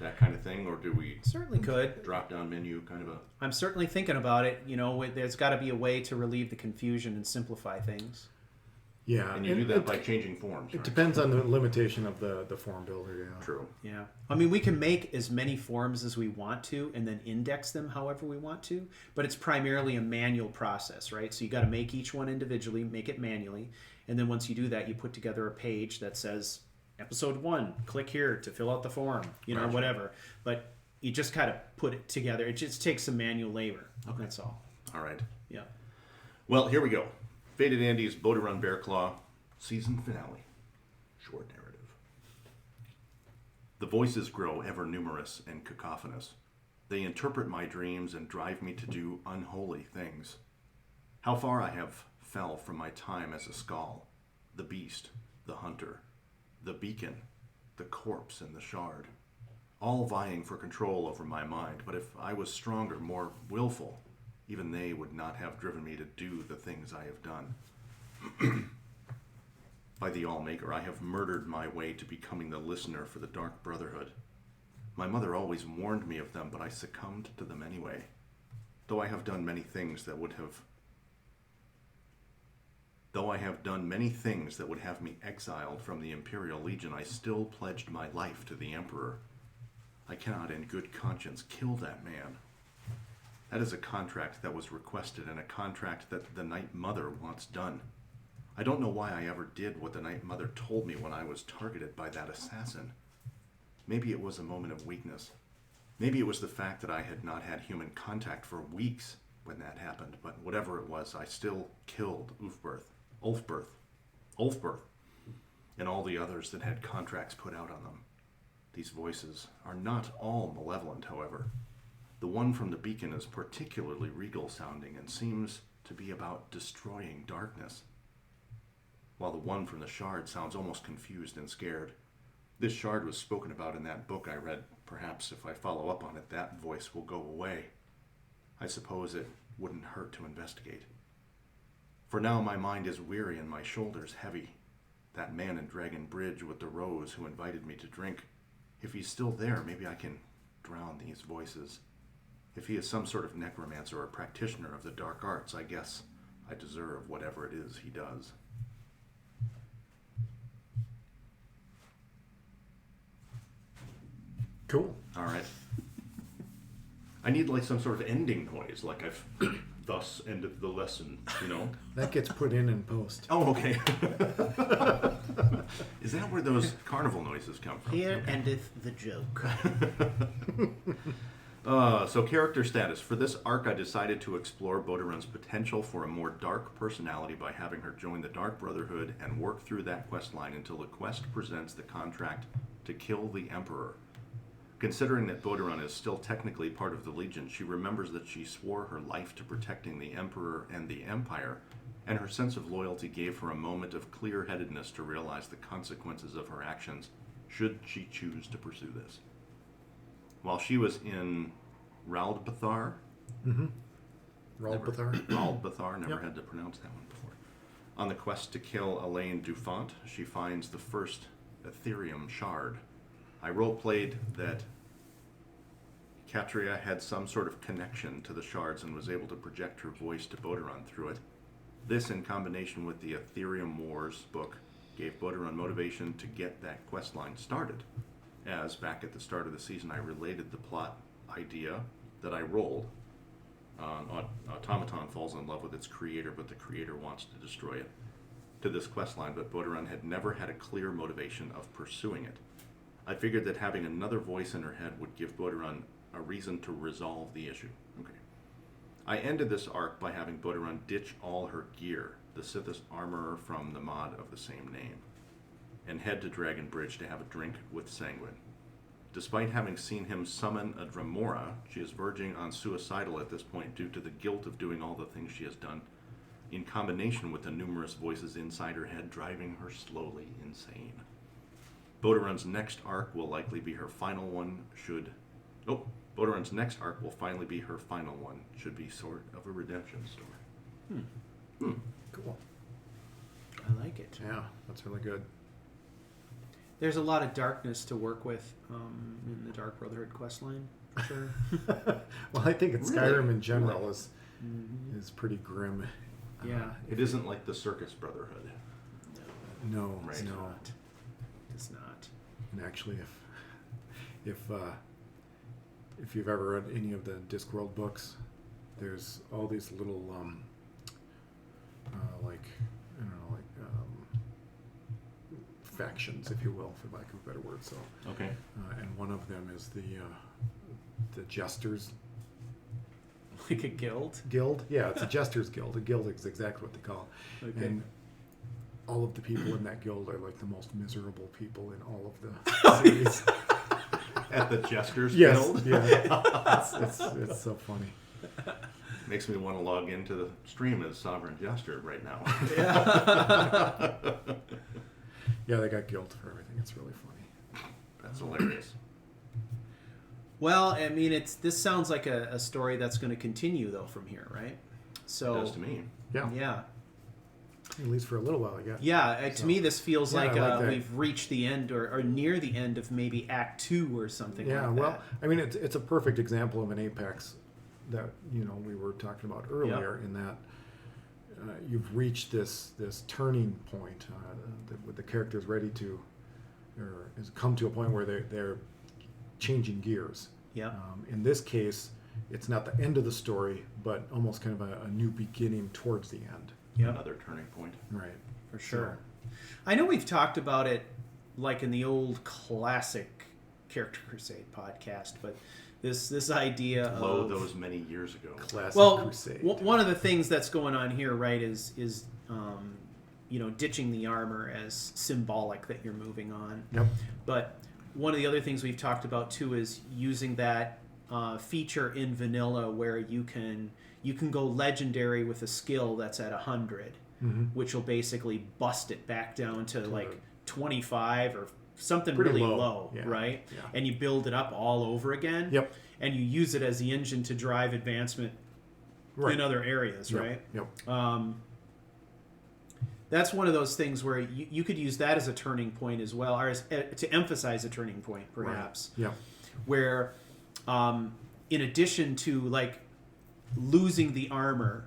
that kind of thing, or do we Certainly could. drop down menu kind of a... I'm certainly thinking about it. You know, there's got to be a way to relieve the confusion and simplify things. Yeah, And you do that by changing forms, It right? depends on the limitation of the form builder. Yeah. True. Yeah. I mean, we can make as many forms as we want to and then index them however we want to, but it's primarily a manual process, right? So you got to make each one individually, make it manually, and then once you do that, you put together a page that says episode 1, click here to fill out the form, you know, Gotcha. whatever. But you just kind of put it together. It just takes some manual labor. Okay. That's all. All right. Yeah. Well, here we go. Faded Andy's Boda Run Bear Claw season finale. Short narrative. The voices grow ever numerous and cacophonous. They interpret my dreams and drive me to do unholy things. How far I have fell from my time as a skull, the beast, the hunter, the beacon, the corpse, and the shard, all vying for control over my mind. But if I was stronger, more willful, even they would not have driven me to do the things I have done. By the All-Maker, I have murdered my way to becoming the listener for the Dark Brotherhood. My mother always warned me of them, but I succumbed to them anyway. Though I have done many things that would have me exiled from the Imperial Legion, I still pledged my life to the Emperor. I cannot in good conscience kill that man. That is a contract that was requested, and a contract that the Night Mother wants done. I don't know why I ever did what the Night Mother told me when I was targeted by that assassin. Maybe it was a moment of weakness. Maybe it was the fact that I had not had human contact for weeks when that happened, but whatever it was, I still killed Ulfberth, and all the others that had contracts put out on them. These voices are not all malevolent, however. The one from the beacon is particularly regal sounding and seems to be about destroying darkness, while the one from the shard sounds almost confused and scared. This shard was spoken about in that book I read. Perhaps if I follow up on it, that voice will go away. I suppose it wouldn't hurt to investigate. For now my mind is weary and my shoulders heavy. That man in Dragon Bridge with the rose who invited me to drink, if he's still there, maybe I can drown these voices. If he is some sort of necromancer or practitioner of the dark arts, I guess I deserve whatever it is he does. Cool. All right. I need like some sort of ending noise, like I've thus ended the lesson, you know? That gets put in post. Oh, okay. Is that where those carnival noises come from? Here endeth the joke. So character status. For this arc, I decided to explore Boda-Run's potential for a more dark personality by having her join the Dark Brotherhood and work through that quest line until the quest presents the contract to kill the Emperor. Considering that Boda-Run is still technically part of the Legion, she remembers that she swore her life to protecting the Emperor and the Empire, and her sense of loyalty gave her a moment of clear-headedness to realize the consequences of her actions, should she choose to pursue this. While she was in Raldbathar, Raldbathar. never Yep. had to pronounce that one before. On the quest to kill Elaine Dufont, she finds the first Ethereum shard. I role-played that Katria had some sort of connection to the shards and was able to project her voice to Boda-Run through it. This, in combination with the Ethereum Wars book, gave Boda-Run motivation to get that questline started. As, back at the start of the season, I related the plot idea that I rolled. Automaton falls in love with its creator, but the creator wants to destroy it, to this questline, but Boda-Run had never had a clear motivation of pursuing it. I figured that having another voice in her head would give Boda-Run a reason to resolve the issue. Okay. I ended this arc by having Boda-Run ditch all her gear, the Sithis armorer from the mod of the same name, and head to Dragon Bridge to have a drink with Sanguine. Despite having seen him summon a Dremora, she is verging on suicidal at this point due to the guilt of doing all the things she has done, in combination with the numerous voices inside her head driving her slowly insane. Boda-Run's next arc will likely be her final one should... Bodoran's next arc will finally be her final one. Should be sort of a redemption story. Cool. I like it. Yeah, that's really good. There's a lot of darkness to work with in the Dark Brotherhood quest line, for sure. Well, I think Really? Skyrim in general is pretty grim. Yeah. It isn't like the Circus Brotherhood. No, Right. no. It's not. And actually, if you've ever read any of the Discworld books, there's all these little factions, if you will, for lack of a better word. So, Okay. and one of them is the Jesters Like a guild? Guild. Yeah, it's a Jesters Guild. A guild is exactly what they call it. Okay. And all of the people in that guild are like the most miserable people in all of the series. At the Jesters Yes, Guild? yeah. It's so funny. Makes me want to log into the stream as Sovereign Jester right now. Yeah, they got guilt for everything. It's really funny. That's hilarious. Well, I mean, this sounds like a story that's going to continue, though, from here, right? So, It does to me. Yeah, yeah. at least for a little while, I guess. Yeah, to me, this feels Yeah, like, I like that. we've reached the end or near the end of maybe Act 2 or something Yeah, like well, that. I mean, it's a perfect example of an apex that we were talking about earlier. In that you've reached this turning point with the characters ready to, or has come to a point where they're changing gears. Yeah. In this case, it's not the end of the story, but almost kind of a new beginning towards the end. Yep. Another turning point. Right. For sure. I know we've talked about it like in the old classic Character Crusade podcast, but this idea Lo, of those many years ago. Classic well, Crusade. one of the things that's going on here, right, is ditching the armor as symbolic that you're moving on. Yep. But one of the other things we've talked about too is using that feature in vanilla where you can go legendary with a skill that's at 100, which will basically bust it back down to like 25 or something Pretty really low. low, Yeah. right? Yeah. And you build it up all over again. Yep. And you use it as the engine to drive advancement Right. in other areas, Yep. right? Yep. That's one of those things where you could use that as a turning point as well, or as, to emphasize a turning point, perhaps. Right. Yep. Where, in addition to like losing the armor,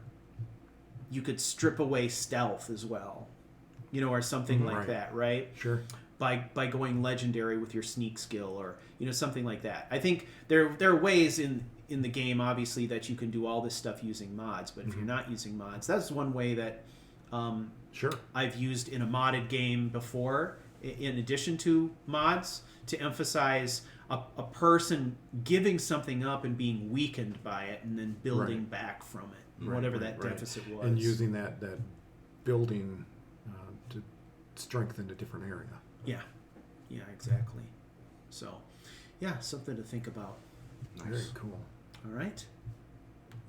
you could strip away stealth as well, or something like Right. that, right? Sure. By going legendary with your sneak skill, or something like that. I think there are ways in the game, obviously, that you can do all this stuff using mods. But if you're not using mods, that's one way that Sure. I've used in a modded game before, in addition to mods, to emphasize a person giving something up and being weakened by it, and then building Right. back from it, Right, whatever right, that right. deficit was. And using that building to strengthen a different area. Yeah, exactly. So, yeah, something to think about. Very cool. All right.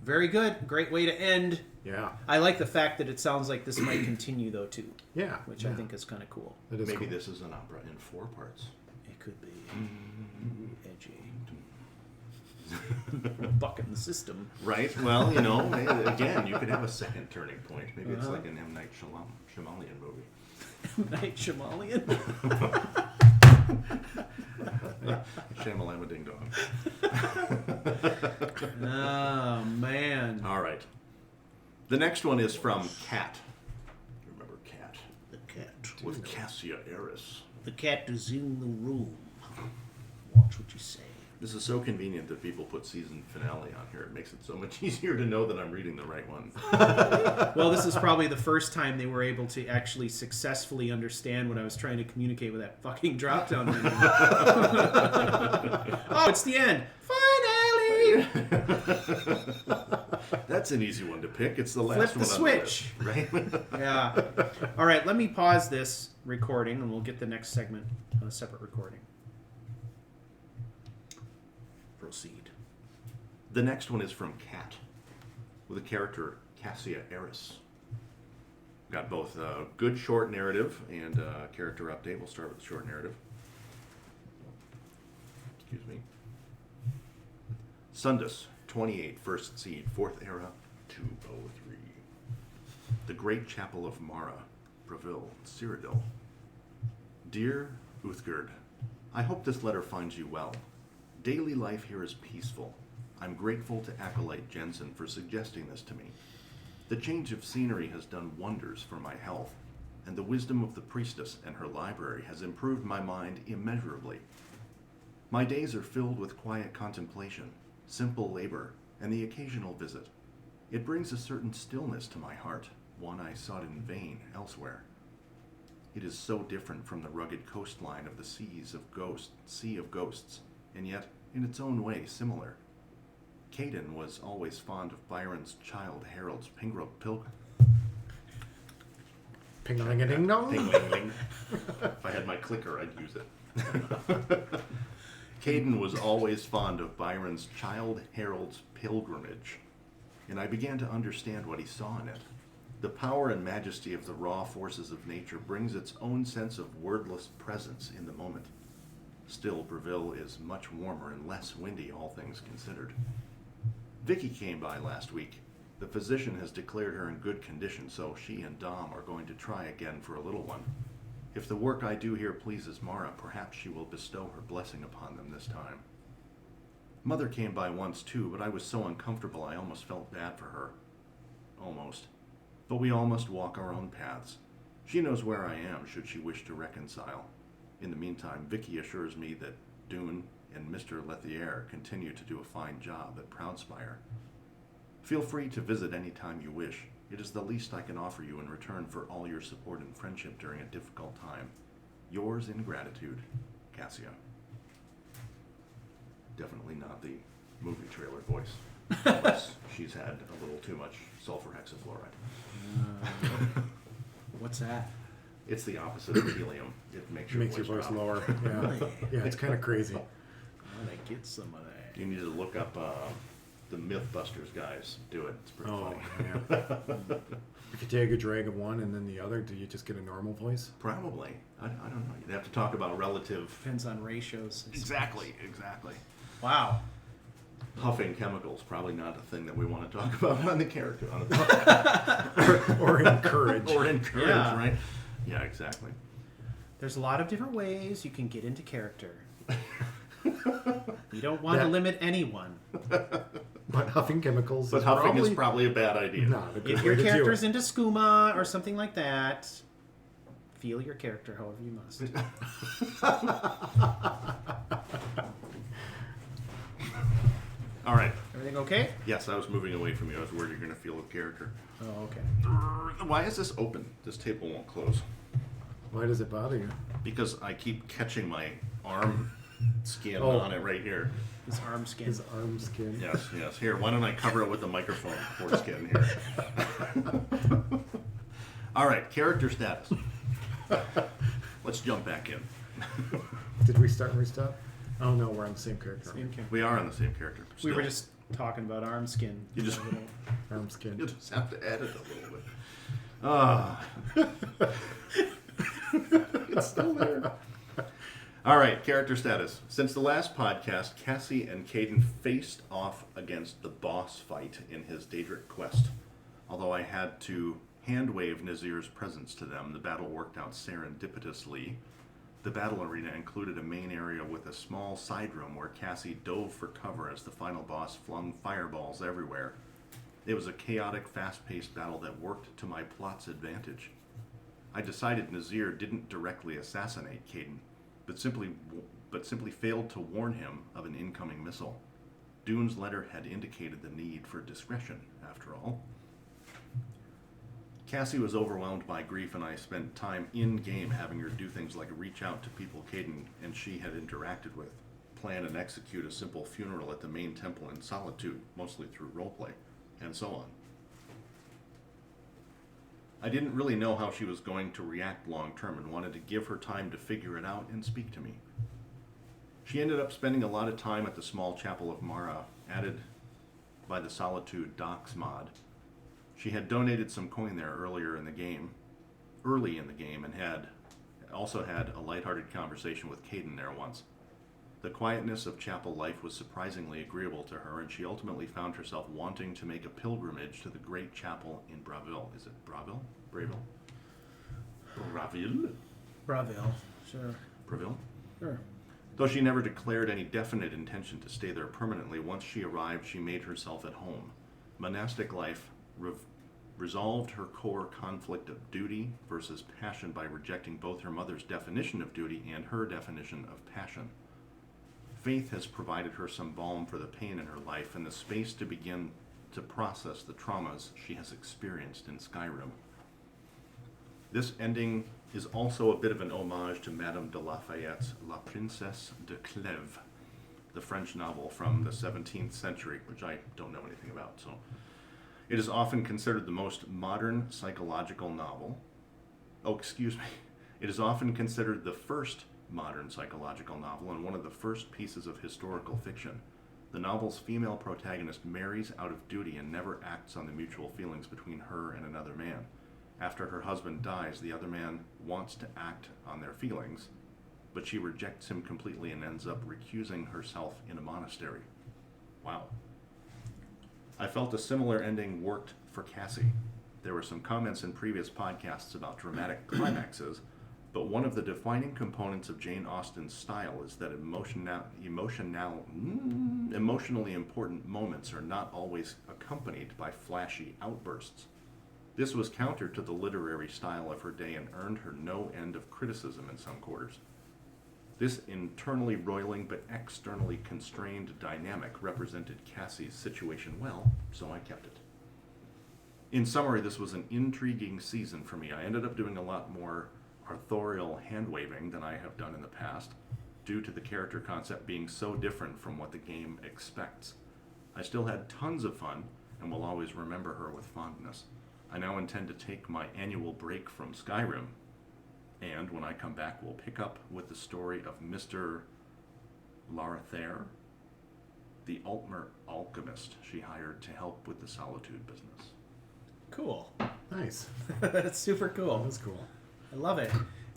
Very good. Great way to end. Yeah. I like the fact that it sounds like this might continue, though, too, Yeah. which yeah. I think is kind of cool. That is Maybe cool. this is an opera in 4 parts. It could be edgy. Bucket in the system. Right? Well, maybe, again, you could have a second turning point. Maybe it's like an M. Night Shyamalan movie. Night Shyamalan. Shyamalama Ding Dong. Oh, man. All right. The next one is from Cat. Remember Cat? The cat. With Cassia Eris. The cat is in the room. Watch what you say. This is so convenient that people put season finale on here. It makes it so much easier to know that I'm reading the right one. Well, this is probably the first time they were able to actually successfully understand what I was trying to communicate with that fucking drop-down menu. Oh, it's the end. Finale! That's an easy one to pick. It's the last Flip the one on switch. the list, right? Yeah. All right, let me pause this recording, and we'll get the next segment on a separate recording. Proceed. The next one is from Cat, with the character Cassia Eris. Got both a good short narrative and a character update. We'll start with the short narrative. Excuse me. Sundus, 28, First Seed, 4th Era, 203. The Great Chapel of Mara, Breville, Cyrodiil. Dear Uthgerd, I hope this letter finds you well. Daily life here is peaceful. I'm grateful to Acolyte Jensen for suggesting this to me. The change of scenery has done wonders for my health, and the wisdom of the priestess and her library has improved my mind immeasurably. My days are filled with quiet contemplation, simple labor, and the occasional visit. It brings a certain stillness to my heart, one I sought in vain elsewhere. It is so different from the rugged coastline of the Sea of Ghosts, and yet, in its own way, similar. Caden was always fond of Byron's Childe Harold's Pilgrim. Ping-a-ling-a-ding-dong. Ping-ling-ling. If I had my clicker, I'd use it. Caden was always fond of Byron's Childe Harold's Pilgrimage, and I began to understand what he saw in it. The power and majesty of the raw forces of nature brings its own sense of wordless presence in the moment. Still, Breville is much warmer and less windy, all things considered. Vicky came by last week. The physician has declared her in good condition, so she and Dom are going to try again for a little one. If the work I do here pleases Mara, perhaps she will bestow her blessing upon them this time. Mother came by once too, but I was so uncomfortable I almost felt bad for her. Almost. But we all must walk our own paths. She knows where I am, should she wish to reconcile. In the meantime, Vicky assures me that Dune and Mr. Lethier continue to do a fine job at Proudspire. Feel free to visit any time you wish. It is the least I can offer you in return for all your support and friendship during a difficult time. Yours in gratitude, Cassia. Definitely not the movie trailer voice. Unless she's had a little too much sulfur hexafluoride. What's that? It's the opposite of helium. It makes your Makes your voice drop. lower. Yeah, yeah, it's kind of crazy. I want to get some of that. You need to look up the Mythbusters guys. Do it. It's pretty Oh, funny. yeah. If you take a drag of one and then the other, do you just get a normal voice? Probably. I don't know. You'd have to talk about relative. Depends on ratios. Exactly. Wow. Huffing chemicals, probably not a thing that we want to talk about on the character. On the podcast. Or encourage. Or encourage, Yeah. right? Yeah, exactly. There's a lot of different ways you can get into character. You don't want to That- limit anyone. But huffing chemicals But is huffing probably is probably a bad idea. not a good If way your to do character's it. into skooma or something like that, feel your character however you must. All right. Everything okay? Yes, I was moving away from you. I was worried you're going to feel a character. Oh, okay. Why is this open? This table won't close. Why does it bother you? Because I keep catching my arm skin Oh. on it right here. His arm skin. His arm skin. Yes. Here, why don't I cover it with the microphone foreskin here? All right, character status. Let's jump back in. Did we start and restart? Oh no, we're on the same character. Same character. We are on the same character. We were Still. just talking about arm skin. You just- Arm skin. You'll just have to edit a little bit. Ah. It's still there. All right, character status. Since the last podcast, Cassie and Caden faced off against the boss fight in his Daedric quest. Although I had to hand-wave Nazir's presence to them, the battle worked out serendipitously. The battle arena included a main area with a small side room where Cassie dove for cover as the final boss flung fireballs everywhere. It was a chaotic, fast-paced battle that worked to my plot's advantage. I decided Nazir didn't directly assassinate Caden, but simply failed to warn him of an incoming missile. Dune's letter had indicated the need for discretion, after all. Cassie was overwhelmed by grief, and I spent time in-game having her do things like reach out to people Caden and she had interacted with, plan and execute a simple funeral at the main temple in solitude, mostly through roleplay, and so on. I didn't really know how she was going to react long-term and wanted to give her time to figure it out and speak to me. She ended up spending a lot of time at the small chapel of Mara, added by the Solitude Docs mod. She had donated some coin there early in the game, and had also had a lighthearted conversation with Caden there once. The quietness of chapel life was surprisingly agreeable to her, and she ultimately found herself wanting to make a pilgrimage to the great chapel in Braville. Is it Braville? Braville? Braville? Braville. Sure. Braville? Sure. Though she never declared any definite intention to stay there permanently, once she arrived, she made herself at home. Monastic life resolved her core conflict of duty versus passion by rejecting both her mother's definition of duty and her definition of passion. Faith has provided her some balm for the pain in her life and the space to begin to process the traumas she has experienced in Skyrim. This ending is also a bit of an homage to Madame de Lafayette's La Princesse de Clèves, the French novel from the 17th century, which I don't know anything about. So, it is often considered the most modern psychological novel. Oh, excuse me. It is often considered the first modern psychological novel and one of the first pieces of historical fiction. The novel's female protagonist marries out of duty and never acts on the mutual feelings between her and another man. After her husband dies, the other man wants to act on their feelings, but she rejects him completely and ends up recusing herself in a monastery. Wow. I felt a similar ending worked for Cassie. There were some comments in previous podcasts about dramatic climaxes, but one of the defining components of Jane Austen's style is that emotionally important moments are not always accompanied by flashy outbursts. This was counter to the literary style of her day and earned her no end of criticism in some quarters. This internally roiling but externally constrained dynamic represented Cassie's situation well, so I kept it. In summary, this was an intriguing season for me. I ended up doing a lot more authorial hand-waving than I have done in the past, due to the character concept being so different from what the game expects. I still had tons of fun, and will always remember her with fondness. I now intend to take my annual break from Skyrim, and when I come back, we'll pick up with the story of Mr. Larathair, the Altmer alchemist she hired to help with the Solitude business. Cool. Nice. That's super cool. That's cool. I love it.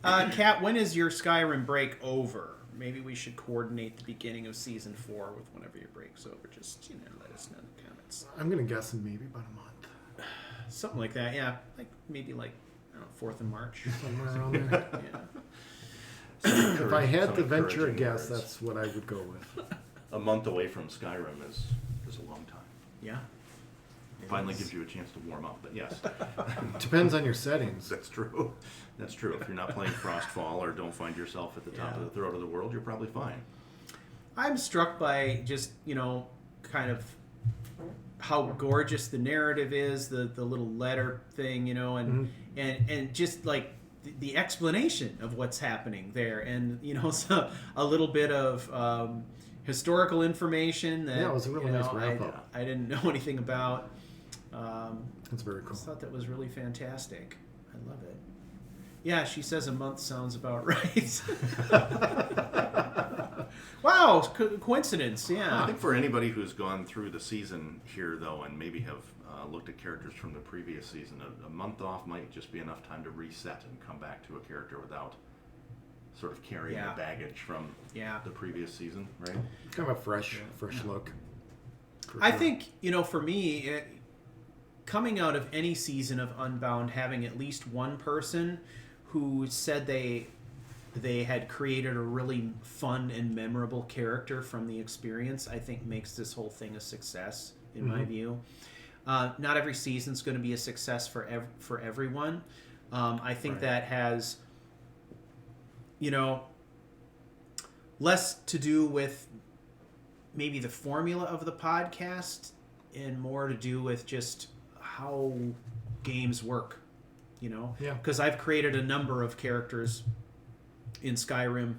Kat, when is your Skyrim break over? Maybe we should coordinate the beginning of season 4 with whenever your break's over. Just, let us know in the comments. I'm going to guess in maybe about a month. Something like that, yeah. Maybe I don't know, 4th of March. Somewhere around there. Yeah. If I had Some to venture a encouraging guess, words. that's what I would go with. A month away from Skyrim is a long time. Yeah. It Finally is. gives you a chance to warm up, but yes. Depends on your settings. That's true. That's true. If you're not playing Frostfall or don't find yourself at the top of the throat of the world, you're probably fine. I'm struck by just, kind of how gorgeous the narrative is, the little letter thing, and just like the explanation of what's happening there, and so a little bit of historical information that Yeah, it was a really nice wrap up. I didn't know anything about. That's very I cool. just thought that was really fantastic. I love it. Yeah, she says a month sounds about right. Wow, coincidence, yeah. I think for anybody who's gone through the season here, though, and maybe have looked at characters from the previous season, a month off might just be enough time to reset and come back to a character without sort of carrying the baggage from the previous season, right? Kind of a fresh look. I think, for me, coming out of any season of Unbound, having at least one person who said they had created a really fun and memorable character from the experience, I think makes this whole thing a success, in my view. Not every season's going to be a success for everyone. I think that has, less to do with maybe the formula of the podcast and more to do with just how games work, Yeah. Because I've created a number of characters in Skyrim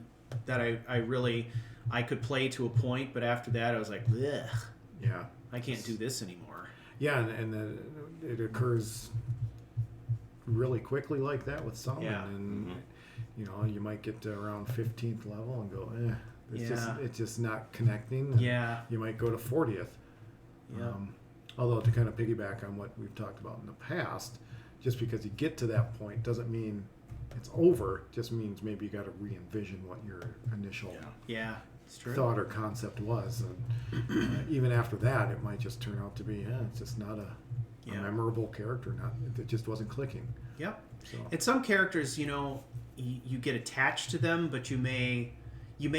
that I could play to a point, but after that I was like, ugh, Yeah. I can't do this anymore. Yeah, and it occurs really quickly like that with some. Yeah. And, you might get to around 15th level and go, it's just not connecting. And Yeah. you might go to 40th. Yeah. Although to kind of piggyback on what we've talked about in the past, just because you get to that point doesn't mean it's over. Just means maybe you got to re-envision what your initial Yeah. true. thought or concept was. And even after that, it might just turn out to be, it's just not a memorable character. It just wasn't clicking. Yep. So. And some characters, you get attached to them, but you may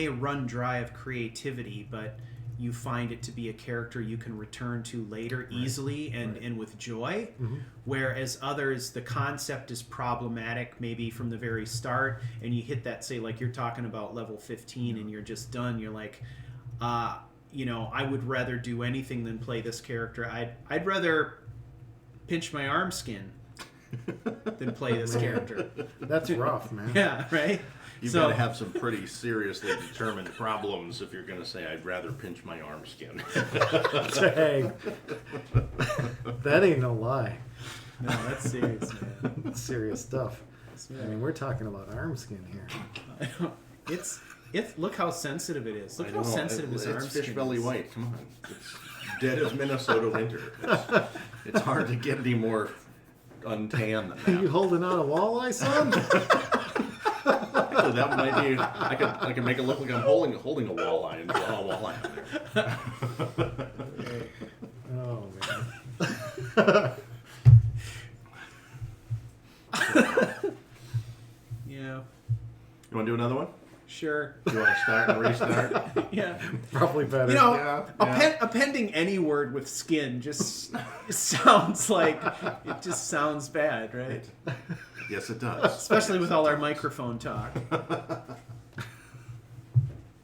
run dry of creativity, but you find it to be a character you can return to later easily and with joy. Mm-hmm. Whereas others, the concept is problematic maybe from the very start, and you hit that, say, like you're talking about level 15 and you're just done. You're like, I would rather do anything than play this character. I'd rather pinch my arm skin than play this character. That's rough, man. Yeah, right? You've got to have some pretty seriously determined problems if you're going to say, I'd rather pinch my arm skin. Dang. That ain't no lie. No, that's serious, man. That's serious stuff. Yeah. I mean, we're talking about arm skin here. It's look how sensitive it is. Look how sensitive his arm It's skin fish belly is. white. Come on. It's dead as Minnesota winter. It's hard to get any more untanned Are than you that. holding out a walleye, son? So that might be. I can make it look like I'm holding a walleye and draw a walleye on there. Oh, man. Yeah, You want to do another one? sure. Do you want to start and restart? Yeah. Probably better. Appending any word with skin just sounds like it just sounds bad, right? Yes, it does. Especially with all our microphone talk.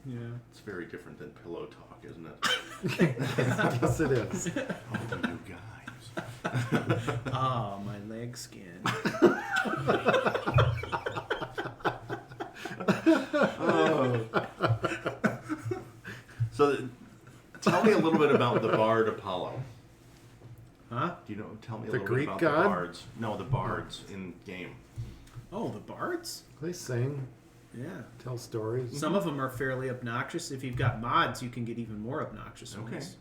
Yeah. It's very different than pillow talk, isn't it? Yes, it is. Oh, you guys. Oh, my leg skin. So, tell me a little bit about the bard Apollo. Huh? Do you know? Tell me a The little Greek bit about god? the bards. No, the bards in game. Oh, the bards? They sing, Yeah. tell stories. Some of them are fairly obnoxious. If you've got mods, you can get even more obnoxious Okay. ones.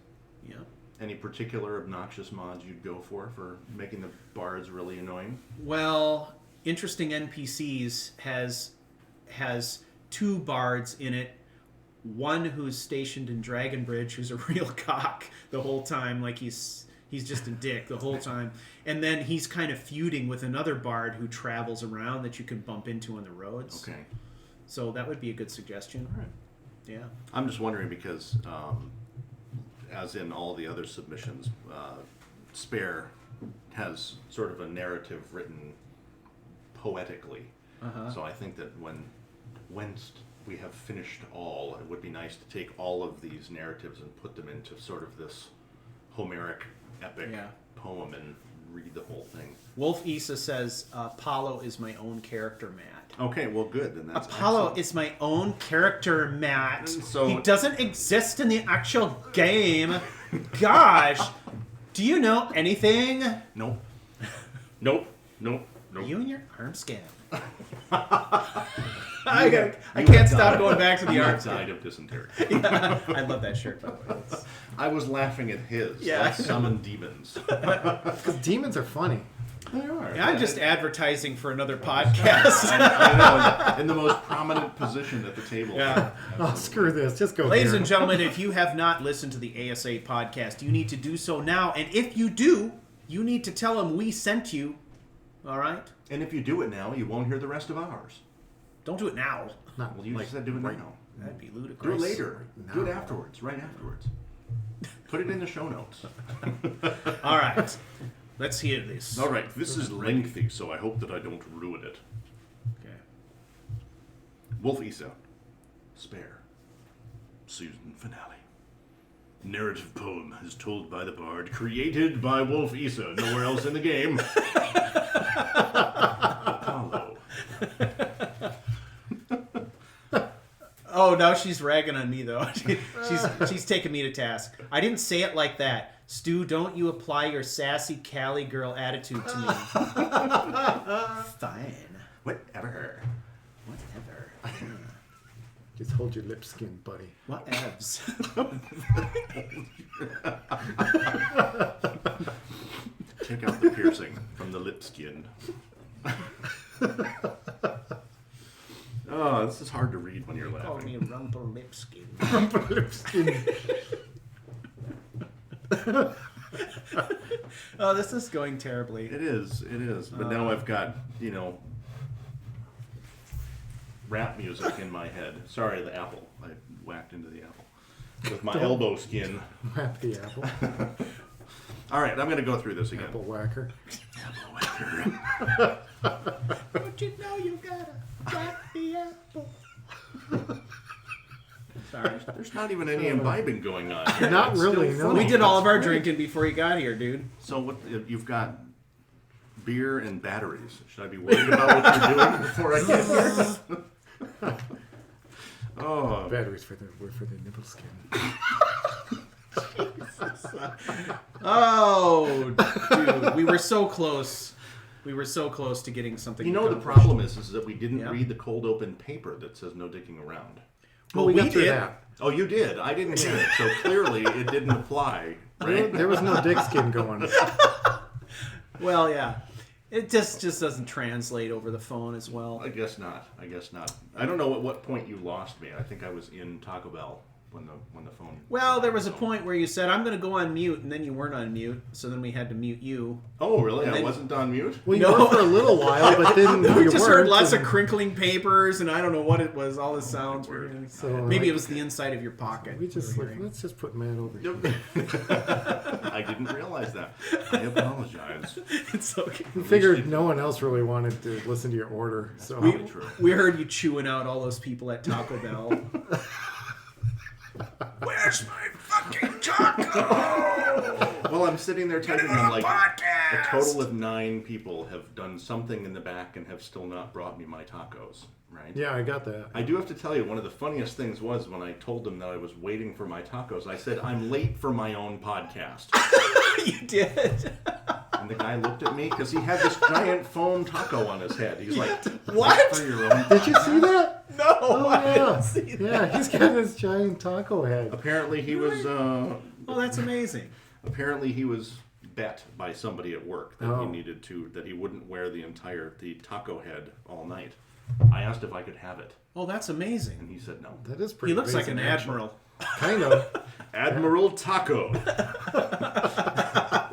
Yeah. Any particular obnoxious mods you'd go for making the bards really annoying? Well, Interesting NPCs has two bards in it. One who's stationed in Dragonbridge, who's a real cock the whole time, like he's just a dick the whole time. And then he's kind of feuding with another bard who travels around that you can bump into on the roads. Okay. So that would be a good suggestion. All right. Yeah. I'm just wondering because, as in all the other submissions, Spare has sort of a narrative written poetically. Uh-huh. So I think that once we have finished all, it would be nice to take all of these narratives and put them into sort of this Homeric epic poem and read the whole thing. Wolf Issa says, Apollo is my own character, Matt. Okay, well, good. Then that's Apollo excellent. is my own character, Matt. So- he doesn't exist in the actual game. Gosh, do you know anything? Nope. You and your arm scan. You I can't have stop died. going back to the You arm have scan. died of dysentery. Yeah, I love that shirt, by the way. It's- I was laughing at his. Yeah. Let's summon demons. Because demons are funny. They are. Yeah, I'm just advertising for another podcast. I know, in the most prominent position at the table. Yeah. Oh, screw this. Just go Ladies here. and gentlemen, if you have not listened to the ASA podcast, you need to do so now. And if you do, you need to tell them we sent you. All right? And if you do it now, you won't hear the rest of ours. Don't do it now. Not Well, you like said do it right now. That'd be Do ludicrous. it later. Right Do it now. afterwards. Right afterwards. Put it in the show notes. All right. Let's hear this. All right. This is lengthy, so I hope that I don't ruin it. Okay. Wolf Issa. Spare. Season finale. Narrative poem is told by the bard, created by Wolf Issa, nowhere else in the game. Apollo. Oh, now she's ragging on me, though. she's taking me to task. I didn't say it like that. Stu, don't you apply your sassy Cali girl attitude to me. Fine. Whatever. Whatever. Just hold your lip skin, buddy. Whatevs. Check out the piercing from the lip skin. Oh, this is hard to read when you're Called laughing. me a rump. Rumpelstiltskin. Oh, this is going terribly. It is. But now I've got, rap music in my head. Sorry, the apple. I whacked into the apple with my elbow skin. Whap the apple. All right, I'm going to go through this again. Apple whacker. Apple whacker. Don't you know you gotta whack the apple? Sorry. There's not even any imbibing going on here. Not It's really, still no. funny. We did all of our drinking before you got here, dude. So what? You've got beer and batteries. Should I be worried about what you're doing before I get here? Oh, Batteries for the nipple skin. Oh, dude, we were so close. We were so close to getting something. the accomplished. problem is that we didn't Yeah. read the cold open paper that says no dicking around. Well, we we got through did. that. Oh, you did. I didn't hear it, so clearly it didn't apply, right? There was no dick skin going. Well, yeah, it just doesn't translate over the phone as well. I guess not. I don't know at what point you lost me. I think I was in Taco Bell when the phone. Well, there was a point where you said, I'm going to go on mute, and then you weren't on mute, so then we had to mute you. Oh, really? And I then- wasn't on mute? Well, you No. were for a little while, but then We you just weren't. heard lots of and crinkling papers, and I don't know what it was, all the sounds were. So, Maybe it was the inside of your pocket. We just were like, hearing. let's just put Matt over here. I didn't realize that. I apologize. It's okay. We figured no one else really wanted to listen to your order, so Probably true. We heard you chewing out all those people at Taco Bell. Where's my fucking taco? Well, I'm sitting there typing on like podcast. a total of 9 people have done something in the back and have still not brought me my tacos, right? yeah, I got that. I do have to tell you, one of the funniest things was when I told them that I was waiting for my tacos, I said, I'm late for my own podcast. You did. And the guy looked at me because he had this giant foam taco on his head. He's like, What? For your own Did you see that? No, Oh I yeah, didn't see that. yeah. He's got this giant taco head. Apparently he was Oh, that's amazing. bet by somebody at work that Oh. he needed to, that he wouldn't wear the taco head all night. I asked if I could have it, Oh, that's amazing. and he said no. That is pretty. He looks like amazing, an actually. admiral. Kind of. Admiral Taco.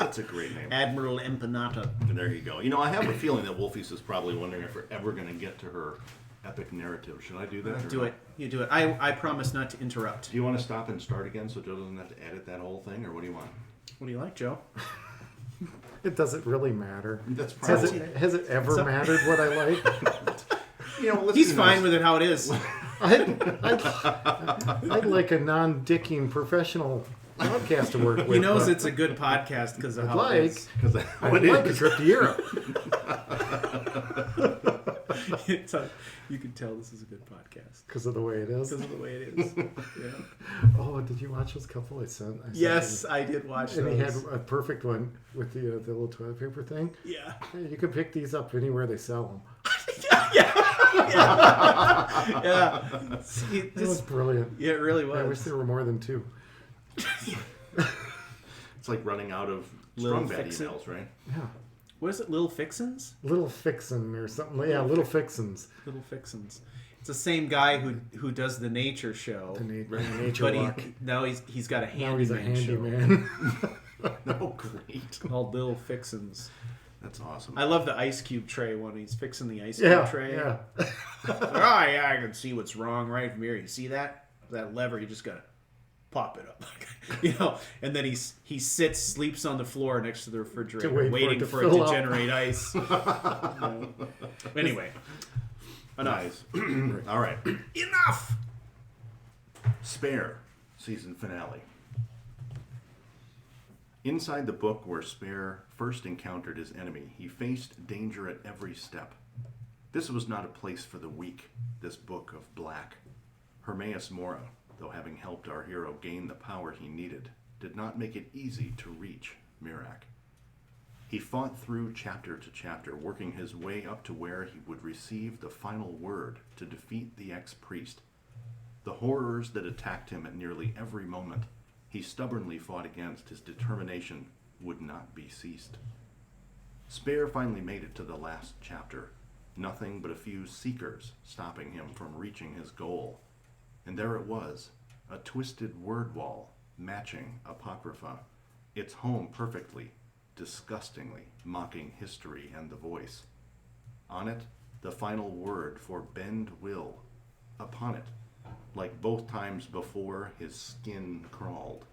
That's a great name. Admiral Empanada. There you go. I have a feeling that Wolfies is probably wondering if we're ever going to get to her epic narrative. Should I do that? or Do no? it. You do it. I promise not to interrupt. Do you want to stop and start again so Joe doesn't have to edit that whole thing, or what do you want? What do you like, Joe? It doesn't really matter. That's Has probably. has it ever mattered what I like? Let's He's be fine nice. with it how it is. I'd like a non-dicking professional podcast to work with. He knows but it's a good podcast because of I'd how like. it is. Because I'd what like a is? trip to Europe. You can tell this is a good podcast Because of the way it is. because of the way it is. Yeah. Oh, did you watch those couple I sent? Yes, I did watch And he had those. a perfect one with the little toilet paper thing. Yeah. Hey, you can pick these up anywhere they sell them. Yeah. See, It was just, brilliant. yeah, it really I wish was. there were more than 2. It's like running out of Little strong bad fix it. emails, right? Yeah. What is it? Little Fixins? Little Fixin' or something. Yeah, Little Fixins. Little Fixins. It's the same guy who does the nature show. The nature But walk. now he's got a Now he's a handyman show handyman. Oh, great. called Little Fixins. That's awesome. I love the ice cube tray when he's fixing the ice cube yeah, tray. yeah. Oh yeah, I can see what's wrong right from here. You see that? That lever, you just gotta pop it up, And then he sits, sleeps on the floor next to the refrigerator, To wait for it waiting to for it fill to up. generate ice. Anyway, enough. Nice. All right. Enough. Spare season finale. Inside the book where Spare first encountered his enemy, he faced danger at every step. This was not a place for the weak, this book of black. Hermaeus Mora, though having helped our hero gain the power he needed, did not make it easy to reach Mirac. He fought through chapter to chapter, working his way up to where he would receive the final word to defeat the ex-priest. The horrors that attacked him at nearly every moment, he stubbornly fought against. His determination would not be ceased. Spare finally made it to the last chapter, nothing but a few seekers stopping him from reaching his goal. And there it was, a twisted word wall matching Apocrypha, its home perfectly, disgustingly mocking history and the voice. On it, the final word for bend will. Upon it, like both times before, his skin crawled.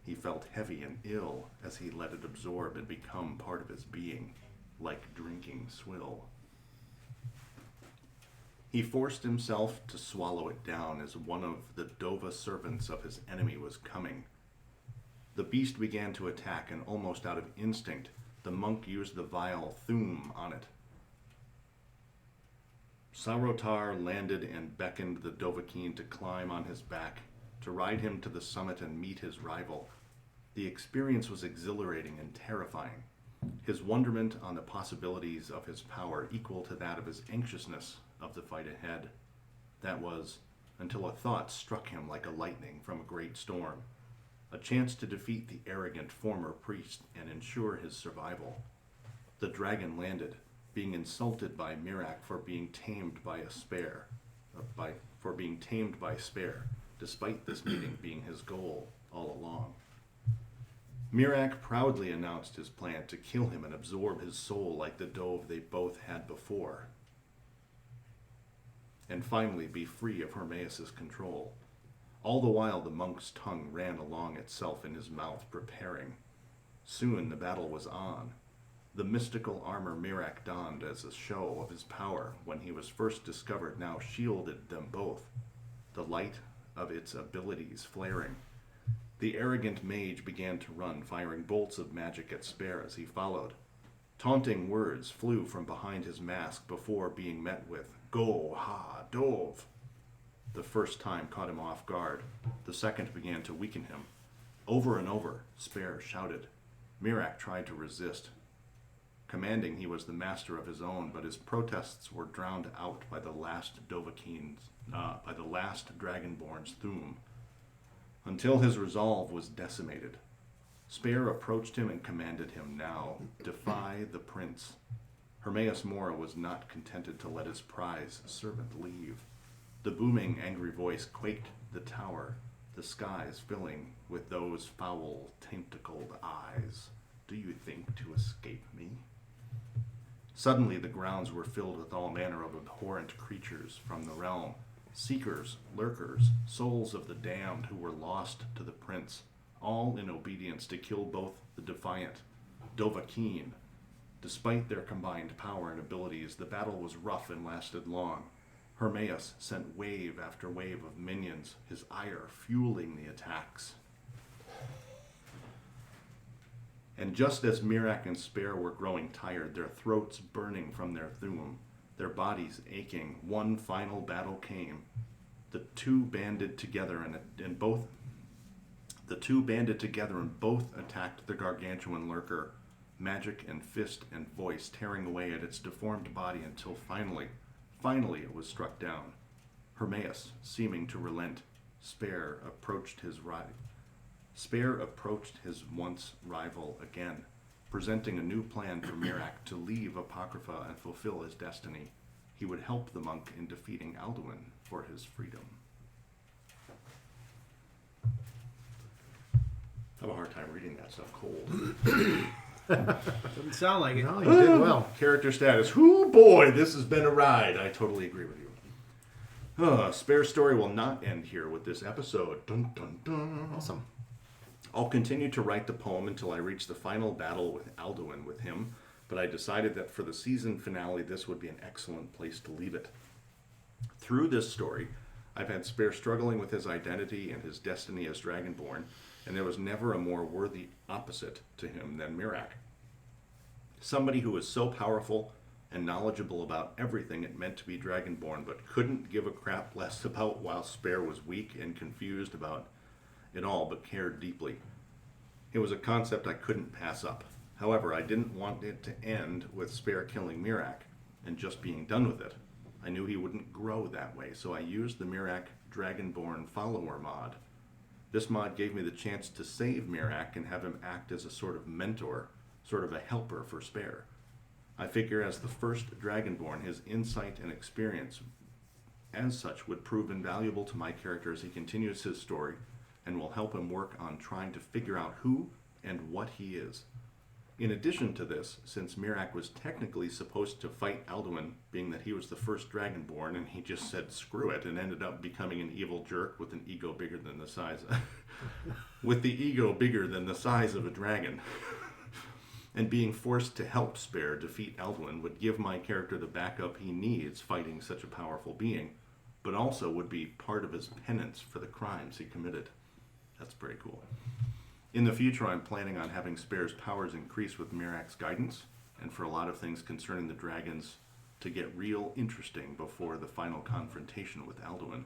He felt heavy and ill as he let it absorb and become part of his being, like drinking swill. He forced himself to swallow it down as one of the Dova servants of his enemy was coming. The beast began to attack, and almost out of instinct, the monk used the vile Thum on it. Sarotar landed and beckoned the Dovahkiin to climb on his back, to ride him to the summit and meet his rival. The experience was exhilarating and terrifying, his wonderment on the possibilities of his power equal to that of his anxiousness of the fight ahead. That was, until a thought struck him like a lightning from a great storm, a chance to defeat the arrogant former priest and ensure his survival. The dragon landed, being insulted by Mirak for being tamed by Spare, despite this meeting being his goal all along. Mirak proudly announced his plan to kill him and absorb his soul like the dove they both had before, and finally be free of Hermaeus' control. All the while the monk's tongue ran along itself in his mouth, preparing. Soon the battle was on. The mystical armor Mirak donned as a show of his power when he was first discovered now shielded them both, the light of its abilities flaring. The arrogant mage began to run, firing bolts of magic at Spare as he followed. Taunting words flew from behind his mask before being met with, "Go, ha, dove." The first time caught him off guard. The second began to weaken him. Over and over, Spare shouted. Mirak tried to resist, commanding he was the master of his own, but his protests were drowned out by the last Dragonborn's Thum, until his resolve was decimated. Spare approached him and commanded him now, defy the prince. Hermaeus Mora was not contented to let his prize servant leave. The booming, angry voice quaked the tower, the skies filling with those foul, tentacled eyes. Do you think to escape me? Suddenly the grounds were filled with all manner of abhorrent creatures from the realm, seekers, lurkers, souls of the damned who were lost to the prince, all in obedience to kill both the defiant Dovahkiin. Despite their combined power and abilities, the battle was rough and lasted long. Hermaeus sent wave after wave of minions, his ire fueling the attacks. And just as Mirak and Spare were growing tired, their throats burning from their Thum, their bodies aching, one final battle came. The two banded together and both attacked the gargantuan lurker, magic and fist and voice tearing away at its deformed body until finally it was struck down. Hermaeus, seeming to relent, Spare approached his once rival again, presenting a new plan for Mirak to leave Apocrypha and fulfill his destiny. He would help the monk in defeating Alduin for his freedom. I have a hard time reading that stuff cold. Doesn't sound like it. No, you did well. Character status. Whoo boy, this has been a ride. I totally agree with you. Spare's story will not end here with this episode. Dun, dun, dun. Awesome. I'll continue to write the poem until I reach the final battle with Alduin with him, but I decided that for the season finale, this would be an excellent place to leave it. Through this story, I've had Spare struggling with his identity and his destiny as Dragonborn, and there was never a more worthy opposite to him than Mirak. Somebody who was so powerful and knowledgeable about everything it meant to be Dragonborn, but couldn't give a crap less about while Spare was weak and confused about it all, but cared deeply. It was a concept I couldn't pass up. However, I didn't want it to end with Spare killing Mirak and just being done with it. I knew he wouldn't grow that way, so I used the Mirak Dragonborn follower mod. This mod gave me the chance to save Mirak and have him act as a sort of mentor, sort of a helper for Spare. I figure as the first Dragonborn, his insight and experience as such, would prove invaluable to my character as he continues his story, and will help him work on trying to figure out who and what he is. In addition to this, since Mirac was technically supposed to fight Alduin, being that he was the first Dragonborn, and he just said screw it and ended up becoming an evil jerk with an ego bigger than the size with the ego bigger than the size of a dragon. And being forced to help Spare defeat Alduin would give my character the backup he needs fighting such a powerful being, but also would be part of his penance for the crimes he committed. That's pretty cool. In the future, I'm planning on having Spare's powers increase with Mirac's guidance, and for a lot of things concerning the dragons to get real interesting before the final confrontation with Alduin.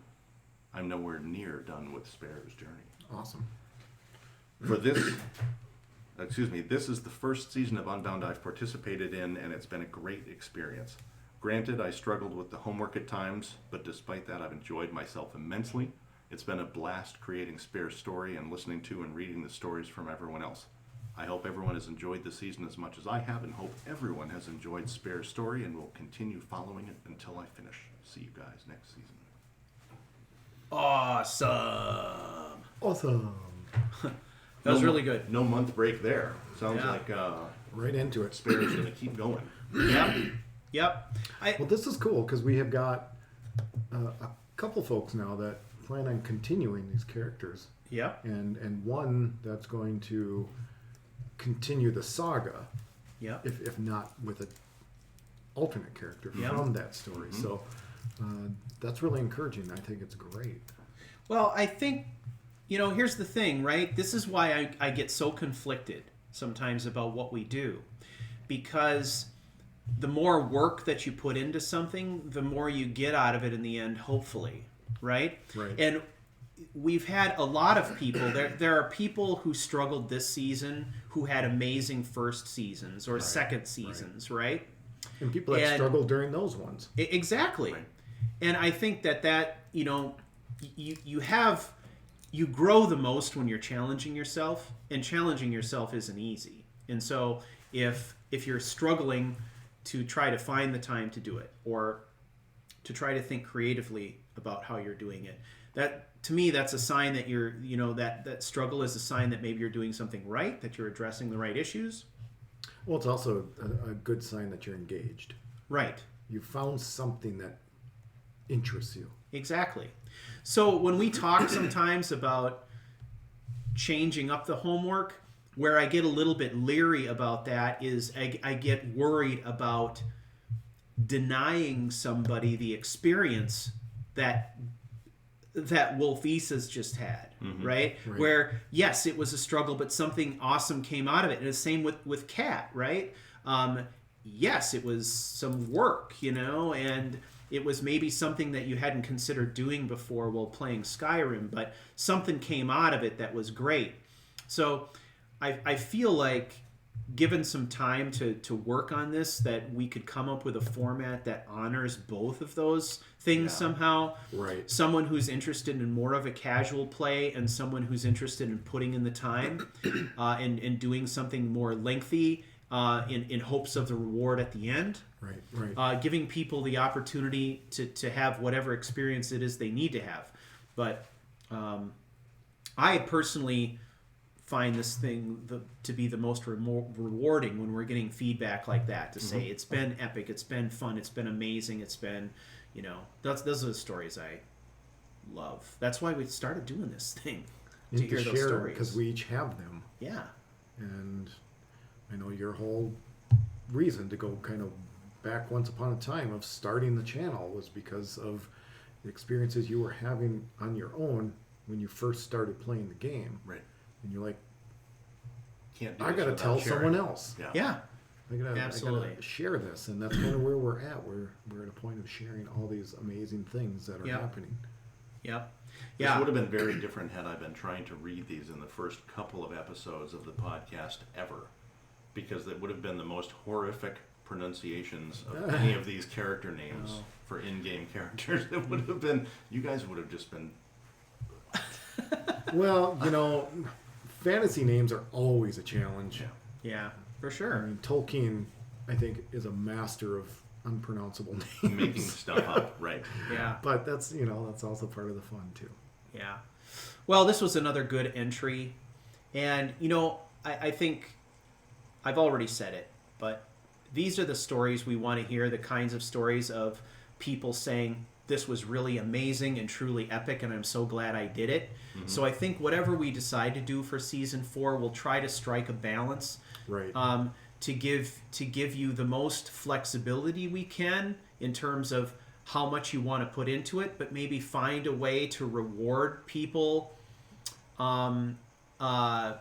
I'm nowhere near done with Spare's journey. Awesome. For this, this is the first season of Unbound I've participated in, and it's been a great experience. Granted, I struggled with the homework at times, but despite that, I've enjoyed myself immensely. It's been a blast creating Spare's story and listening to and reading the stories from everyone else. I hope everyone has enjoyed the season as much as I have, and hope everyone has enjoyed Spare's story and will continue following it until I finish. See you guys next season. Awesome. Awesome. That was really good. No month break there. Sounds Yeah. like Right into it. Spare's going to keep going. Yep. Well, this is cool because we have got a couple folks now that plan on continuing these characters, Yep. and one that's going to continue the saga, Yep. if not with an alternate character Yeah. from that story. So that's really encouraging. I think it's great. Well, I think, here's the thing, right? This is why I get so conflicted sometimes about what we do. Because the more work that you put into something, the more you get out of it in the end, hopefully, right? Right. And we've had a lot of people. There are people who struggled this season who had amazing first seasons or second seasons, right? And people that struggle during those ones. Exactly. Right. And I think that you grow the most when you're challenging yourself, and challenging yourself isn't easy. And so if you're struggling to try to find the time to do it, or to try to think creatively about how you're doing it, that to me, that's a sign that you're, that struggle is a sign that maybe you're doing something right, that you're addressing the right issues. Well, it's also a good sign that you're engaged. Right. You found something that interests you. Exactly. So when we talk sometimes about changing up the homework, where I get a little bit leery about that is I get worried about denying somebody the experience that Wolf Issa's just had, right? Where, yes, it was a struggle, but something awesome came out of it. And the same with Kat, right? Yes, it was some work, and it was maybe something that you hadn't considered doing before while playing Skyrim, but something came out of it that was great. So I feel like, given some time to work on this, that we could come up with a format that honors both of those things somehow. Right. Someone who's interested in more of a casual play, and someone who's interested in putting in the time and doing something more lengthy in hopes of the reward at the end. Right. Giving people the opportunity to have whatever experience it is they need to have. But I personally find this thing to be the most rewarding when we're getting feedback like that, to say it's been epic, it's been fun, it's been amazing, it's been, those are the stories I love. That's why we started doing this thing, to hear those stories. Because we each have them. Yeah. And I know your whole reason to go kind of back once upon a time of starting the channel was because of the experiences you were having on your own when you first started playing the game. Right. And you're like, Can't do I this got to without tell sharing. someone else. Yeah. I gotta Absolutely. share this, and that's kind of where we're at. We're at a point of sharing all these amazing things that are happening. Yep. This would have been very different had I been trying to read these in the first couple of episodes of the podcast ever, because it would have been the most horrific pronunciations of any of these character names for in-game characters. It would have been, you guys would have just been... Well, fantasy names are always a challenge. Yeah, for I sure. mean, Tolkien, I think, is a master of unpronounceable names. Making stuff up, right? Yeah. But that's that's also part of the fun too. Yeah. Well, this was another good entry. And, I think I've already said it, but these are the stories we want to hear, the kinds of stories of people saying, this was really amazing and truly epic, and I'm so glad I did it. Mm-hmm. So I think whatever we decide to do for season 4, we'll try to strike a balance. Right. To give you the most flexibility we can in terms of how much you want to put into it, but maybe find a way to reward people for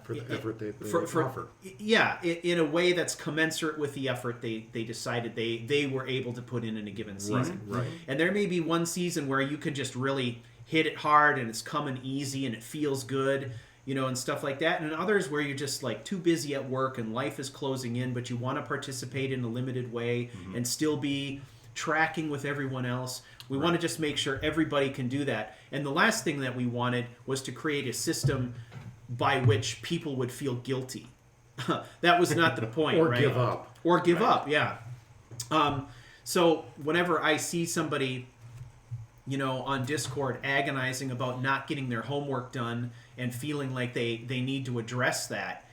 the effort they offer. Yeah, in a way that's commensurate with the effort they decided they were able to put in a given season. Right. And there may be one season where you can just really hit it hard and it's coming easy and it feels good, and stuff like that. And others where you're just like too busy at work and life is closing in, but you want to participate in a limited way and still be tracking with everyone else. We want to just make sure everybody can do that. And the last thing that we wanted was to create a system by which people would feel guilty. That was not the point, Or right? give up. Or give up, yeah. So whenever I see somebody, on Discord agonizing about not getting their homework done and feeling like they need to address that,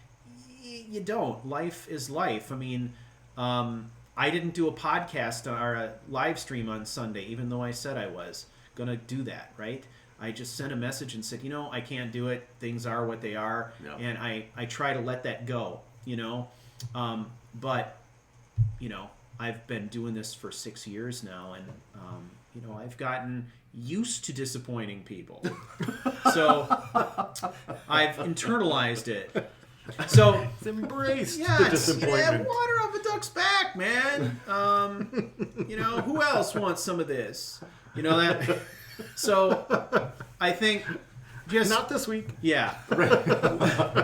you don't. Life is life. I mean, I didn't do a podcast or a live stream on Sunday, even though I said I was going to do that, right? I just sent a message and said, I can't do it. Things are what they are. Yeah. And I try to let that go, But, I've been doing this for 6 years now, and, I've gotten used to disappointing people. So I've internalized it. So It's embraced the yeah, disappointment. water off a duck's back, man. Who else wants some of this? That. So I think just Not this week. yeah.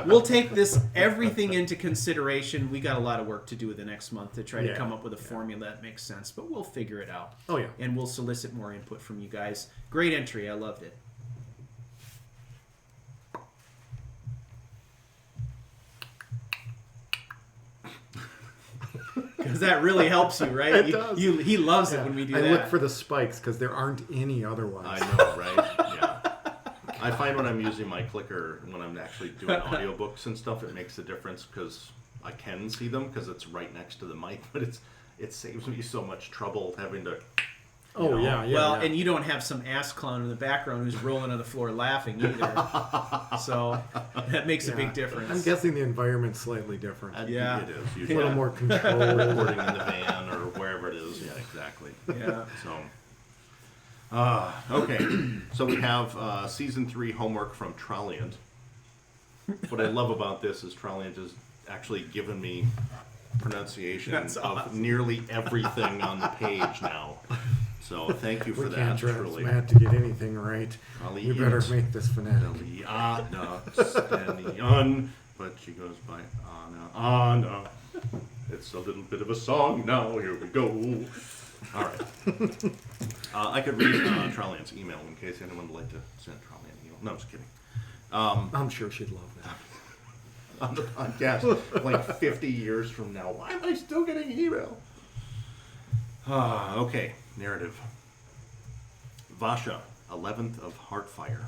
We'll take everything into consideration. We got a lot of work to do the next month to try to come up with a formula that makes sense, but we'll figure it out. Oh, yeah. And we'll solicit more input from you guys. Great entry. I loved it. Because that really helps you, right? It does. He loves it when we do I that. look for the spikes because there aren't any otherwise. I know, right? Yeah. I find when I'm using my clicker, when I'm actually doing audiobooks and stuff, it makes a difference because I can see them because it's right next to the mic, but it saves me so much trouble having to... Oh, yeah. Well, and you don't have some ass clown in the background who's rolling on the floor laughing either. So that makes a big difference. I'm guessing the environment's slightly different. Yeah. It is. A Usually little more controlled. recording in the van or wherever it is. Yeah, exactly. Yeah. So, okay. So we have season 3 homework from Trolliant. What I love about this is Trolliant has actually given me pronunciation That's of awesome. nearly everything on the page now. So thank you for We that. can't trust Truly. Matt to get anything right. Trolliant. We better make this phonetic. Stanion, but she goes by Anna. It's a little bit of a song now. Here we go. All right. I could read Trolliant's email in case anyone would like to send Trolliant an email. No, I'm just kidding. I'm sure she'd love that. On the podcast, like 50 years from now, why am I still getting email? Okay, narrative. Vasha, 11th of Heartfire,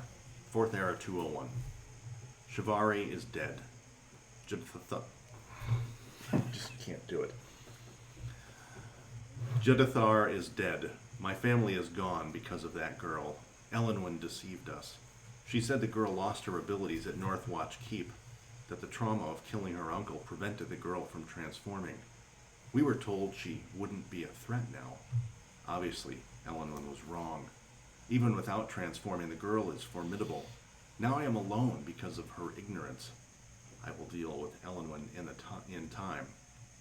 4th Era 201. Shivari is dead. Just can't do it. Jedithar is dead. My family is gone because of that girl. Elenwen deceived us. She said the girl lost her abilities at Northwatch Keep, that the trauma of killing her uncle prevented the girl from transforming. We were told she wouldn't be a threat now. Obviously, Elenwen was wrong. Even without transforming, the girl is formidable. Now I am alone because of her ignorance. I will deal with Elenwen in time.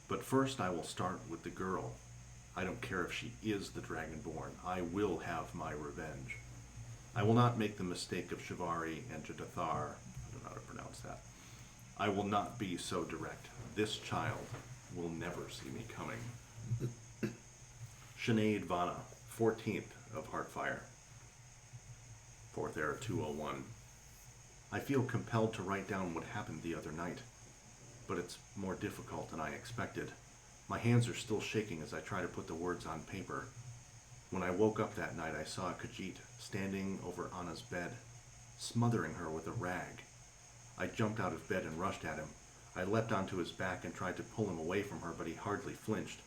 But first I will start with the girl. I don't care if she is the Dragonborn. I will have my revenge. I will not make the mistake of Shivari and Jedithar. I don't know how to pronounce that. I will not be so direct. This child will never see me coming. Sinead Vanna, 14th of Heartfire, 4th Era 201. I feel compelled to write down what happened the other night, but it's more difficult than I expected. My hands are still shaking as I try to put the words on paper. When I woke up that night, I saw Khajiit standing over Anna's bed, smothering her with a rag. I jumped out of bed and rushed at him. I leapt onto his back and tried to pull him away from her, but he hardly flinched.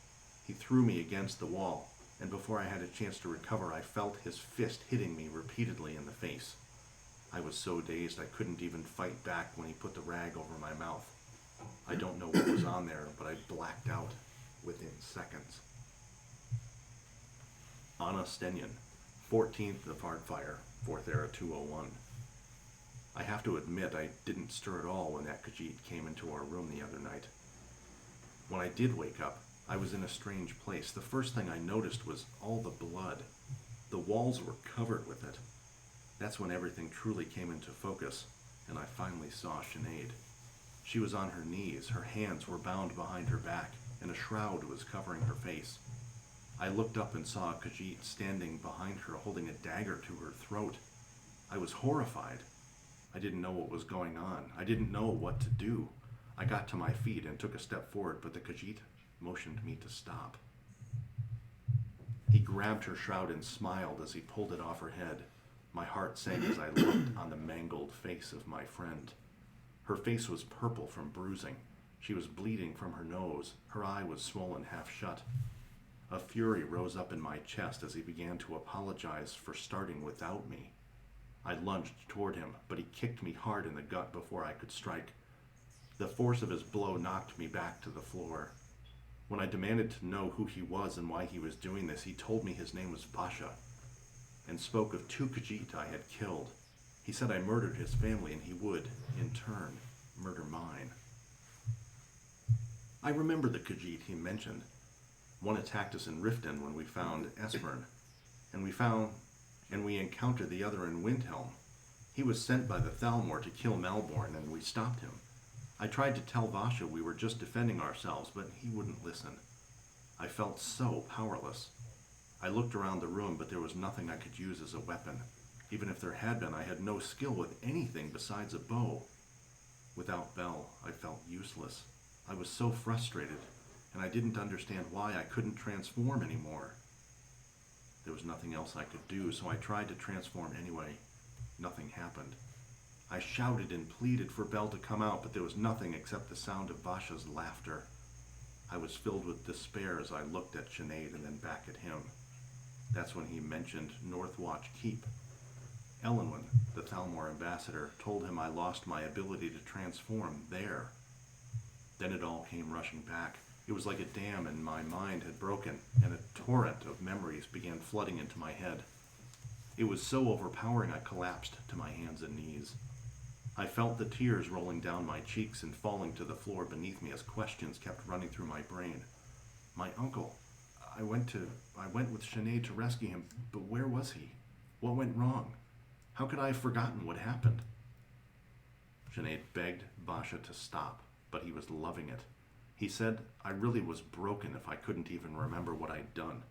He threw me against the wall, and before I had a chance to recover, I felt his fist hitting me repeatedly in the face. I was so dazed I couldn't even fight back when he put the rag over my mouth. I don't know what was on there, but I blacked out within seconds. Anna Stenyan, 14th of Hardfire, 4th Era 201. I have to admit I didn't stir at all when that Khajiit came into our room the other night. When I did wake up, I was in a strange place. The first thing I noticed was all the blood. The walls were covered with it. That's when everything truly came into focus, and I finally saw Sinead. She was on her knees, her hands were bound behind her back, and a shroud was covering her face. I looked up and saw Khajiit standing behind her, holding a dagger to her throat. I was horrified. I didn't know what was going on. I didn't know what to do. I got to my feet and took a step forward, but the Khajiit motioned me to stop. He grabbed her shroud and smiled as he pulled it off her head. My heart sank as I looked on the mangled face of my friend. Her face was purple from bruising. She was bleeding from her nose. Her eye was swollen half shut. A fury rose up in my chest as he began to apologize for starting without me. I lunged toward him, but he kicked me hard in the gut before I could strike. The force of his blow knocked me back to the floor. When I demanded to know who he was and why he was doing this, he told me his name was Vasha, and spoke of 2 Khajiit I had killed. He said I murdered his family and he would, in turn, murder mine. I remember the Khajiit he mentioned. One attacked us in Riften when we found Esmern, and we encountered the other in Windhelm. He was sent by the Thalmor to kill Malborn, and we stopped him. I tried to tell Vasha we were just defending ourselves, but he wouldn't listen. I felt so powerless. I looked around the room, but there was nothing I could use as a weapon. Even if there had been, I had no skill with anything besides a bow. Without Belle, I felt useless. I was so frustrated, and I didn't understand why I couldn't transform anymore. There was nothing else I could do, so I tried to transform anyway. Nothing happened. I shouted and pleaded for Belle to come out, but there was nothing except the sound of Vasha's laughter. I was filled with despair as I looked at Sinead and then back at him. That's when he mentioned Northwatch Keep. Elenwen, the Thalmor ambassador, told him I lost my ability to transform there. Then it all came rushing back. It was like a dam in my mind had broken, and a torrent of memories began flooding into my head. It was so overpowering I collapsed to my hands and knees. I felt the tears rolling down my cheeks and falling to the floor beneath me as questions kept running through my brain. My uncle. I went with Sinead to rescue him, but where was he? What went wrong? How could I have forgotten what happened? Sinead begged Vasha to stop, but he was loving it. He said I really was broken if I couldn't even remember what I'd done.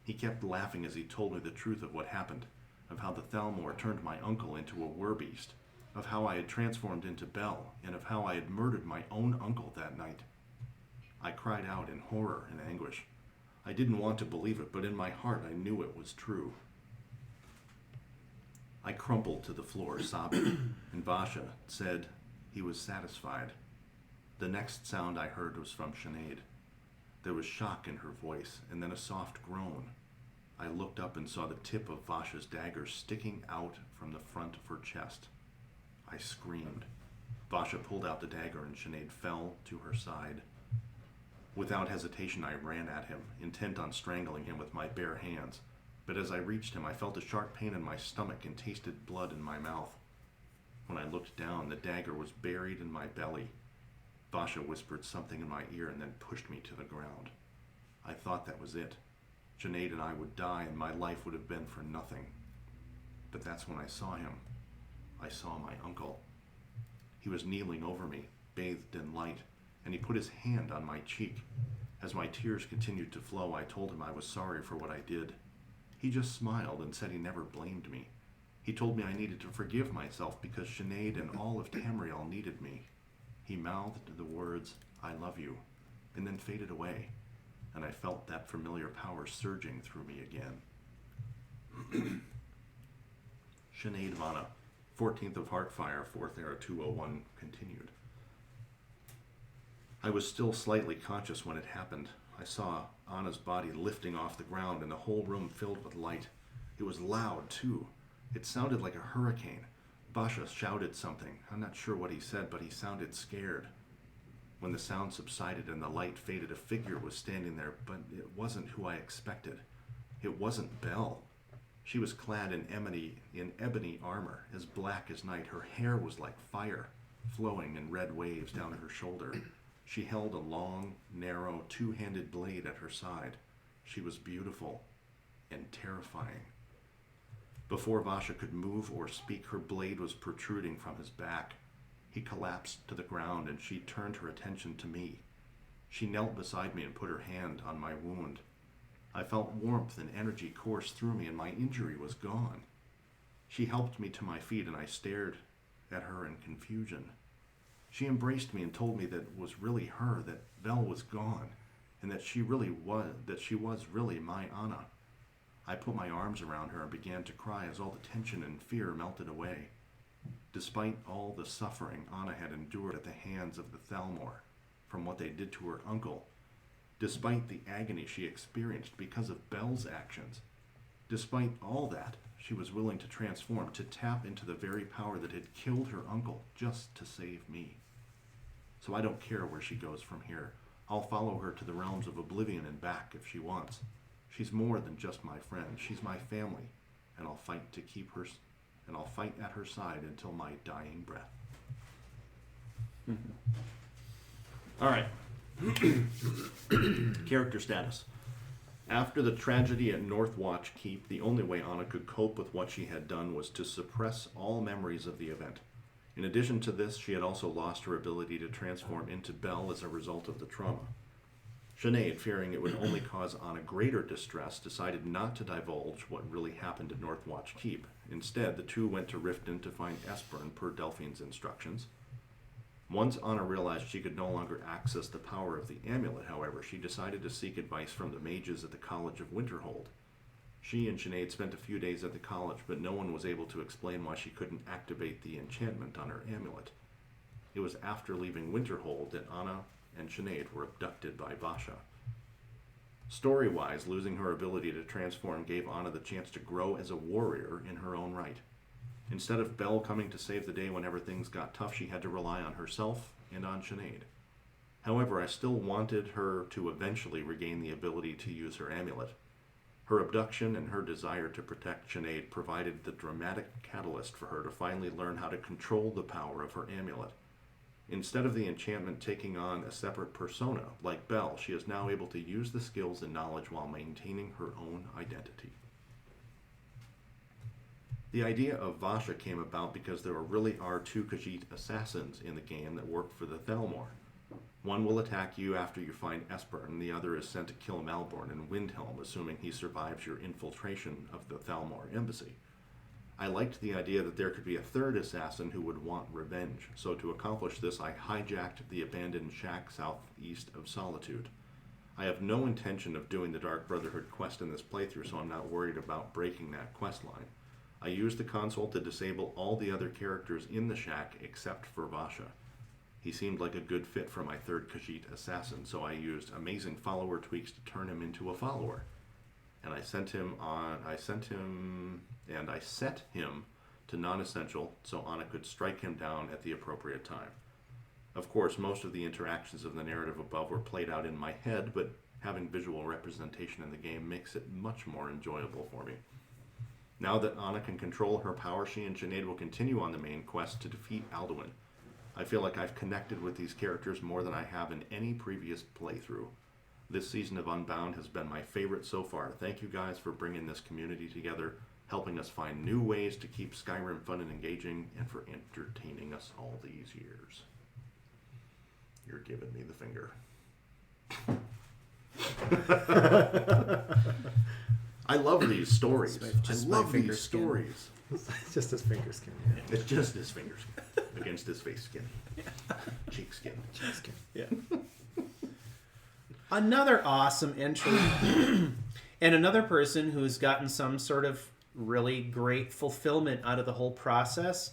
He kept laughing as he told me the truth of what happened, of how the Thalmor turned my uncle into a werbeast, of how I had transformed into Belle, and of how I had murdered my own uncle that night. I cried out in horror and anguish. I didn't want to believe it, but in my heart I knew it was true. I crumpled to the floor, sobbing, and Vasha said he was satisfied. The next sound I heard was from Sinead. There was shock in her voice, and then a soft groan. I looked up and saw the tip of Vasha's dagger sticking out from the front of her chest. I screamed. Vasha pulled out the dagger and Sinead fell to her side. Without hesitation, I ran at him, intent on strangling him with my bare hands. But as I reached him, I felt a sharp pain in my stomach and tasted blood in my mouth. When I looked down, the dagger was buried in my belly. Vasha whispered something in my ear and then pushed me to the ground. I thought that was it. Sinead and I would die and my life would have been for nothing. But that's when I saw him. I saw my uncle. He was kneeling over me, bathed in light, and he put his hand on my cheek. As my tears continued to flow, I told him I was sorry for what I did. He just smiled and said he never blamed me. He told me I needed to forgive myself because Sinead and all of Tamriel needed me. He mouthed the words, "I love you," and then faded away, and I felt that familiar power surging through me again. Sinead Vanna, 14th of Heartfire, 4th Era 201, continued. I was still slightly conscious when it happened. I saw Anna's body lifting off the ground and the whole room filled with light. It was loud, too. It sounded like a hurricane. Basha shouted something. I'm not sure what he said, but he sounded scared. When the sound subsided and the light faded, a figure was standing there, but it wasn't who I expected. It wasn't Belle. She was clad in ebony armor, as black as night. Her hair was like fire, flowing in red waves down her shoulder. She held a long, narrow, two-handed blade at her side. She was beautiful and terrifying. Before Vasha could move or speak, her blade was protruding from his back. He collapsed to the ground, and she turned her attention to me. She knelt beside me and put her hand on my wound. I felt warmth and energy course through me, and my injury was gone. She helped me to my feet, and I stared at her in confusion. She embraced me and told me that it was really her, that Belle was gone, and that she was really my Anna. I put my arms around her and began to cry as all the tension and fear melted away. Despite all the suffering Anna had endured at the hands of the Thalmor, from what they did to her uncle, despite the agony she experienced because of Belle's actions, despite all that, she was willing to transform, to tap into the very power that had killed her uncle just to save me. So I don't care where she goes from here. I'll follow her to the realms of oblivion and back if she wants. She's more than just my friend. She's my family, and I'll fight to keep her, and I'll fight at her side until my dying breath. All right. Character status. After the tragedy at Northwatch Keep, the only way Anna could cope with what she had done was to suppress all memories of the event. In addition to this, she had also lost her ability to transform into Belle as a result of the trauma. Sinead, fearing it would only cause Anna greater distress, decided not to divulge what really happened at Northwatch Keep. Instead, the two went to Riften to find Esbern per Delphine's instructions. Once Anna realized she could no longer access the power of the amulet, however, she decided to seek advice from the mages at the College of Winterhold. She and Sinead spent a few days at the college, but no one was able to explain why she couldn't activate the enchantment on her amulet. It was after leaving Winterhold that Anna and Sinead were abducted by Vasha. Story-wise, losing her ability to transform gave Anna the chance to grow as a warrior in her own right. Instead of Belle coming to save the day whenever things got tough, she had to rely on herself and on Sinead. However, I still wanted her to eventually regain the ability to use her amulet. Her abduction and her desire to protect Sinead provided the dramatic catalyst for her to finally learn how to control the power of her amulet. Instead of the enchantment taking on a separate persona, like Belle, she is now able to use the skills and knowledge while maintaining her own identity. The idea of Vasha came about because there really are two Khajiit assassins in the game that work for the Thalmor. One will attack you after you find Esper, and the other is sent to kill Malborn and Windhelm, assuming he survives your infiltration of the Thalmor embassy. I liked the idea that there could be a third assassin who would want revenge, so to accomplish this I hijacked the abandoned shack southeast of Solitude. I have no intention of doing the Dark Brotherhood quest in this playthrough, so I'm not worried about breaking that quest line. I used the console to disable all the other characters in the shack except for Vasha. He seemed like a good fit for my third Khajiit assassin, so I used amazing follower tweaks to turn him into a follower. And I set him to non-essential so Anna could strike him down at the appropriate time. Of course, most of the interactions of the narrative above were played out in my head, but having visual representation in the game makes it much more enjoyable for me. Now that Anna can control her power, she and Sinead will continue on the main quest to defeat Alduin. I feel like I've connected with these characters more than I have in any previous playthrough. This season of Unbound has been my favorite so far. Thank you guys for bringing this community together, helping us find new ways to keep Skyrim fun and engaging, and for entertaining us all these years. You're giving me the finger. I love these stories. I love these stories. It's just his finger skin. Yeah. It's just his finger skin against his face skin. Cheek skin. Cheek skin. Yeah. Another awesome entry. And another person who's gotten some sort of really great fulfillment out of the whole process.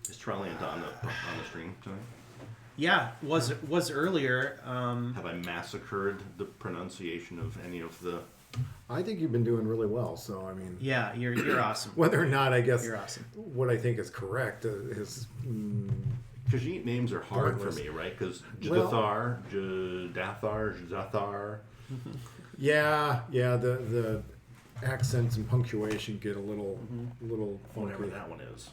Is Trelliant on the stream tonight? Yeah, was earlier. Have I massacred the pronunciation of any of the... I think you've been doing really well. So I mean, Yeah, you're awesome. whether or not I guess You're awesome. what I think is correct is Khajiit names are hard for Pointless. me, right? Because Well- Jadathar. yeah. The accents and punctuation get a little Whatever funky. that one is.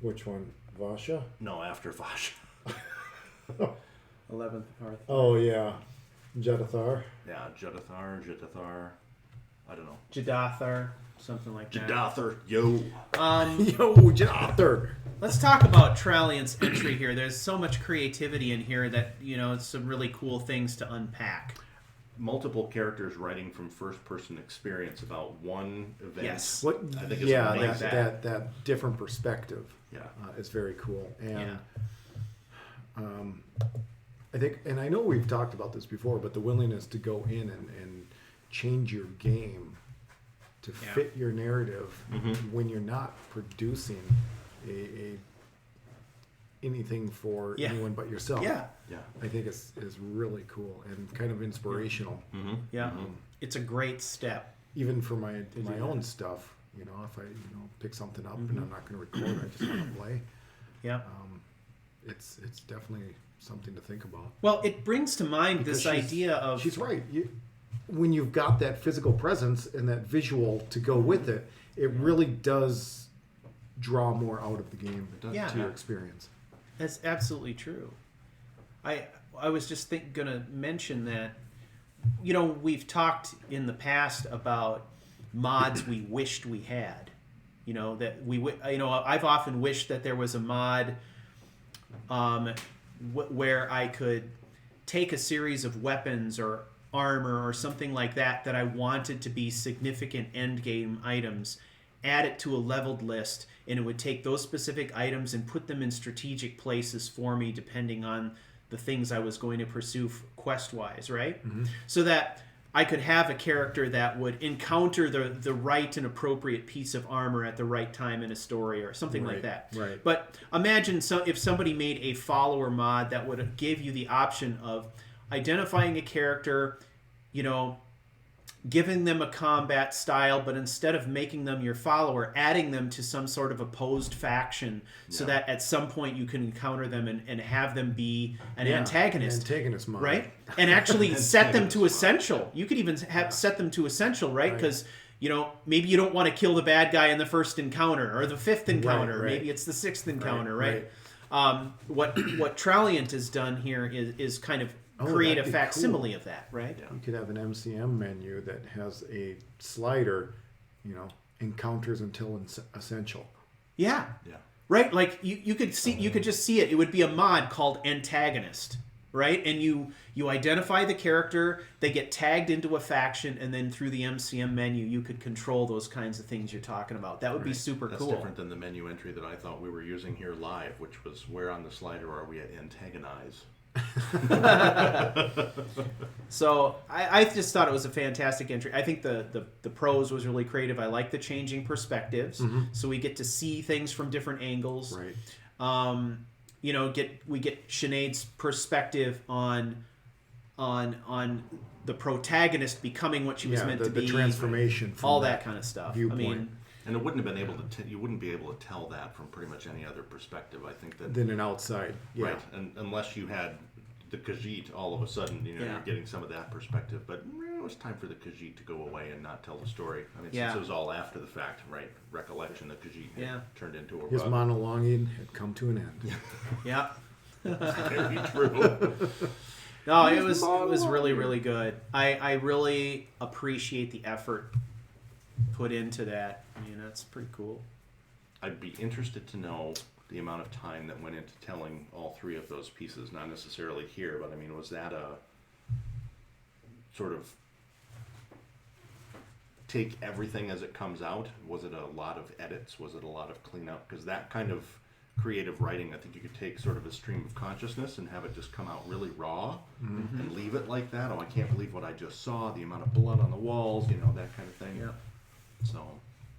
Which one? Vasha? No, after Vash. 11th part. Oh yeah, Jadathar. Yeah, Jadathar. I don't know. Jadathar, something like that. Jadathar, yo. Yo, Jadathar. Let's talk about Tralliant's entry here. There's so much creativity in here that, it's some really cool things to unpack. Multiple characters writing from first-person experience about one event. Yes. What? I think it's Yeah, amazing. that different perspective. Yeah. Is very cool. And Yeah. I think, and I know we've talked about this before, but the willingness to go in and change your game to Yeah. fit your narrative when you're not producing a anything for Yeah. anyone but yourself. Yeah. Yeah. I think is really cool and kind of inspirational. Yeah. It's a great step. Even for my own stuff, if I pick something up and I'm not going to record, I just want to play. Yeah. It's definitely something to think about. Well, it brings to mind Because this idea of... she's right. When you've got that physical presence and that visual to go with it, it really does draw more out of the game Yeah. to your experience. That's absolutely true. I was just going to mention that, we've talked in the past about mods we wished we had. I've often wished that there was a mod where I could take a series of weapons or armor or something like that I wanted to be significant end game items, add it to a leveled list, and it would take those specific items and put them in strategic places for me depending on the things I was going to pursue quest-wise, right? So that I could have a character that would encounter the right and appropriate piece of armor at the right time in a story or something like that. Right. But imagine if somebody made a follower mod that would give you the option of identifying a character, giving them a combat style, but instead of making them your follower, adding them to some sort of opposed faction so that at some point you can encounter them and have them be an antagonist. Antagonist mod. Right? And actually set them to essential. You could even set them to essential, right? Because, maybe you don't want to kill the bad guy in the first encounter or the fifth encounter. right. Maybe it's the sixth encounter, right? right. What Tralliant has done here is kind of create a that'd be facsimile cool. of that, right? You could have an MCM menu that has a slider, encounters until essential. Yeah. Yeah. Right? Like you could just see it. It would be a mod called Antagonist, right? And you identify the character, they get tagged into a faction, and then through the MCM menu you could control those kinds of things you're talking about. That would be super That's cool. different than the menu entry that I thought we were using here live, which was where on the slider are we at antagonize? So I just thought it was a fantastic entry. I think the prose was really creative. I like the changing perspectives, so we get to see things from different angles. Right. We get Sinead's perspective on the protagonist becoming what she was meant to be. The transformation. From all that kind of stuff. viewpoint. I mean, And it wouldn't have been able to. You wouldn't be able to tell that from pretty much any other perspective. I think that. Than an outside. Yeah. Right, and unless you had the Khajiit, all of a sudden, you're getting some of that perspective. But it was time for the Khajiit to go away and not tell the story. I mean, since it was all after the fact, right? Recollection, the Khajiit had turned into a His rug. monologuing had come to an end. yeah. Very true. No, it was really, really good. I really appreciate the effort put into that. I mean, that's pretty cool. I'd be interested to know the amount of time that went into telling all three of those pieces. Not necessarily here, but I mean, was that a sort of take everything as it comes out? Was it a lot of edits? Was it a lot of cleanup? Because that kind of creative writing. I think you could take sort of a stream of consciousness and have it just come out really raw and leave it like that. Oh, I can't believe what I just saw, the amount of blood on the walls, you know, that kind of thing. Yeah. So,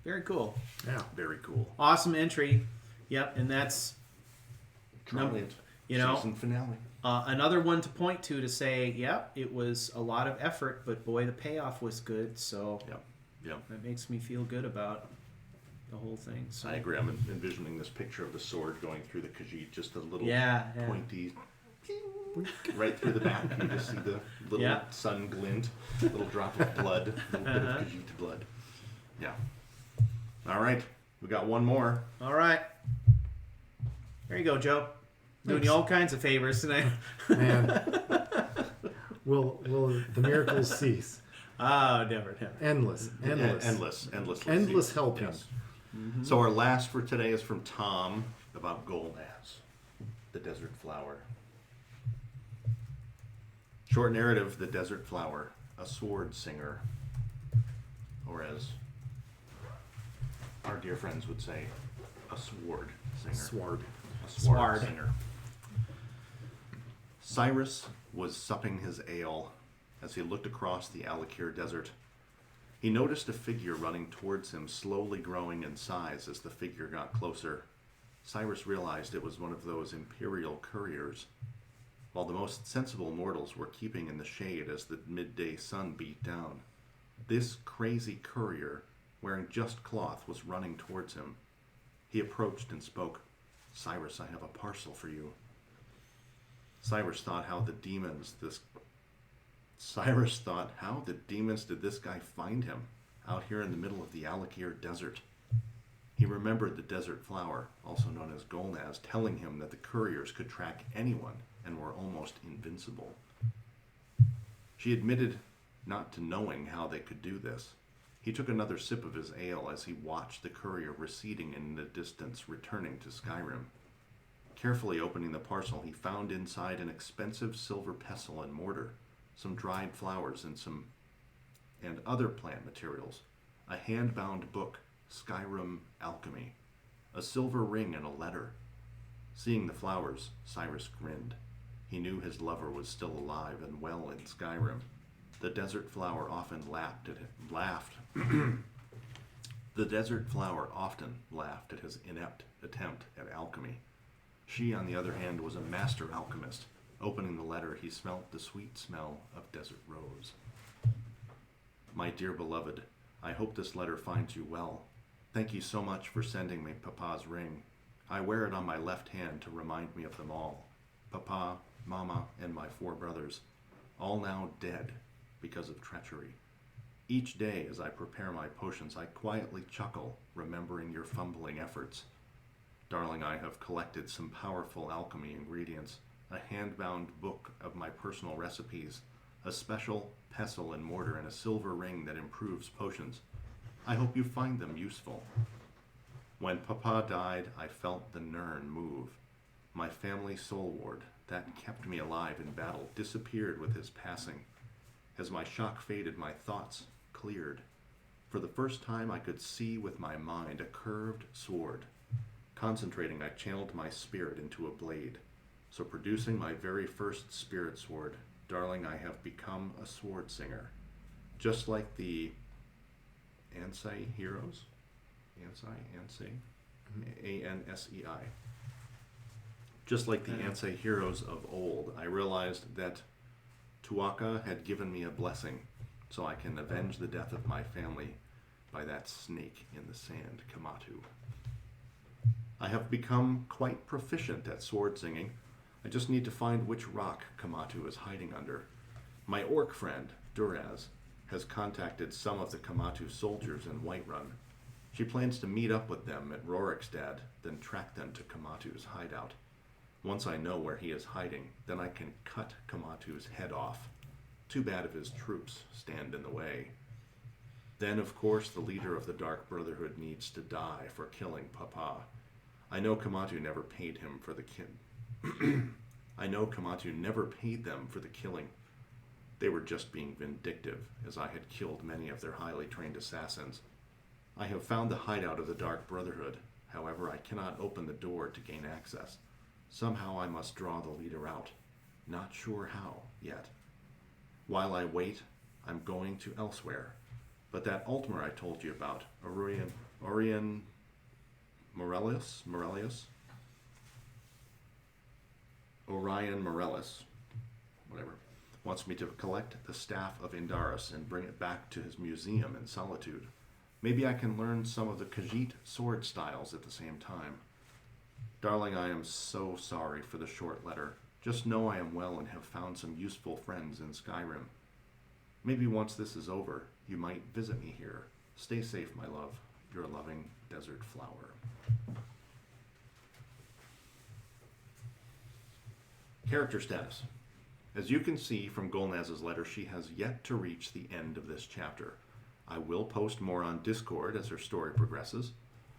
Very cool. Yeah. very cool. Awesome entry. Yep, and that's Trilliant. You know, season finale. another one to point to say, yep, it was a lot of effort, but boy, the payoff was good. So Yep. that makes me feel good about the whole thing. So I agree. I'm envisioning this picture of the sword going through the Khajiit, just a little Yeah. pointy, right through the back. You just see the little Yeah. sun glint, little drop of blood, a little bit of Khajiit blood. Yeah. All right, we got one more. All right. There you go, Joe. Doing you all kinds of favors tonight. Man, will the miracles cease? Oh, never. Endless. Endless helping. Yes. So our last for today is from Tom about Golnaz, the desert flower. Short narrative: the desert flower, a sword singer, or as our dear friends would say, a sword singer. Sword. A sword Sward. singer. Cyrus was supping his ale as he looked across the Alakir desert. He noticed a figure running towards him, slowly growing in size as the figure got closer. Cyrus realized it was one of those imperial couriers. While the most sensible mortals were keeping in the shade as the midday sun beat down, this crazy courier, wearing just cloth, was running towards him. He approached and spoke. "Cyrus, I have a parcel for you." Cyrus thought, how the demons did this guy find him out here in the middle of the Alakir desert? He remembered the desert flower, also known as Golnaz, telling him that the couriers could track anyone and were almost invincible. She admitted not to knowing how they could do this. He took another sip of his ale as he watched the courier receding in the distance, returning to Skyrim. Carefully opening the parcel, he found inside an expensive silver pestle and mortar, some dried flowers and other plant materials, a hand-bound book, Skyrim Alchemy, a silver ring and a letter. Seeing the flowers, Cyrus grinned. He knew his lover was still alive and well in Skyrim. The desert flower often laughed at his inept attempt at alchemy. She, on the other hand, was a master alchemist. Opening the letter, he smelt the sweet smell of desert rose. "My dear beloved, I hope this letter finds you well. Thank you so much for sending me Papa's ring. I wear it on my left hand to remind me of them all. Papa, Mama, and my 4 brothers, all now dead because of treachery. Each day as I prepare my potions, I quietly chuckle, remembering your fumbling efforts. Darling, I have collected some powerful alchemy ingredients, a hand-bound book of my personal recipes, a special pestle and mortar, and a silver ring that improves potions. I hope you find them useful. When Papa died, I felt the Nirn move. My family soul ward, that kept me alive in battle, disappeared with his passing. As my shock faded, my thoughts cleared. For the first time, I could see with my mind a curved sword. Concentrating, I channeled my spirit into a blade. So producing my very first spirit sword, darling, I have become a sword singer. Just like the Ansei heroes. Ansei? A-N-S-E-I. Just like the Ansei heroes of old, I realized that Tuatha had given me a blessing, so I can avenge the death of my family by that snake in the sand, Kamatu. I have become quite proficient at sword singing. I just need to find which rock Kamatu is hiding under. My orc friend, Duraz, has contacted some of the Kamatu soldiers in Whiterun. She plans to meet up with them at Rorikstad, then track them to Kamatu's hideout. Once I know where he is hiding, then I can cut Kamatu's head off. Too bad if his troops stand in the way. Then, of course, the leader of the Dark Brotherhood needs to die for killing Papa. I know Kamatu never paid him for the them for the killing. They were just being vindictive, as I had killed many of their highly trained assassins. I have found the hideout of the Dark Brotherhood. However, I cannot open the door to gain access. Somehow I must draw the leader out. Not sure how yet. While I wait, I'm going to elsewhere. But that Altmer I told you about, Orion Morelius, whatever, wants me to collect the staff of Indaris and bring it back to his museum in Solitude. Maybe I can learn some of the Khajiit sword styles at the same time. Darling, I am so sorry for the short letter. Just know I am well and have found some useful friends in Skyrim. Maybe once this is over, you might visit me here. Stay safe, my love. Your loving desert flower. Character status. As you can see from Golnaz's letter, she has yet to reach the end of this chapter. I will post more on Discord as her story progresses.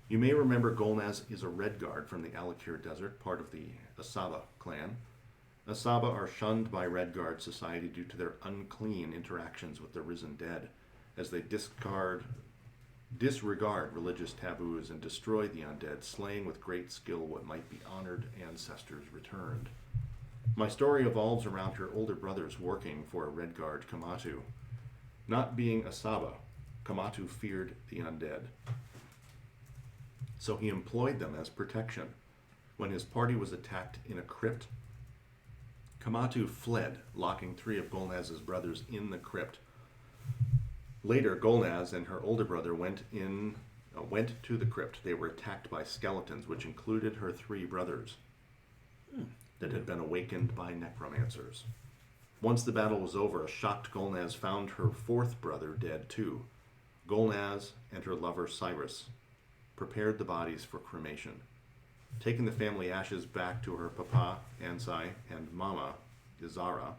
You may remember Golnaz is a Redguard from the Alakir Desert, part of the Asaba clan. Asaba are shunned by Redguard society due to their unclean interactions with the risen dead, as they disregard religious taboos and destroy the undead, slaying with great skill what might be honored ancestors returned. My story evolves around her older brothers working for a Redguard Kamatu. Not being Asaba, Kamatu feared the undead, so he employed them as protection. When his party was attacked in a crypt, Kamatu fled, locking 3 of Golnaz's brothers in the crypt. Later, Golnaz and her older brother went to the crypt. They were attacked by skeletons, which included her 3 brothers that had been awakened by necromancers. Once the battle was over, a shocked Golnaz found her 4th brother dead too. Golnaz and her lover Cyrus prepared the bodies for cremation. Taking the family ashes back to her papa, Ansai, and mama, Izara,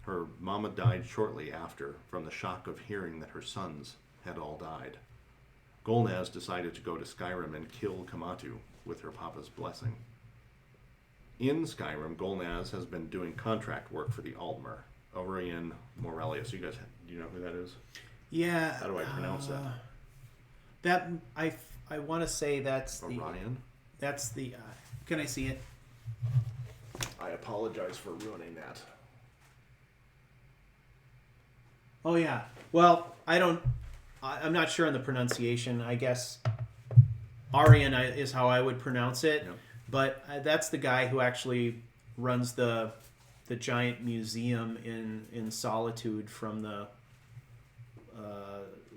her mama died shortly after from the shock of hearing that her sons had all died. Golnaz decided to go to Skyrim and kill Kamatu with her papa's blessing. In Skyrim, Golnaz has been doing contract work for the Altmer, Orion Morelius. You guys, do you know who that is? Yeah. How do I pronounce that? That I want to say that's Orion? That's the. Can I see it? I apologize for ruining that. Oh yeah. Well, I'm not sure on the pronunciation. I guess Arian is how I would pronounce it. Yep. But that's the guy who actually runs the giant museum in Solitude from the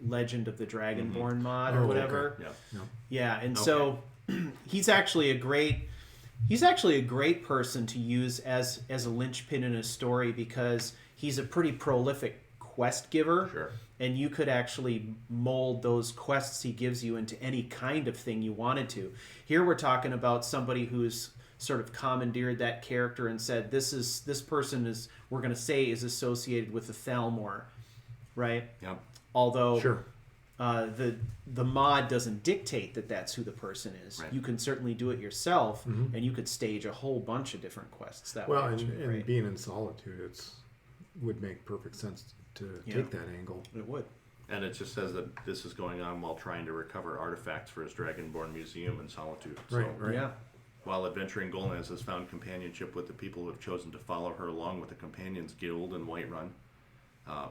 Legend of the Dragonborn mod or whatever. Okay. Yeah. Yeah, and so he's actually a great person to use as a linchpin in a story because he's a pretty prolific quest giver. Sure. And you could actually mold those quests he gives you into any kind of thing you wanted to. Here we're talking about somebody who's sort of commandeered that character and said, this person is, we're going to say, is associated with the Thalmor, right? Yep. Although Sure. the mod doesn't dictate that that's who the person is. Right. You can certainly do it yourself, and you could stage a whole bunch of different quests that Well, way. which would be and great. being in Solitude, would make perfect sense to take that angle. It would. And it just says that this is going on while trying to recover artifacts for his Dragonborn Museum in Solitude. So, Right. Yeah. while adventuring, Golnaz has found companionship with the people who have chosen to follow her along with the Companions Guild in Whiterun.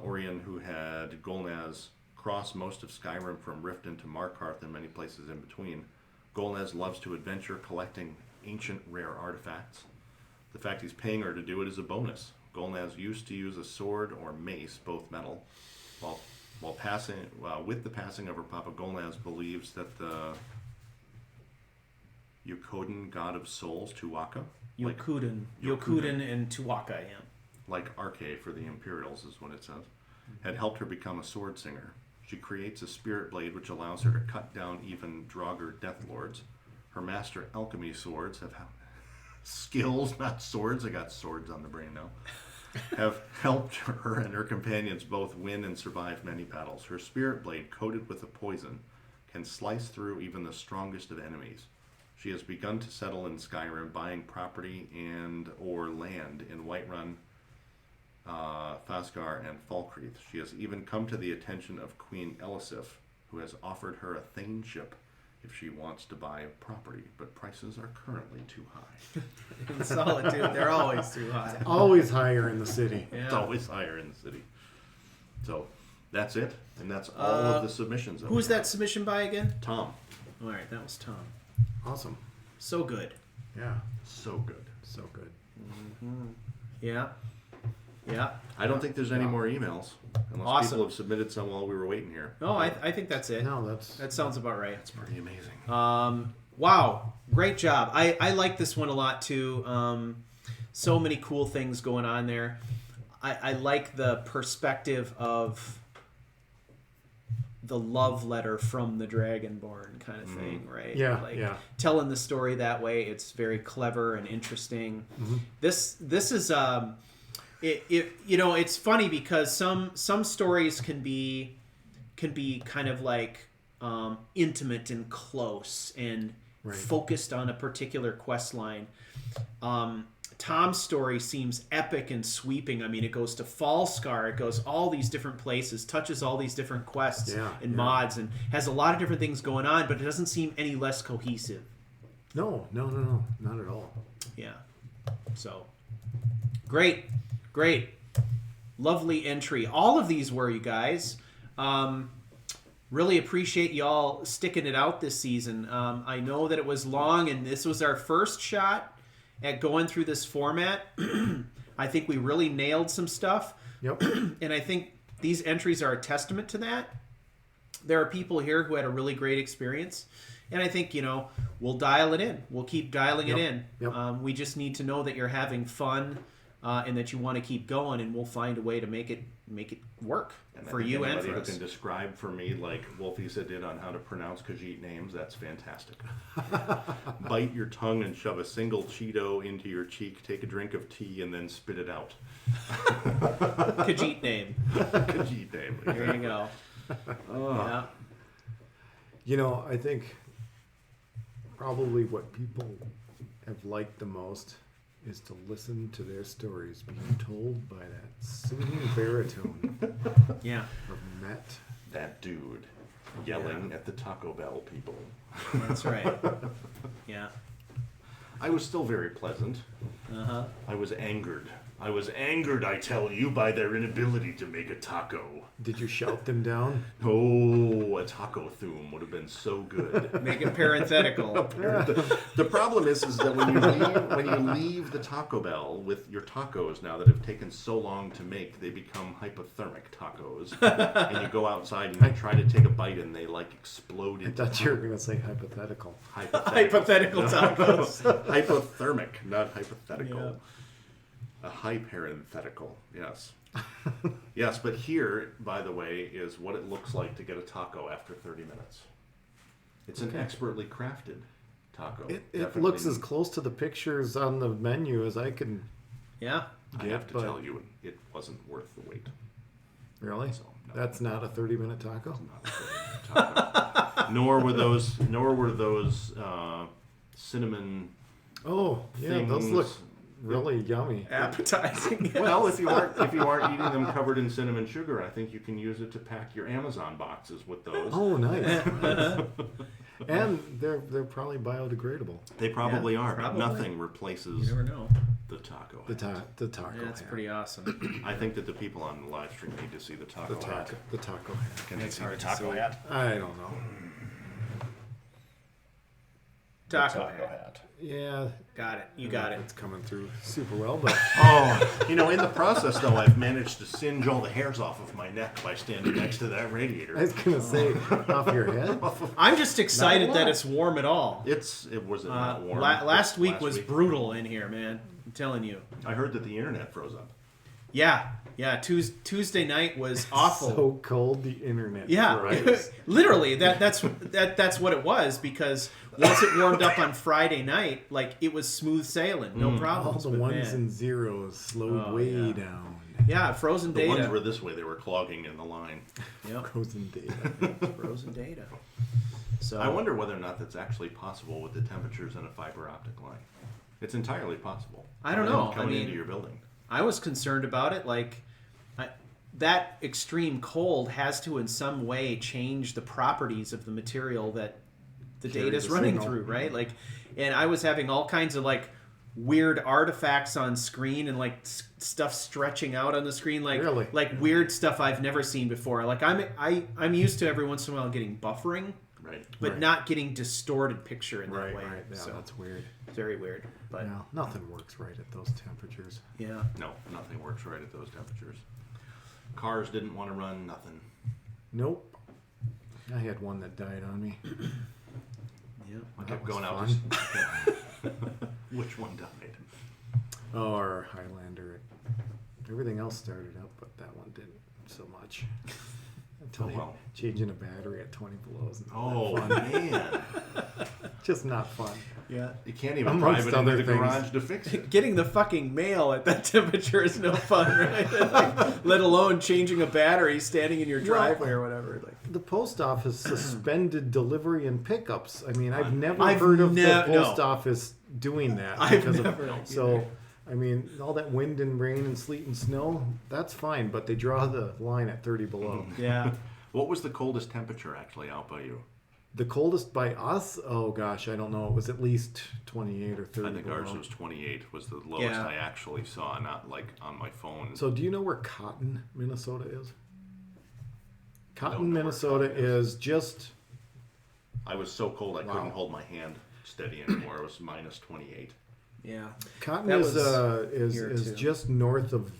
Orion, who had Golnaz cross most of Skyrim from Riften to Markarth and many places in between. Golnaz loves to adventure, collecting ancient rare artifacts. The fact he's paying her to do it is a bonus. Golnaz used to use a sword or mace, both metal. With the passing of her papa, Golnaz believes that the Yokoden god of souls, Tuwaka, Yokuden and Tuwaka, yeah. like Arche for the Imperials is what it says, had helped her become a sword singer. She creates a spirit blade which allows her to cut down even Draugr Death Lords. Her master alchemy swords have skills, not swords. I got swords on the brain now. Have helped her and her companions both win and survive many battles. Her spirit blade, coated with a poison, can slice through even the strongest of enemies. She has begun to settle in Skyrim, buying property and or land in Whiterun, Fasgar, and Falkreath. She has even come to the attention of Queen Elisif, who has offered her a thainship if she wants to buy a property, but prices are currently too high. In Solitude, they're always too high. Always higher in the city. Yeah. It's always higher in the city. So that's it, and that's all of the submissions. Who's that submission by again? Tom. All right, that was Tom. Awesome. So good. Yeah. So good. So good. Yeah. Yeah. I don't think there's any more emails, unless Awesome. people have submitted some while we were waiting here. No, I think that's it. No, that's That sounds about right. It's pretty amazing. Wow, great job. I like this one a lot too. So many cool things going on there. I like the perspective of the love letter from the Dragonborn kind of thing, right? Yeah, like yeah. telling the story that way. It's very clever and interesting. This is it's funny because some stories can be kind of like intimate and close and Right. focused on a particular quest line. Tom's story seems epic and sweeping. I mean, it goes to Falskar, it goes all these different places, touches all these different quests and mods, and has a lot of different things going on, but it doesn't seem any less cohesive. No, not at all. Yeah. So, great. Lovely entry. All of these were, you guys. Really appreciate y'all sticking it out this season. I know that it was long, and this was our first shot at going through this format. I think we really nailed some stuff. Yep. And I think these entries are a testament to that. There are people here who had a really great experience. And I think, we'll dial it in. We'll keep dialing it in. Yep. We just need to know that you're having fun and that you want to keep going, and we'll find a way to make it work And for I think you and anybody for who us. can describe for me, like Wolfisa did on how to pronounce Khajiit names, that's fantastic. Bite your tongue and shove a single Cheeto into your cheek, take a drink of tea, and then spit it out. Khajiit name. Khajiit name. There you go. Yeah. I think probably what people have liked the most is to listen to their stories being told by that singing baritone Yeah. of Matt. That dude yelling at the Taco Bell people. That's right. Yeah. I was still very pleasant. Uh-huh. I was angered. I tell you, by their inability to make a taco. Did you shout them down? Oh, a taco thum would have been so good. Make it parenthetical. The problem is that when you leave the Taco Bell with your tacos now that have taken so long to make, they become hypothermic tacos. And you go outside and you try to take a bite and they explode I into thought you were going to say hypothetical. Hypothetical tacos. Hypothermic, not hypothetical. Yeah. A hyparenthetical, yes. Yes, but here, by the way, is what it looks like to get a taco after 30 minutes. It's an expertly crafted taco. It Definitely- looks as close to the pictures on the menu as I can Yeah. I have to but- tell you, it wasn't worth the wait. Really? So, no. That's not a 30-minute taco? Not a 30-minute taco. Nor were those cinnamon Oh, yeah, those things. look really yummy. Appetizing. Well, if you aren't eating them covered in cinnamon sugar, I think you can use it to pack your Amazon boxes with those. Oh, nice. And they're probably biodegradable. They probably Yeah, are, but probably. nothing replaces You never know. the taco. The hat. taco. Yeah, that's hat. pretty awesome. I think that the people on the live stream need to see the taco. hat. The taco hat. Can they It's see the hard to taco see. hat? I don't know. Taco hat. Yeah, Got it. You got it. it's coming through super well, but Oh, in the process though, I've managed to singe all the hairs off of my neck by standing next to that radiator. I was gonna say off your head. I'm just excited Not a that lot. it's warm at all. It wasn't not warm. Last week was brutal in here, man. I'm telling you. I heard that the internet froze up. Yeah. Tuesday night was awful. So cold, the internet. Yeah, froze. literally. That's what it was, because once it warmed up on Friday night, it was smooth sailing, no All problems. the but ones man. and zeros slowed way yeah. down. Yeah, frozen The ones data. were this way; they were clogging in the line. Yep, Frozen data. frozen data. So I wonder whether or not that's actually possible with the temperatures in a fiber optic line. It's entirely possible. I don't know. Coming I mean, into your building. I was concerned about it. That extreme cold has to, in some way, change the properties of the material that the Carry data's the running signal. through, right? Like, and I was having all kinds of like weird artifacts on screen and like stuff stretching out on the screen, like Really? like weird stuff I've never seen before. Like I'm used to every once in a while getting buffering, Right. but Right. not getting distorted picture in that Right, way. right. Yeah, So that's weird. very weird, but No, nothing works right at those temperatures. yeah. No, nothing works right at those temperatures. Cars didn't want to run, nothing. Nope. I had one that died on me. Yeah. I That kept was going out. fun. Which one died? Oh, our Highlander. Everything else started up, but that one didn't so much. Until Oh, well. changing a battery at 20 below is not Oh, fun. man. Just not fun. Yeah. You can't even Amongst drive it into other the things. garage to fix it. Getting the fucking mail at that temperature is no fun, right? Like, let alone changing a battery standing in your driveway or whatever. Like, The post office suspended delivery and pickups. I mean, I've never I've heard of the no. post office doing that. I've because never of, so, either. I mean, all that wind and rain and sleet and snow, that's fine, but they draw the line at 30 below. yeah. What was the coldest temperature actually out by you? The coldest by us, oh gosh, I don't know. It was at least 28 or 30 I think below. ours was 28 was the lowest Yeah. I actually saw, not like on my phone. So do you know where Cotton, Minnesota is? don't Cotton, know where Minnesota Cotton is just I was so cold I Wow. couldn't hold my hand steady anymore. It was minus 28. Yeah. Cotton That is was here is too. just north of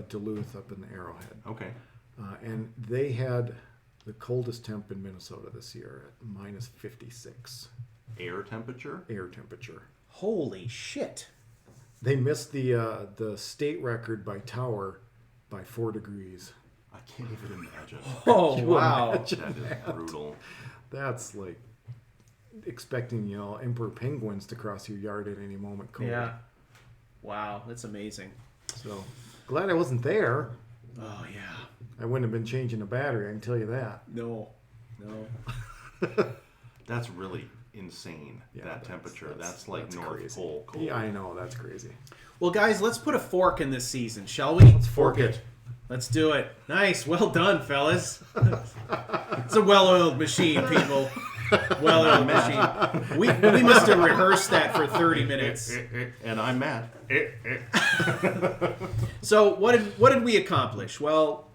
Duluth up in Arrowhead. Okay. And they had the coldest temp in Minnesota this year at minus 56 Air temperature? air temperature. Holy shit. They missed the state record by tower by 4 degrees. I can't even imagine. Oh, Can you wow. imagine That is that? brutal. That's like expecting, emperor penguins to cross your yard at any moment cold. Yeah. Wow. That's amazing. So glad I wasn't there. Oh, yeah. I wouldn't have been changing a battery, I can tell you that. No. That's really insane, Yeah, that temperature. That's like that's North crazy. Pole cold. Yeah, I know, that's crazy. Well, guys, let's put a fork in this season, shall we? Let's fork it. Let's do it. Nice. Well done, fellas. It's a well-oiled machine, people. Well-oiled machine. We must have rehearsed that for 30 minutes. And I'm Matt. So what did we accomplish? Well,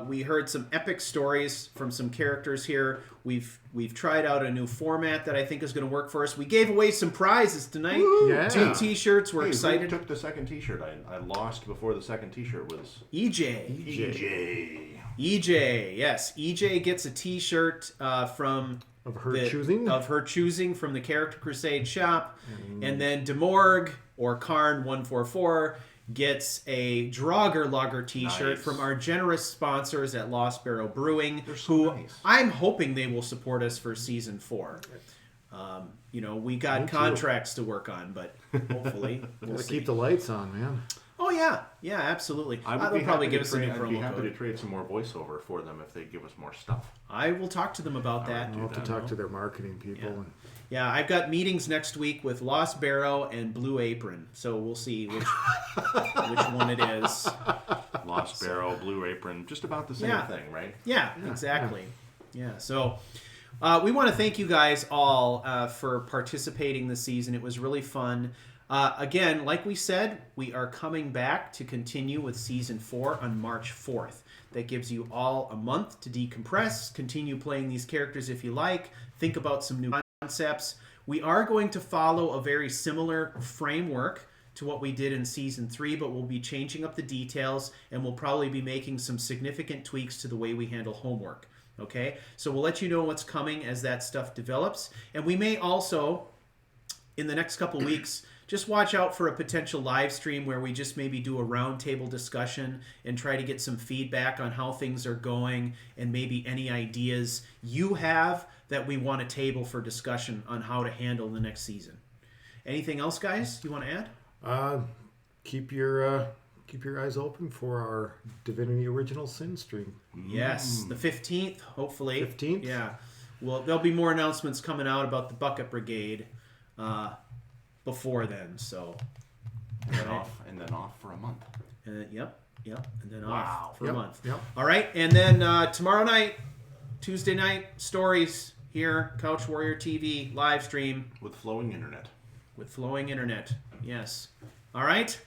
we heard some epic stories from some characters here. We've tried out a new format that I think is going to work for us. We gave away some prizes tonight. Yeah. 2 T-shirts. We're Hey, excited. who took the second T-shirt? I lost before the second T-shirt was EJ. EJ. EJ. Yes, EJ gets a T-shirt from Of her choosing? Of her choosing from the Character Crusade shop. And then Demorg or Karn144 gets a Draugr Lager T-shirt Nice. from our generous sponsors at Lost Barrel Brewing, They're so who nice. I'm hoping they will support us for season 4. We got Me too. contracts to work on, but hopefully we'll Gotta see. keep the lights on, man. Oh yeah, absolutely. I would They'll be probably happy give to us a new trade, I'd be promo happy code. to trade some more voiceover for them if they give us more stuff. I will talk to them about that. I'll have to that, talk no? to their marketing people. Yeah. And Yeah, I've got meetings next week with Lost Barrow and Blue Apron, so we'll see which one it is. Lost Barrel, Blue Apron, just about the same Yeah. thing, right? Yeah, exactly. Yeah, so we want to thank you guys all for participating this season. It was really fun. Again, like we said, we are coming back to continue with Season 4 on March 4th. That gives you all a month to decompress, continue playing these characters if you like, think about some new concepts. We are going to follow a very similar framework to what we did in Season 3, but we'll be changing up the details, and we'll probably be making some significant tweaks to the way we handle homework. Okay? So we'll let you know what's coming as that stuff develops. And we may also, in the next couple weeks, just watch out for a potential live stream where we just maybe do a roundtable discussion and try to get some feedback on how things are going and maybe any ideas you have that we want to table for discussion on how to handle the next season. Anything else, guys, you want to add? keep your eyes open for our Divinity Original Sin stream. Yes, the 15th, hopefully. 15th? Yeah. Well, there'll be more announcements coming out about the Bucket Brigade before then, so... And then off for a month. Yep, and then Wow. off for Yep, a month. yep. All right, and then tomorrow night, Tuesday night, stories here, Couch Warrior TV live stream With flowing internet. with flowing internet. Yes. All right.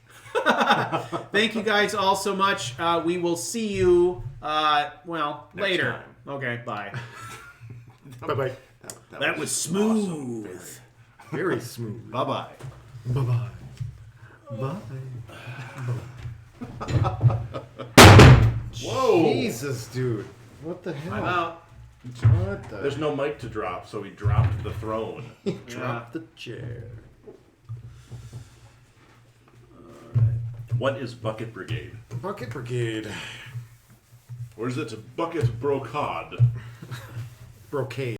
Thank you guys all so much. We will see you, Next later. time. Okay, bye. Bye-bye. That was smooth. Awesome. Very smooth. Bye-bye. Bye-bye. Bye. Whoa! Jesus, dude. What the hell? I'm out. What the? There's no mic to drop, so he dropped the throne. Drop the chair. What is Bucket Brigade? Bucket Brigade. Or is it Bucket Brocade? Brocade.